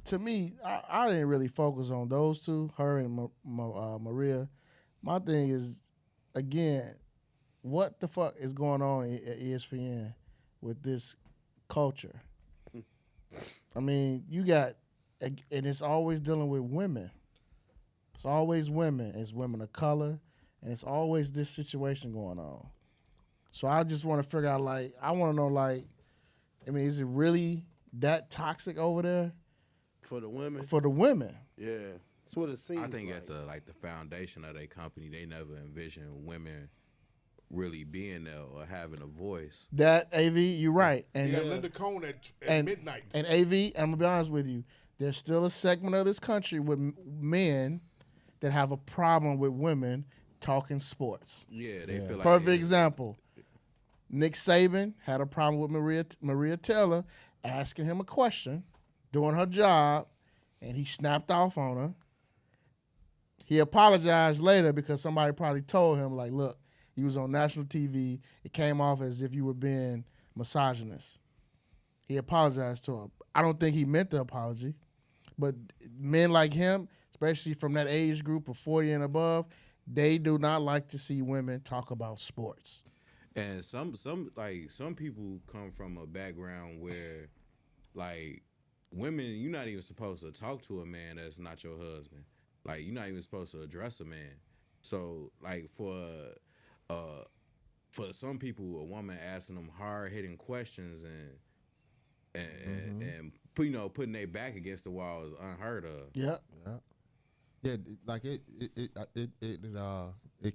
To me, I didn't really focus on those two, her and Maria. My thing is, again, what the fuck is going on at ESPN with this culture? I mean, you got, and it's always dealing with women. It's always women. It's women of color, and it's always this situation going on. So I just want to figure out, I want to know, is it really that toxic over there? For the women? For the women. Yeah. That's what it seems I think like. at the foundation of their company, they never envisioned women really being there or having a voice. That, AV, you're right. And You got Linda Cohn at midnight. And AV, I'm going to be honest with you, there's still a segment of this country with men that have a problem with women talking sports. Yeah, they feel like Perfect example. Nick Saban had a problem with Maria Taylor asking him a question, doing her job, and he snapped off on her. He apologized later because somebody probably told him, like, look, you was on national TV. It came off as if you were being misogynist. He apologized to her. I don't think he meant the apology, but men like him, especially from that age group of 40 and above, they do not like to see women talk about sports. And some people come from a background where, like, women, you're not even supposed to talk to a man that's not your husband. Like, you're not even supposed to address a man. So, like, for some people, a woman asking them hard-hitting questions and putting their back against the wall is unheard of. Yeah. Yeah, like it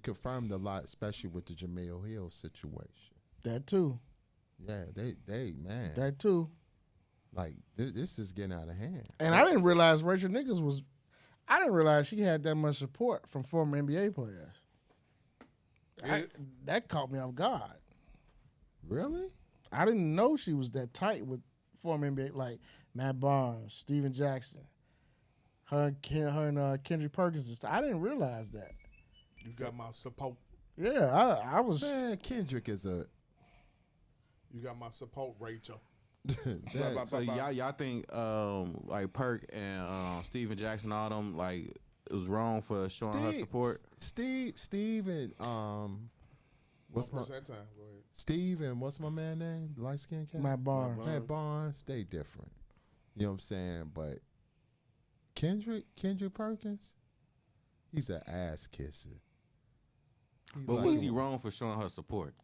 confirmed a lot, especially with the Jamil Hill situation. That too. Yeah, they man. That too. Like this is getting out of hand. And I didn't realize Rachel Nichols was. I didn't realize she had that much support from former NBA players. That caught me off guard. Really? I didn't know she was that tight with former NBA, like Matt Barnes, Steven Jackson, her and Kendrick Perkins and stuff. I didn't realize that. You got my support. Yeah, I was. Man, Kendrick is a. You got my support, Rachel. So y'all think like Perk and Steven Jackson, all them, like, it was wrong for showing her support? Steve and what's my that time? Go ahead. Steve and what's my man name? Light skin cat. Matt Barnes. Matt Barnes. They different. You know what I'm saying? But Kendrick Perkins, he's an ass kisser. But was he wrong for showing her support?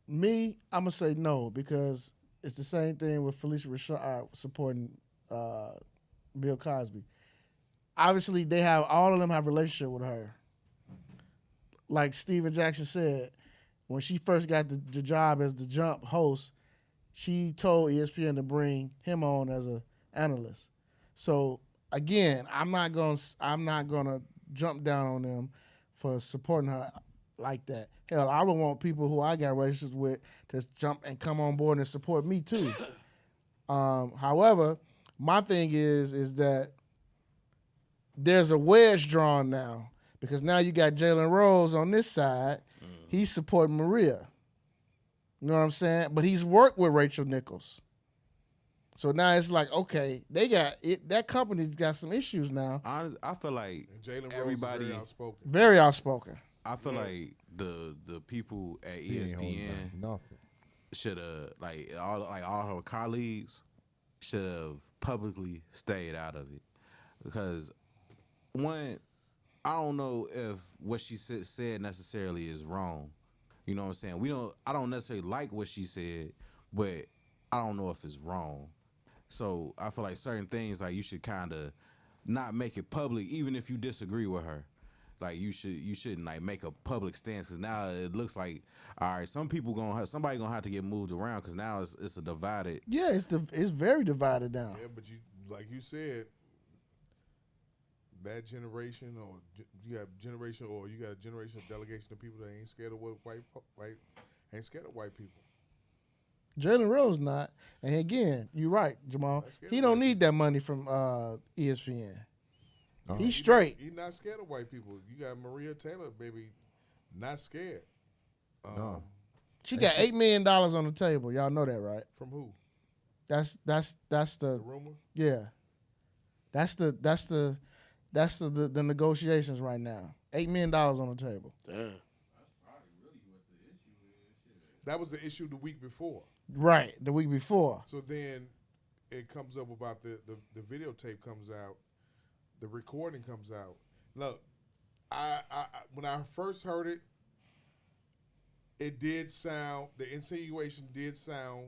Me, I'm gonna say no, because it's the same thing with Felicia Rashad supporting Bill Cosby. Obviously, all of them have a relationship with her. Like Steven Jackson said, when she first got the job as the Jump host, she told ESPN to bring him on as an analyst. So again, I'm not gonna jump down on them for supporting her like that. Hell, I would want people who I got relationships with to jump and come on board and support me too. However, my thing is that there's a wedge drawn now, because now you got Jalen Rose on this side. He's supporting Maria. You know what I'm saying? But he's worked with Rachel Nichols. So now it's like, okay, they got it. That company's got some issues now. Honestly, I feel like everybody very outspoken. Very outspoken. I feel like the people at ESPN should have, like all her colleagues should have publicly stayed out of it, because one, I don't know if what she said necessarily is wrong. You know what I'm saying? I don't necessarily like what she said, but I don't know if it's wrong. So I feel like certain things, like, you should kind of not make it public, even if you disagree with her. Like, you shouldn't, like, make a public stance, because now it looks like, all right, somebody gonna have to get moved around, because now it's a divided. Yeah, it's very divided now. Yeah, but like you said, that generation, or you got a generation of delegation of people that ain't scared of ain't scared of white people. Jalen Rose not, and again, you're right, Jamal. He don't need that money from ESPN. He's straight. He's not scared of white people. You got Maria Taylor, baby, not scared. She got $8 million on the table. Y'all know that, right? From who? That's the rumor. Yeah, that's the negotiations right now. $8 million on the table. Damn. That was the issue the week before. Right, the week before. So then it comes up about the videotape comes out, the recording comes out. Look, I when I first heard it, it did sound, the insinuation did sound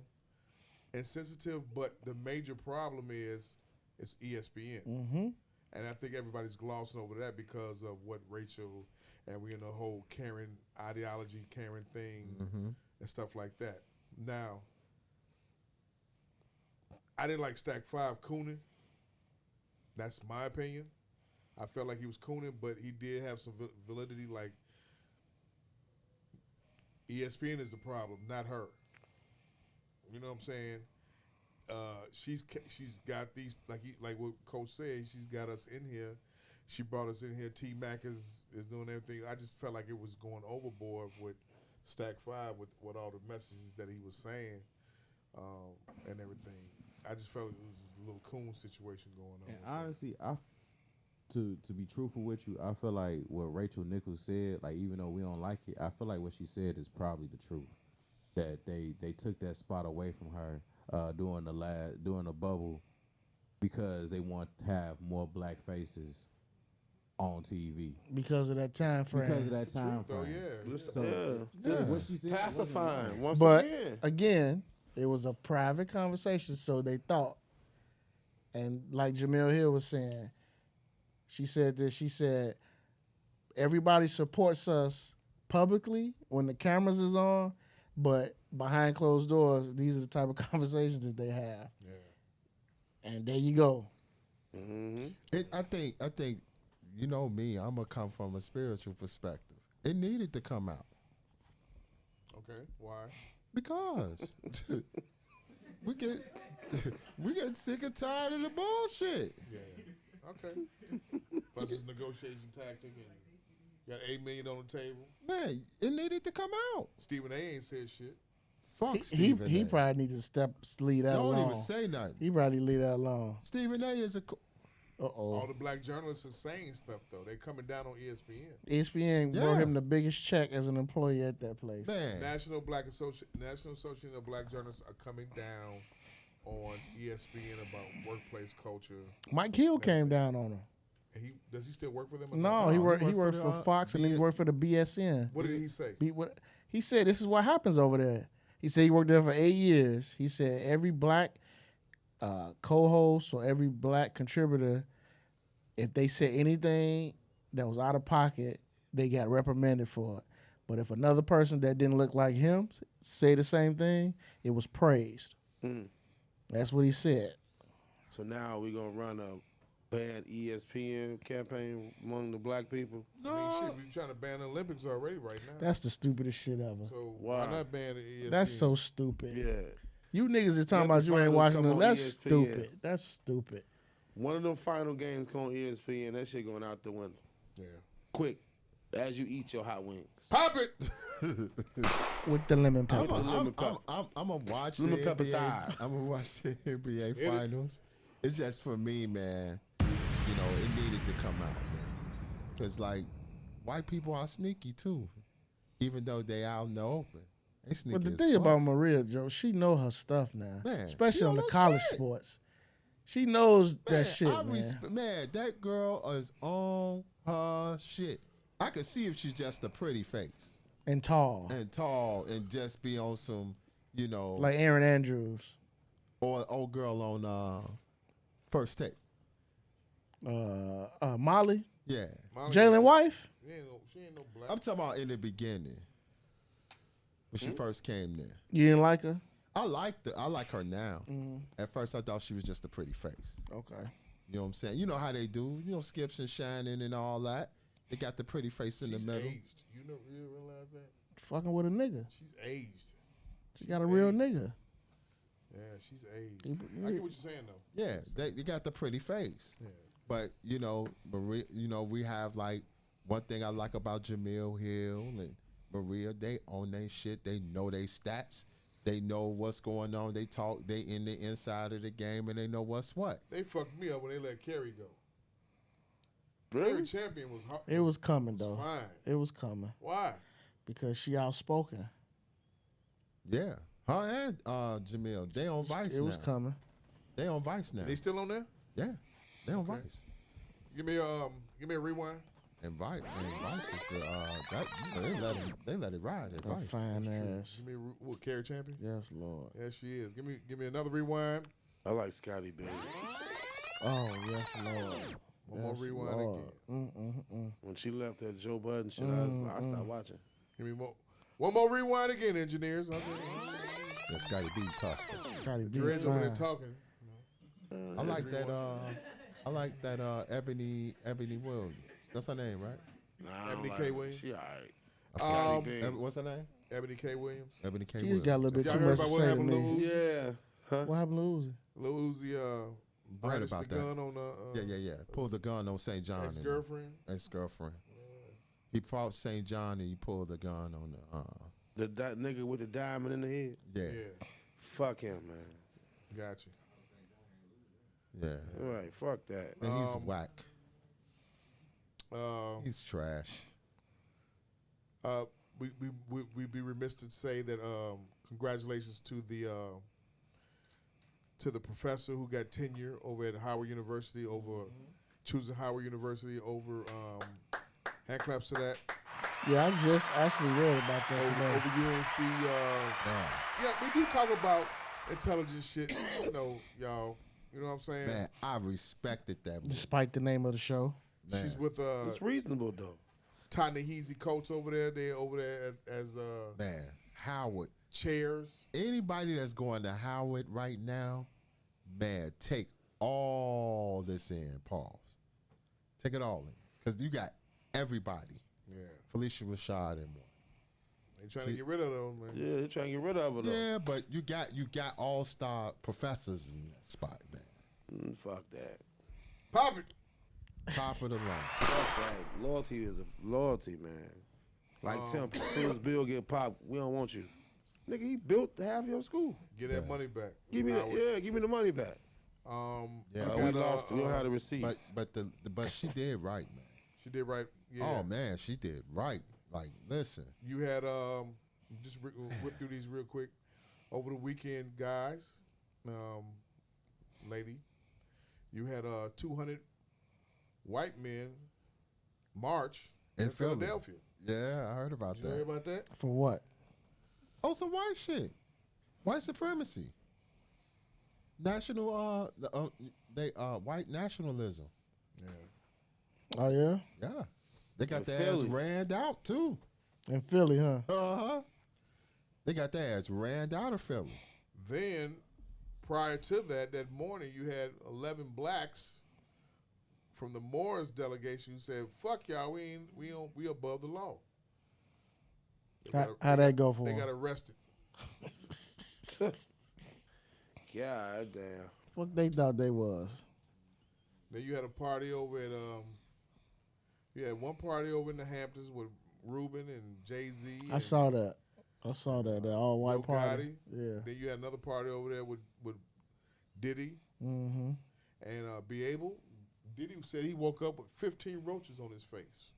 insensitive, but the major problem is it's ESPN. Mm-hmm. And I think everybody's glossing over that because of what Rachel, and we in the whole Karen ideology, Karen thing, and stuff like that. Now, I didn't like Stack 5 cooning. That's my opinion. I felt like he was cooning, but he did have some validity. Like, ESPN is the problem, not her. You know what I'm saying? She's got these like what Coach said. She's got us in here. She brought us in here. T Mac is doing everything. I just felt like it was going overboard with Stack 5 with all the messages that he was saying and everything. I just felt it was a little coon situation going on. And honestly, to be truthful with you, I feel like what Rachel Nichols said, like even though we don't like it, I feel like what she said is probably the truth. That they took that spot away from her during the bubble because they want to have more black faces on TV because of that time frame. Because of that time frame. What she said, pacifying once but again. Again, it was a private conversation, so they thought. And like Jamil Hill was saying, she said this. She said, everybody supports us publicly when the cameras is on, but behind closed doors, these are the type of conversations that they have. Yeah. And there you go. Mm-hmm. I think, you know me, I'm gonna come from a spiritual perspective. It needed to come out. Okay, why? Because we get sick and tired of the bullshit. Yeah. Okay. Plus it's negotiation tactic and got $8 million on the table. Man, it needed to come out. Stephen A. ain't said shit. Fuck Stephen A. He probably needs to leave that alone. Don't even say nothing. He probably leave that alone. Stephen A. is a... All the black journalists are saying stuff, though. They're coming down on ESPN. ESPN wrote him the biggest check as an employee at that place. Man. National Association of Black Journalists are coming down on ESPN about workplace culture. Mike Hill came down on him. And does he still work for them? No, he worked for Fox and he worked for the BSN. What did he say? He said this is what happens over there. He said he worked there for 8 years. He said every black co-host or every black contributor, if they said anything that was out of pocket, they got reprimanded for it. But if another person that didn't look like him say the same thing, it was praised. That's what he said. So now we're going to run a ban ESPN campaign among the black people? No. I mean, shit, we're trying to ban the Olympics already right now. That's the stupidest shit ever. So why not ban the ESPN? That's so stupid. Yeah. You niggas is talking about you ain't watching them. That's stupid. That's stupid. One of them final games come on ESPN, that shit going out the window. Yeah. Quick, as you eat your hot wings. Pop it! With the lemon pepper. I'm gonna watch the NBA. I'm gonna watch the NBA finals. It's just for me, man. You know, it needed to come out, man. Because, like, white people are sneaky, too. Even though they out in the open. They sneaky. But the thing about Maria, Joe, she know her stuff now. Man, especially on the college sports. She knows that shit, man, that girl is on her shit. I could see if she's just a pretty face. And tall. And just be on some, you know. Like Aaron Andrews. Or old girl on First Take. Molly? Yeah. Jalen wife? She ain't no black. I'm talking about in the beginning. When she first came there. You didn't like her? I like her now. At first I thought she was just a pretty face. Okay. You know what I'm saying? You know how they do. You know, Skips and Shannon and all that. They got the pretty face in the middle. Aged. You realize that? Fucking with a nigga. She's aged. She got a real nigga. Yeah, she's aged. I get what you're saying though. Yeah, they got the pretty face. Yeah. But you know, Maria. You know, we have like one thing I like about Jamil Hill and Maria. They own their shit. They know their stats. They know what's going on. They talk. They in the inside of the game, and they know what's what. They fucked me up when they let Kerry go. Really? Kerry Champion was hot. It was coming though. Fine. It was coming. Why? Because she outspoken. Yeah. Her and Jamil, they on Vice now. It was coming. They on Vice now. They still on there? Yeah. They on Vice. Give me a rewind. And Vice is the they let it ride at Vice. Fine ass. Give me what, Kerry Champion? Yes, Lord. Yes, she is. Give me another rewind. I like Scotty Baby. Oh yes, Lord. One more rewind again. When she left that Joe Budden shit, I stopped watching. Give me more. One more rewind again, engineers. Okay. Yeah, Scotty B talking. Scotty B. Dreads over there talking. I like that. I like that. Ebony Williams. That's her name, right? Nah, Ebony K. Williams. She alright. What's her name? Ebony K. Williams. Ebony K. She Williams. just got a little bit Y'all too heard much to about what say to happened to Lil me. Uzi? Yeah. Huh? What happened to Uzi? Lil Uzi I heard brandished about the that. gun on Yeah. Pulled the gun on St. John. ex-girlfriend. Ex-girlfriend. He fought St. John and he pulled the gun on the. That nigga with the diamond in the head. Yeah. Fuck him, man. Gotcha. Yeah. All right, fuck that. And he's whack. Uh, He's trash. We'd be remiss to say that congratulations to the professor who got tenure over at Howard University over choosing Howard University over hand claps to that. Yeah, I just actually read about that over, today. over UNC. Yeah, we do talk about intelligent shit. You know, y'all. You know what I'm saying? Man, I respected that. Despite the name of the show. Man. She's with It's reasonable though. Ta-Nehisi Coates over there. They're over there as Man, Howard. chairs. Anybody that's going to Howard right now, man, take all this in. Pause. Take it all in. Because you got everybody. Yeah. Felicia Rashad and more. They trying to get rid of those, man. Yeah, they're trying to get rid of her though. Yeah, but you got all-star professors in that spot, man. Fuck that. Pop it. Top of the line. Fuck that. Loyalty is a loyalty, man. Like Temple. As soon as Bill get popped, we don't want you. Nigga, he built half your school. Get that money back. Give me give me the money back. Yeah, we lost. We don't have the receipts. But she did right, man. She did right. Yeah. Oh man, she did right. Like, listen. You had just whip through these real quick. Over the weekend, guys, lady, you had 200 white men march in Philly. Philadelphia. Yeah, I heard about Did that. you hear about that? For what? Oh, some white shit. White supremacy. National white nationalism. Yeah. Oh, yeah? Yeah. They got In their ass Philly. ran out too. In Philly, huh? Uh-huh. They got their ass ran out of Philly. Then, prior to that morning, you had 11 blacks from the Moors delegation who said, "Fuck y'all, we above the law." How'd that go for They them? got arrested. God damn. Fuck they thought they was. Then you had a party over at you had one party over in the Hamptons with Ruben and Jay-Z. I saw that. That all white Lil party. Gotti. Yeah. Then you had another party over there with Diddy Mm-hmm. and Be Able. Diddy said he woke up with 15 roaches on his face.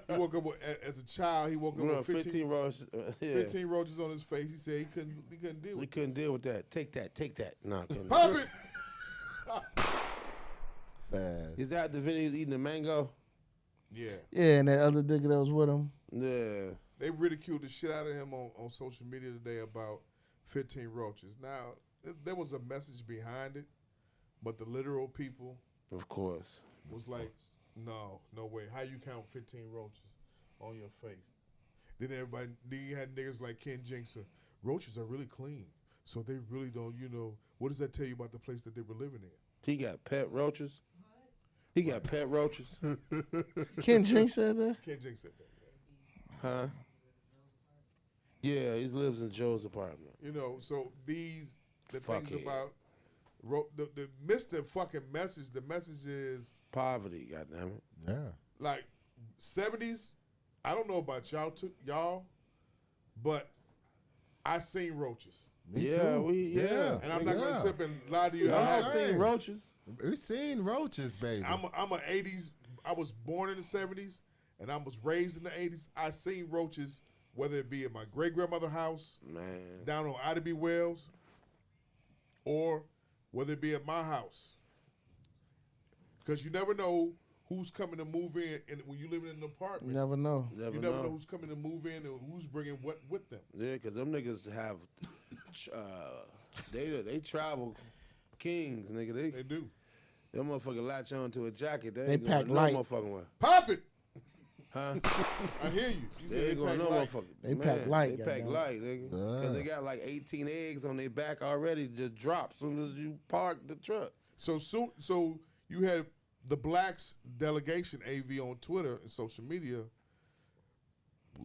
He woke up with, as a child. He woke up with 15 roaches. Yeah. 15 roaches on his face. He said he couldn't deal with. We couldn't deal with that. Take that. No, I couldn't. Pop it. Man. Is that the video eating the mango? Yeah. Yeah, and that other nigga that was with him. Yeah. They ridiculed the shit out of him on social media today about 15 roaches. Now, there was a message behind it, but the literal people, of course, was like, no way. How you count 15 roaches on your face? Then you had niggas like Ken Jinx, roaches are really clean, so they really don't, what does that tell you about the place that they were living in? He got pet roaches. He got pet roaches. Ken Jinx said that? Ken Jinx said that. Huh? Yeah, he lives in Joe's apartment. So the Fuck things it. about the Mr. fucking message. The message is poverty. Goddamn it. Yeah. Like 70s. I don't know about y'all, but I seen roaches. Me Yeah, too. yeah. And I'm not gonna sit up and lie to you. I seen roaches. We seen roaches, baby. I'm a 80s. I was born in the 70s, and I was raised in the 80s. I seen roaches, whether it be at my great grandmother's house, Man. down on Ida B. Wells, or whether it be at my house. Because you never know who's coming to move in, and when you live in an apartment, You never know. you never know who's coming to move in and who's bringing what with them. Yeah, because them niggas have, they travel kings, nigga. They do. Them motherfucker latch on to a jacket. They They ain't pack going light. no motherfucking way. Pop it. Huh? I hear you. You They said ain't going pack no light. motherfucker. They Man, pack light, They pack goddamn. light, nigga. Because they got like 18 eggs on their back already to drop soon as you park the truck. So you had the blacks delegation AV on Twitter and social media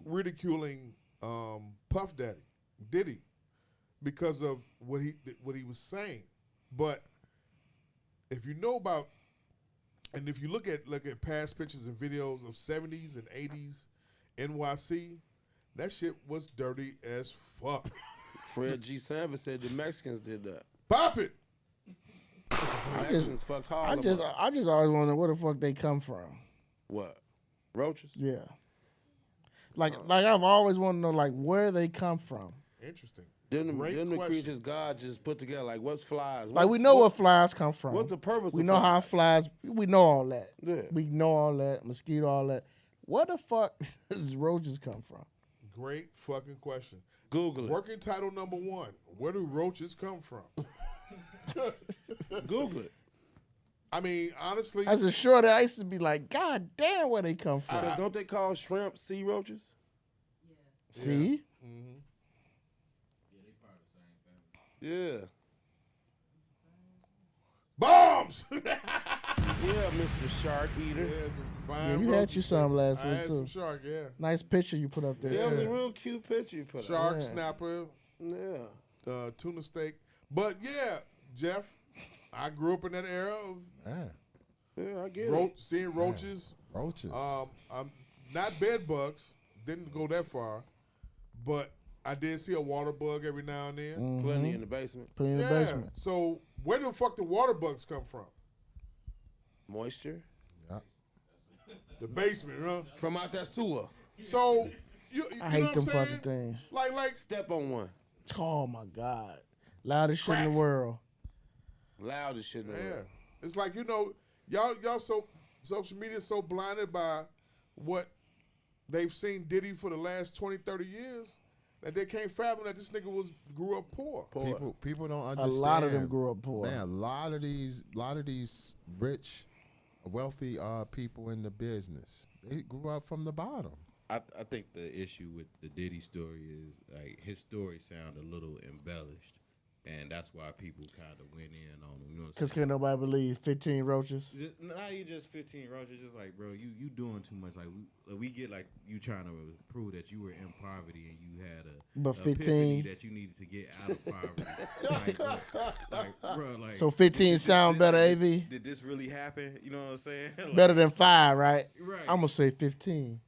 ridiculing Puff Daddy, Diddy, because of what he was saying. But if you know about, and if you look at past pictures and videos of 70s and 80s NYC, that shit was dirty as fuck. Fred G. Sanford said the Mexicans did that. Pop it. Mexicans fucked Harlem. I just always wonder where the fuck they come from. What? Roaches? Yeah. Like I've always wanted to know like where they come from. Interesting. Then the creatures God just put together, like what's flies? Like we know where flies come from. What's the purpose We of know how flies? we know all that. Yeah. We know all that. Mosquito, all that. Where the fuck does roaches come from? Great fucking question. Google it. Working title number 1. Where do roaches come from? Google it. I mean, honestly. As a shorter, I used to be like, God damn, where they come from? Don't they call shrimp sea roaches? See? Mm-hmm. Yeah. Bombs! Yeah, Mr. Shark Eater. Yeah, some fine Yeah, you had roaches. you some last I week had too. some shark, yeah. Nice picture you put up there. Yeah, it was too. a real cute picture you put up. Shark, Yeah. snapper, Yeah. tuna steak. But yeah, Jeff, I grew up in that era of Yeah, I get it. seeing roaches. Roaches. I'm not bed bugs. Didn't go that far, but I did see a water bug every now and then. Plenty in the basement. Put in the Yeah. basement. So where the fuck do water bugs come from? Moisture. Yeah. The basement, huh? From out that sewer. So you I know hate what them I'm saying? fucking things. Like Step on one. Oh my God. Loudest shit in the world. Loudest shit in the yeah. world. It's like, y'all so social media so blinded by what they've seen Diddy for the last 20, 30 years that they can't fathom that this nigga grew up poor. People don't understand. A lot of them grew up poor. Man, a lot of these rich, wealthy people in the business, they grew up from the bottom. I think the issue with the Diddy story is like his story sounded a little embellished, and that's why people kind of went in on him. You know what I'm Because saying? can't nobody believe 15 roaches. Not even just 15 roaches, just like, bro, you doing too much. Like we get like you trying to prove that you were in poverty and you had But epiphany 15 that you needed to get out of poverty. bro, like So 15 sound better, AV? Did this really happen? You know what I'm saying? Like, Better than 5, right? Right. I'm gonna say 15.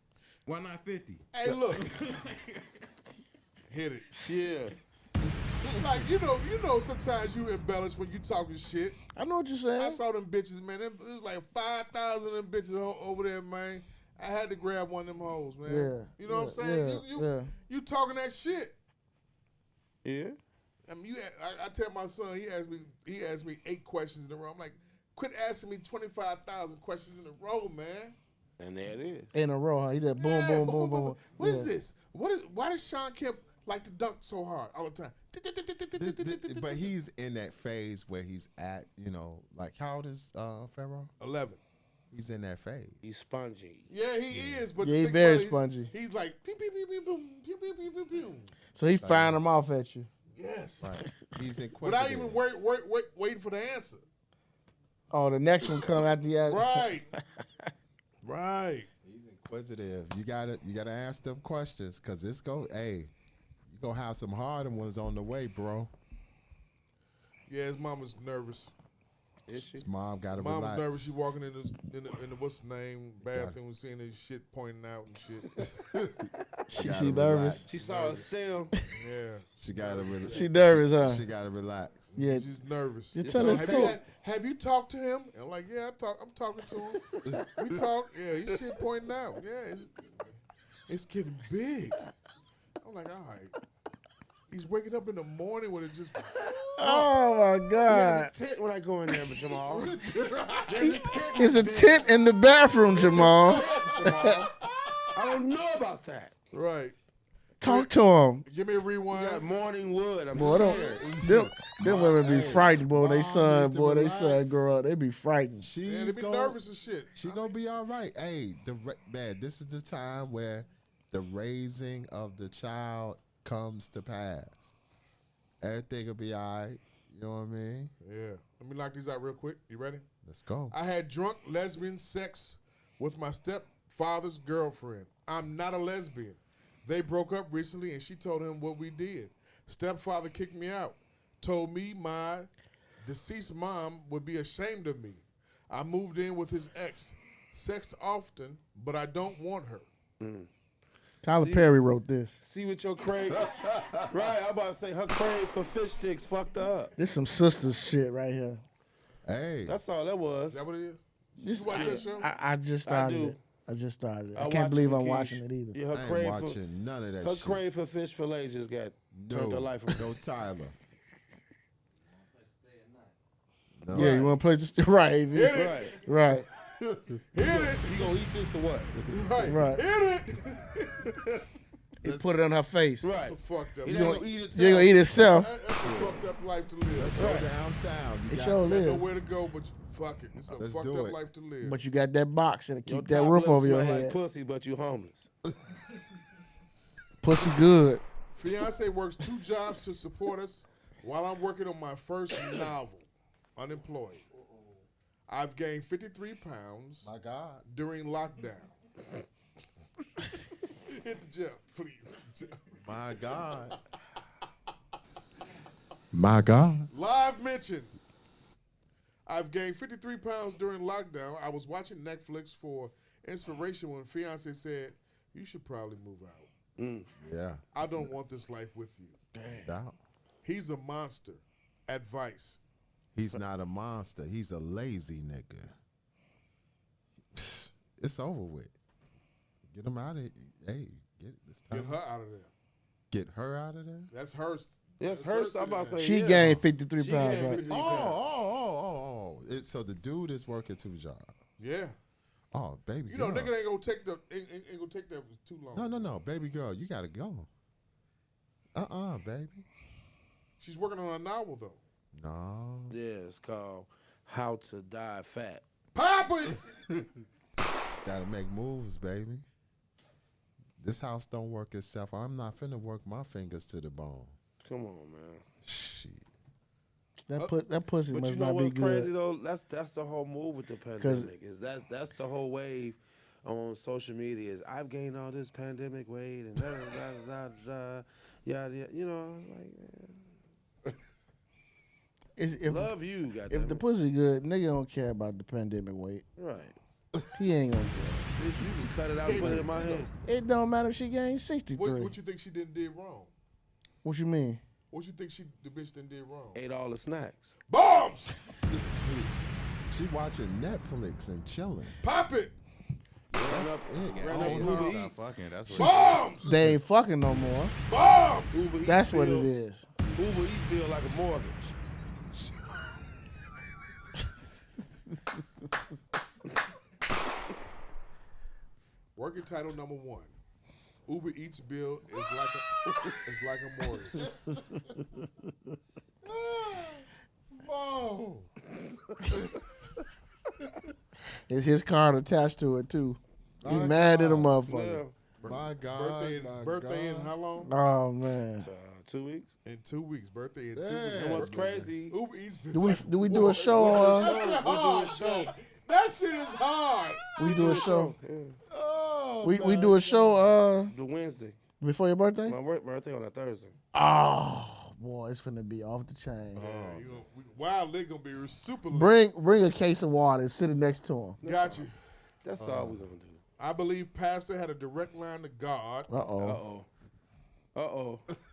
Why not 50? Hey, look. Hit it. Yeah. Like, you know, sometimes you embellish when you talking shit. I know what you're saying. I saw them bitches, man. It was like 5,000 of them bitches over there, man. I had to grab one of them hoes, man. Yeah. You know what I'm saying? Yeah. You talking that shit. Yeah. I mean, I tell my son, he asked me 8 questions in a row. I'm like, quit asking me 25,000 questions in a row, man. And there it is. In a row, huh? He did boom, Yeah, boom, boom, boom. What is this? Why does Sean Kemp like to dunk so hard all the time? But he's in that phase where he's at, like how old is Pharaoh? 11. He's in that phase. He's spongy. Yeah, he is. But Yeah, the he's thing very about it, spongy. He's like, pew, pew, pew, pew, boom, pew, pew, pew, pew, pew. So he firing them off at you. Yes. Right. He's inquisitive. Without even waiting for the answer. Oh, the next one come after you. Right. Right. He's inquisitive. You gotta ask them questions, cause you gonna have some harder ones on the way, bro. Yeah, his mama's nervous. Is she? His mom gotta Mom was relax. nervous. She walking in the what's the name bathroom, seeing his shit pointing out and shit. She nervous. She saw a stem. Yeah. She gotta relax. She nervous, huh? She gotta relax. Yeah. She's nervous. Just tell her it's cool. Have you talked to him? And I'm like, yeah, I'm talking to him. We talk. Yeah, his shit pointing out. Yeah, it's getting big. I'm like, all right. He's waking up in the morning when it just. Oh my God! There's a tent when I go in there, but Jamal. There's a tent in the bathroom, Jamal. I don't know about that. Right. Talk to him. Give me a rewind. You got morning wood. I'm Boy, scared. them women be frightened, boy. They son, to boy, they relax. son grow up. They be frightened. Yeah, they be nervous as shit. She gonna be all right. Hey, man, this is the time where the raising of the child comes to pass. Everything will be all right. You know what I mean? Yeah. Let me knock these out real quick. You ready? Let's go. I had drunk lesbian sex with my stepfather's girlfriend. I'm not a lesbian. They broke up recently, and she told him what we did. Stepfather kicked me out. Told me my deceased mom would be ashamed of me. I moved in with his ex. Sex often, but I don't want her. Tyler Perry wrote this. See what your crave. Right, I'm about to say her crave for fish sticks fucked her up. This some sisters shit right here. Hey. That's all that was. Is that what it is? This, You watch that show? I just started do. it. I just started it. I I can't watch believe it I'm with watching Keish. it either. Yeah, her I ain't crave watching none of that her shit. crave for fish fillet just got turned her life around. No Tyler. No. Yeah, you want to play just right? Hit it. Right. Right. Hit it. You gonna eat this or what? Right. Right. Hit it. He put it on her face. Right. That's a fucked up. He life. not gonna eat it. You gonna eat itself? That's a fucked up life to live. Let's go downtown. You It got sure Got is. nowhere to go, but fuck it. It's a Let's fucked do up it. life to live. But you got that box and Your keep that top roof lip over your smell head. like pussy, but you homeless. Pussy good. Fiance works 2 jobs to support us while I'm working on my first novel, Unemployed. I've gained 53 pounds My God. during lockdown. Hit the Jeff, please. Hit the Jeff. My God. My God. Live mention. I've gained 53 pounds during lockdown. I was watching Netflix for inspiration when fiance said, "You should probably move out. Yeah. I don't want this life with you." Doubt. He's a monster. Advice. He's not a monster. He's a lazy nigga. It's over with. Get him out of here. Hey, Get her out of there. Get her out of there? That's hers. Yes, That's hers. her I'm about to say She yeah. gained 53 She pounds, gained right? 53 pounds. Oh. So the dude is working 2 jobs. Yeah. Oh, baby You girl. know, nigga ain't gonna take ain't gonna take that for too long. No. Baby girl, you got to go. Baby. She's working on a novel though. No. Yeah, it's called How to Die Fat. Pop it. Got to make moves, baby. This house don't work itself. I'm not finna work my fingers to the bone. Come on, man. Shit. That pussy But must you know not what's be crazy good. though? That's the whole move with the pandemic. Is that's the whole wave on social media. Is I've gained all this pandemic weight and da da da da yada. You know, I was like, man, If, love you. Goddamn if the it. pussy good, nigga don't care about the pandemic weight. Right. He ain't gonna care. You can cut it out and put it in my hand. It don't matter if she gained 63. What you think she did wrong? What you mean? What you think the bitch did wrong? Ate all the snacks. Bombs. She watching Netflix and chilling. Pop it. That's it. Ran Oh, up Stop Uber Eats. fucking. That's what Bombs. They ain't fucking no more. Bombs. Uber Eats That's what feel- it is. Uber Eats feel like a mortgage. Working title number 1. Uber Eats bill is like a mortgage. Whoa. It's his card attached to it too. He My mad at a God. motherfucker. My God. Birthday in how long? Oh man. 2 weeks. In 2 weeks. Birthday in 2 Yeah. weeks. And what's crazy? Uber Eats bill. Do we do a show? That shit hard. That shit is hard. We do a show. Yeah. Oh, We do a show The Wednesday. before your birthday. My birthday on a Thursday. Oh boy, it's finna be off the chain. Wild Leg gonna be super lit. Bring a case of water and sit it next to him. Got you. That's all we're gonna do. I believe Pastor had a direct line to God. Uh-oh.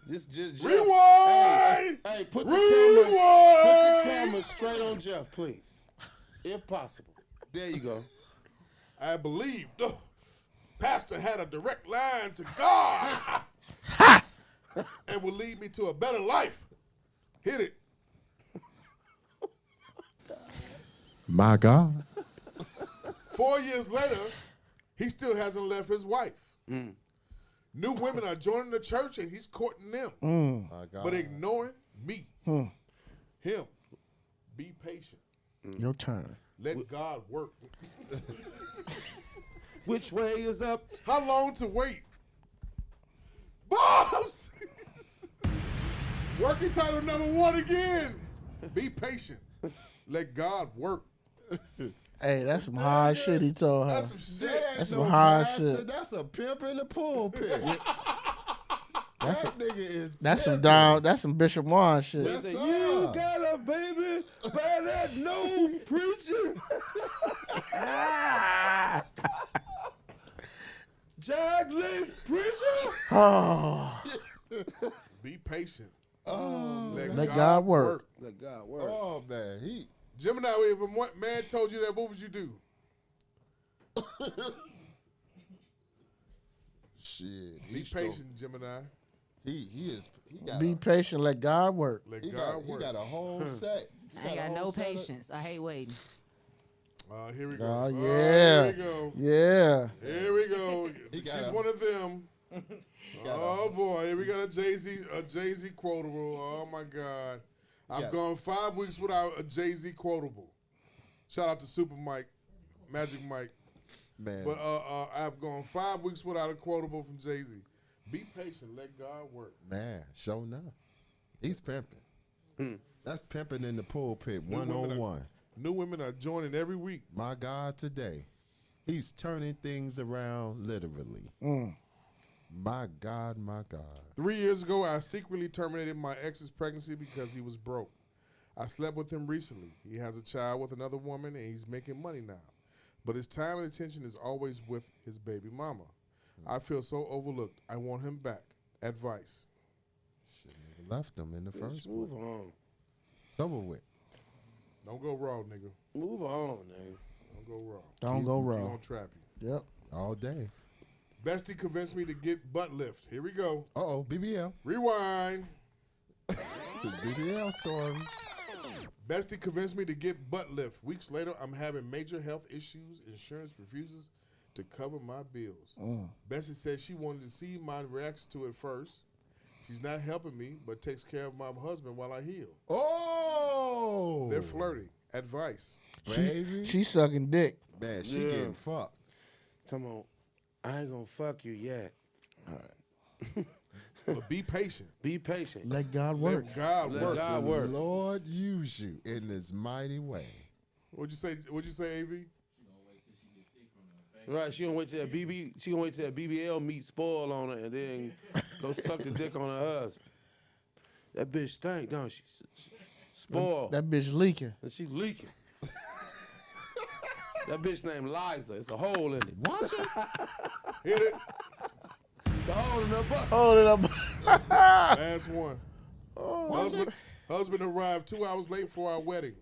This just Jeff. Rewind! Hey, put Rewind! the camera straight on Jeff, please, if possible. There you go. I believe Pastor had a direct line to God and will lead me to a better life. Hit it. My God. 4 years later, he still hasn't left his wife. New women are joining the church and he's courting them, My God. but ignoring me. Him. Be patient. Your turn. Let God work. Which way is up? How long to wait? Bombs! Working title number 1 again. Be patient. Let God work. Hey, that's some hard shit he told her. That's some shit. That's some hard pastor. shit. That's a pimp in the pulpit. That nigga is. That's some pimping. down. That's some Bishop Wan shit. Yes, sir. You got a baby by that no preacher. Juggling preacher. Oh, Be patient. let God work. Let God work. Oh man, he. Gemini, if a man told you that, what would you do? Shit. Be patient, Gemini. He is. He got. Be patient. Let God work. Let He God got, he work. got a whole set. I ain't got no patience. I hate waiting. Here we go. Oh Here yeah. we go. Yeah. Here we go. got She's a- one of them. Oh boy, here we got a Jay-Z quotable. Oh my God. I've gone 5 weeks without a Jay-Z quotable. Shout out to Super Mike, Magic Mike. Man. But I've gone 5 weeks without a quotable from Jay-Z. Be patient, let God work. Man, show enough. He's pimping. That's pimping in the pulpit 101. New women are joining every week. My God, today. He's turning things around literally. My God, my God. 3 years ago, I secretly terminated my ex's pregnancy because he was broke. I slept with him recently. He has a child with another woman, and he's making money now. But his time and attention is always with his baby mama. I feel so overlooked. I want him back. Advice. Shit, nigga left him in the first Move place. on. It's over with. Don't go wrong, nigga. Move on, nigga. Don't go wrong. Don't go He wrong. gonna trap you. Yep. All day. Bestie convinced me to get butt lift. Here we go. Uh-oh, BBL. Rewind. BBL stories. Bestie convinced me to get butt lift. Weeks later, I'm having major health issues. Insurance refuses to cover my bills. Bessie said she wanted to see my reaction to it first. She's not helping me, but takes care of my husband while I heal. Oh! They're flirting. Advice. Baby. She's sucking dick. Man, she getting fucked. Come on. I ain't gonna fuck you yet. All right. But be patient. Be patient. Let God work. Let God Let work. God The work. Lord use you in this mighty way. What'd you say? What'd you say, AV? Right, she gonna wait till that BBL meat spoil on her and then go suck the dick on her husband. That bitch stank, don't she? Spoil. That bitch leaking. And she leaking. That bitch named Liza. It's a hole in it. Watch it. Hit it. It's a hole in her butt. Hold it up. Last one. Husband arrived 2 hours late for our wedding.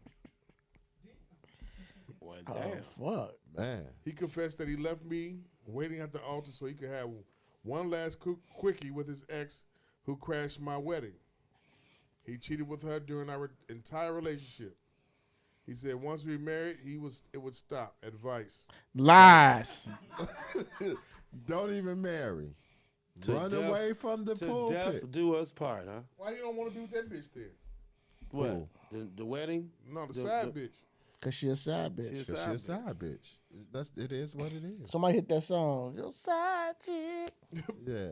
Boy, Oh, damn. fuck. Man. He confessed that he left me waiting at the altar so he could have one last quickie with his ex who crashed my wedding. He cheated with her during our entire relationship. He said once we married, it would stop. Advice. Lies. Don't even marry. To Run death- away from the To pulpit. death do us part, huh? Why you don't want to be with that bitch then? What? The wedding? No, the side bitch. Cause she a side bitch. She a Cause she a side bitch. It is what it is. Somebody hit that song. Your side chick. Yeah.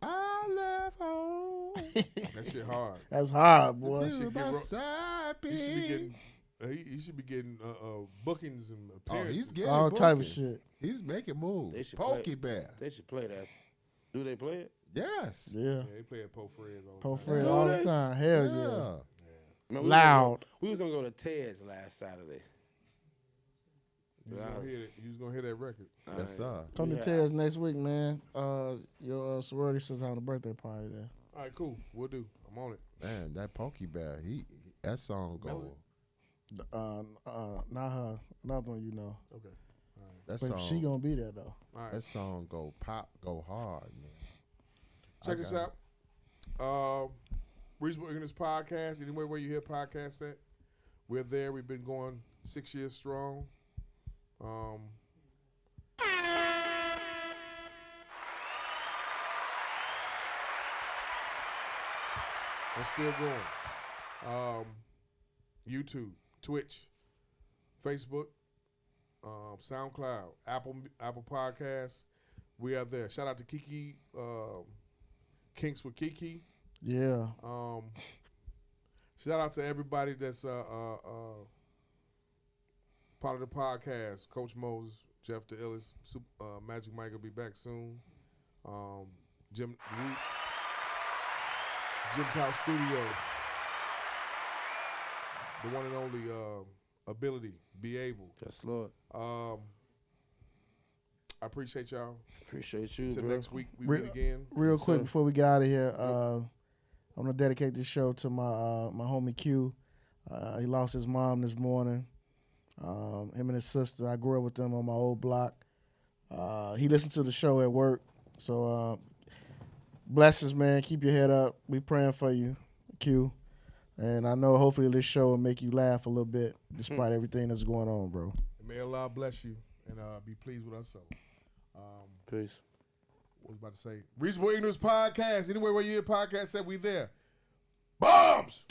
I left home. That shit hard. That's hard, boy. He should, My get side he should be bitch. getting. He should be getting bookings and Oh, appearances. he's getting All type of bookings. shit. He's making They moves. should Pokey play- Bear. They should play that. Do they play it? Yes. Yeah. Yeah, they play at Po Fred's all the Po time. Fred Do all they? the time. Hell yeah. Yeah. Man, Loud. We was gonna go to Ted's last Saturday. You was gonna hear that record. Yes, sir. Come Yeah. to Ted's next week, man. Your sorority sister's having a birthday party there. All right, cool. We'll do. I'm on it. Man, that Pokey Bear, that song go. Not her. Another one you know. Okay. That But song. she gonna be there though. All right. That song go pop, go hard, man. Check this out. Reasonable Ignorance Podcast. Anywhere where you hear podcasts at, we're there. We've been going 6 years strong. I'm still going. YouTube, Twitch, Facebook, SoundCloud, Apple Podcasts. We are there. Shout out to Kiki, Kinks with Kiki. Yeah. Shout out to everybody that's part of the podcast. Coach Moses, Jeff the Illis, Magic Mike will be back soon. Jim Root, Jim's House Studio. The one and only ability, be able. Yes, Lord. I appreciate y'all. Appreciate you, Till bro. next week, we meet again. Real quick before we get out of here, I'm gonna dedicate this show to my homie Q. He lost his mom this morning. Him and his sister. I grew up with them on my old block. He listened to the show at work. So blessings, man. Keep your head up. We praying for you, Q. And I know hopefully this show will make you laugh a little bit despite everything that's going on, bro. And may Allah bless you and be pleased with us. So, peace. What was I about to say? Reasonable Ignorance Podcast. Anywhere where you hear podcasts, said we there. Bombs!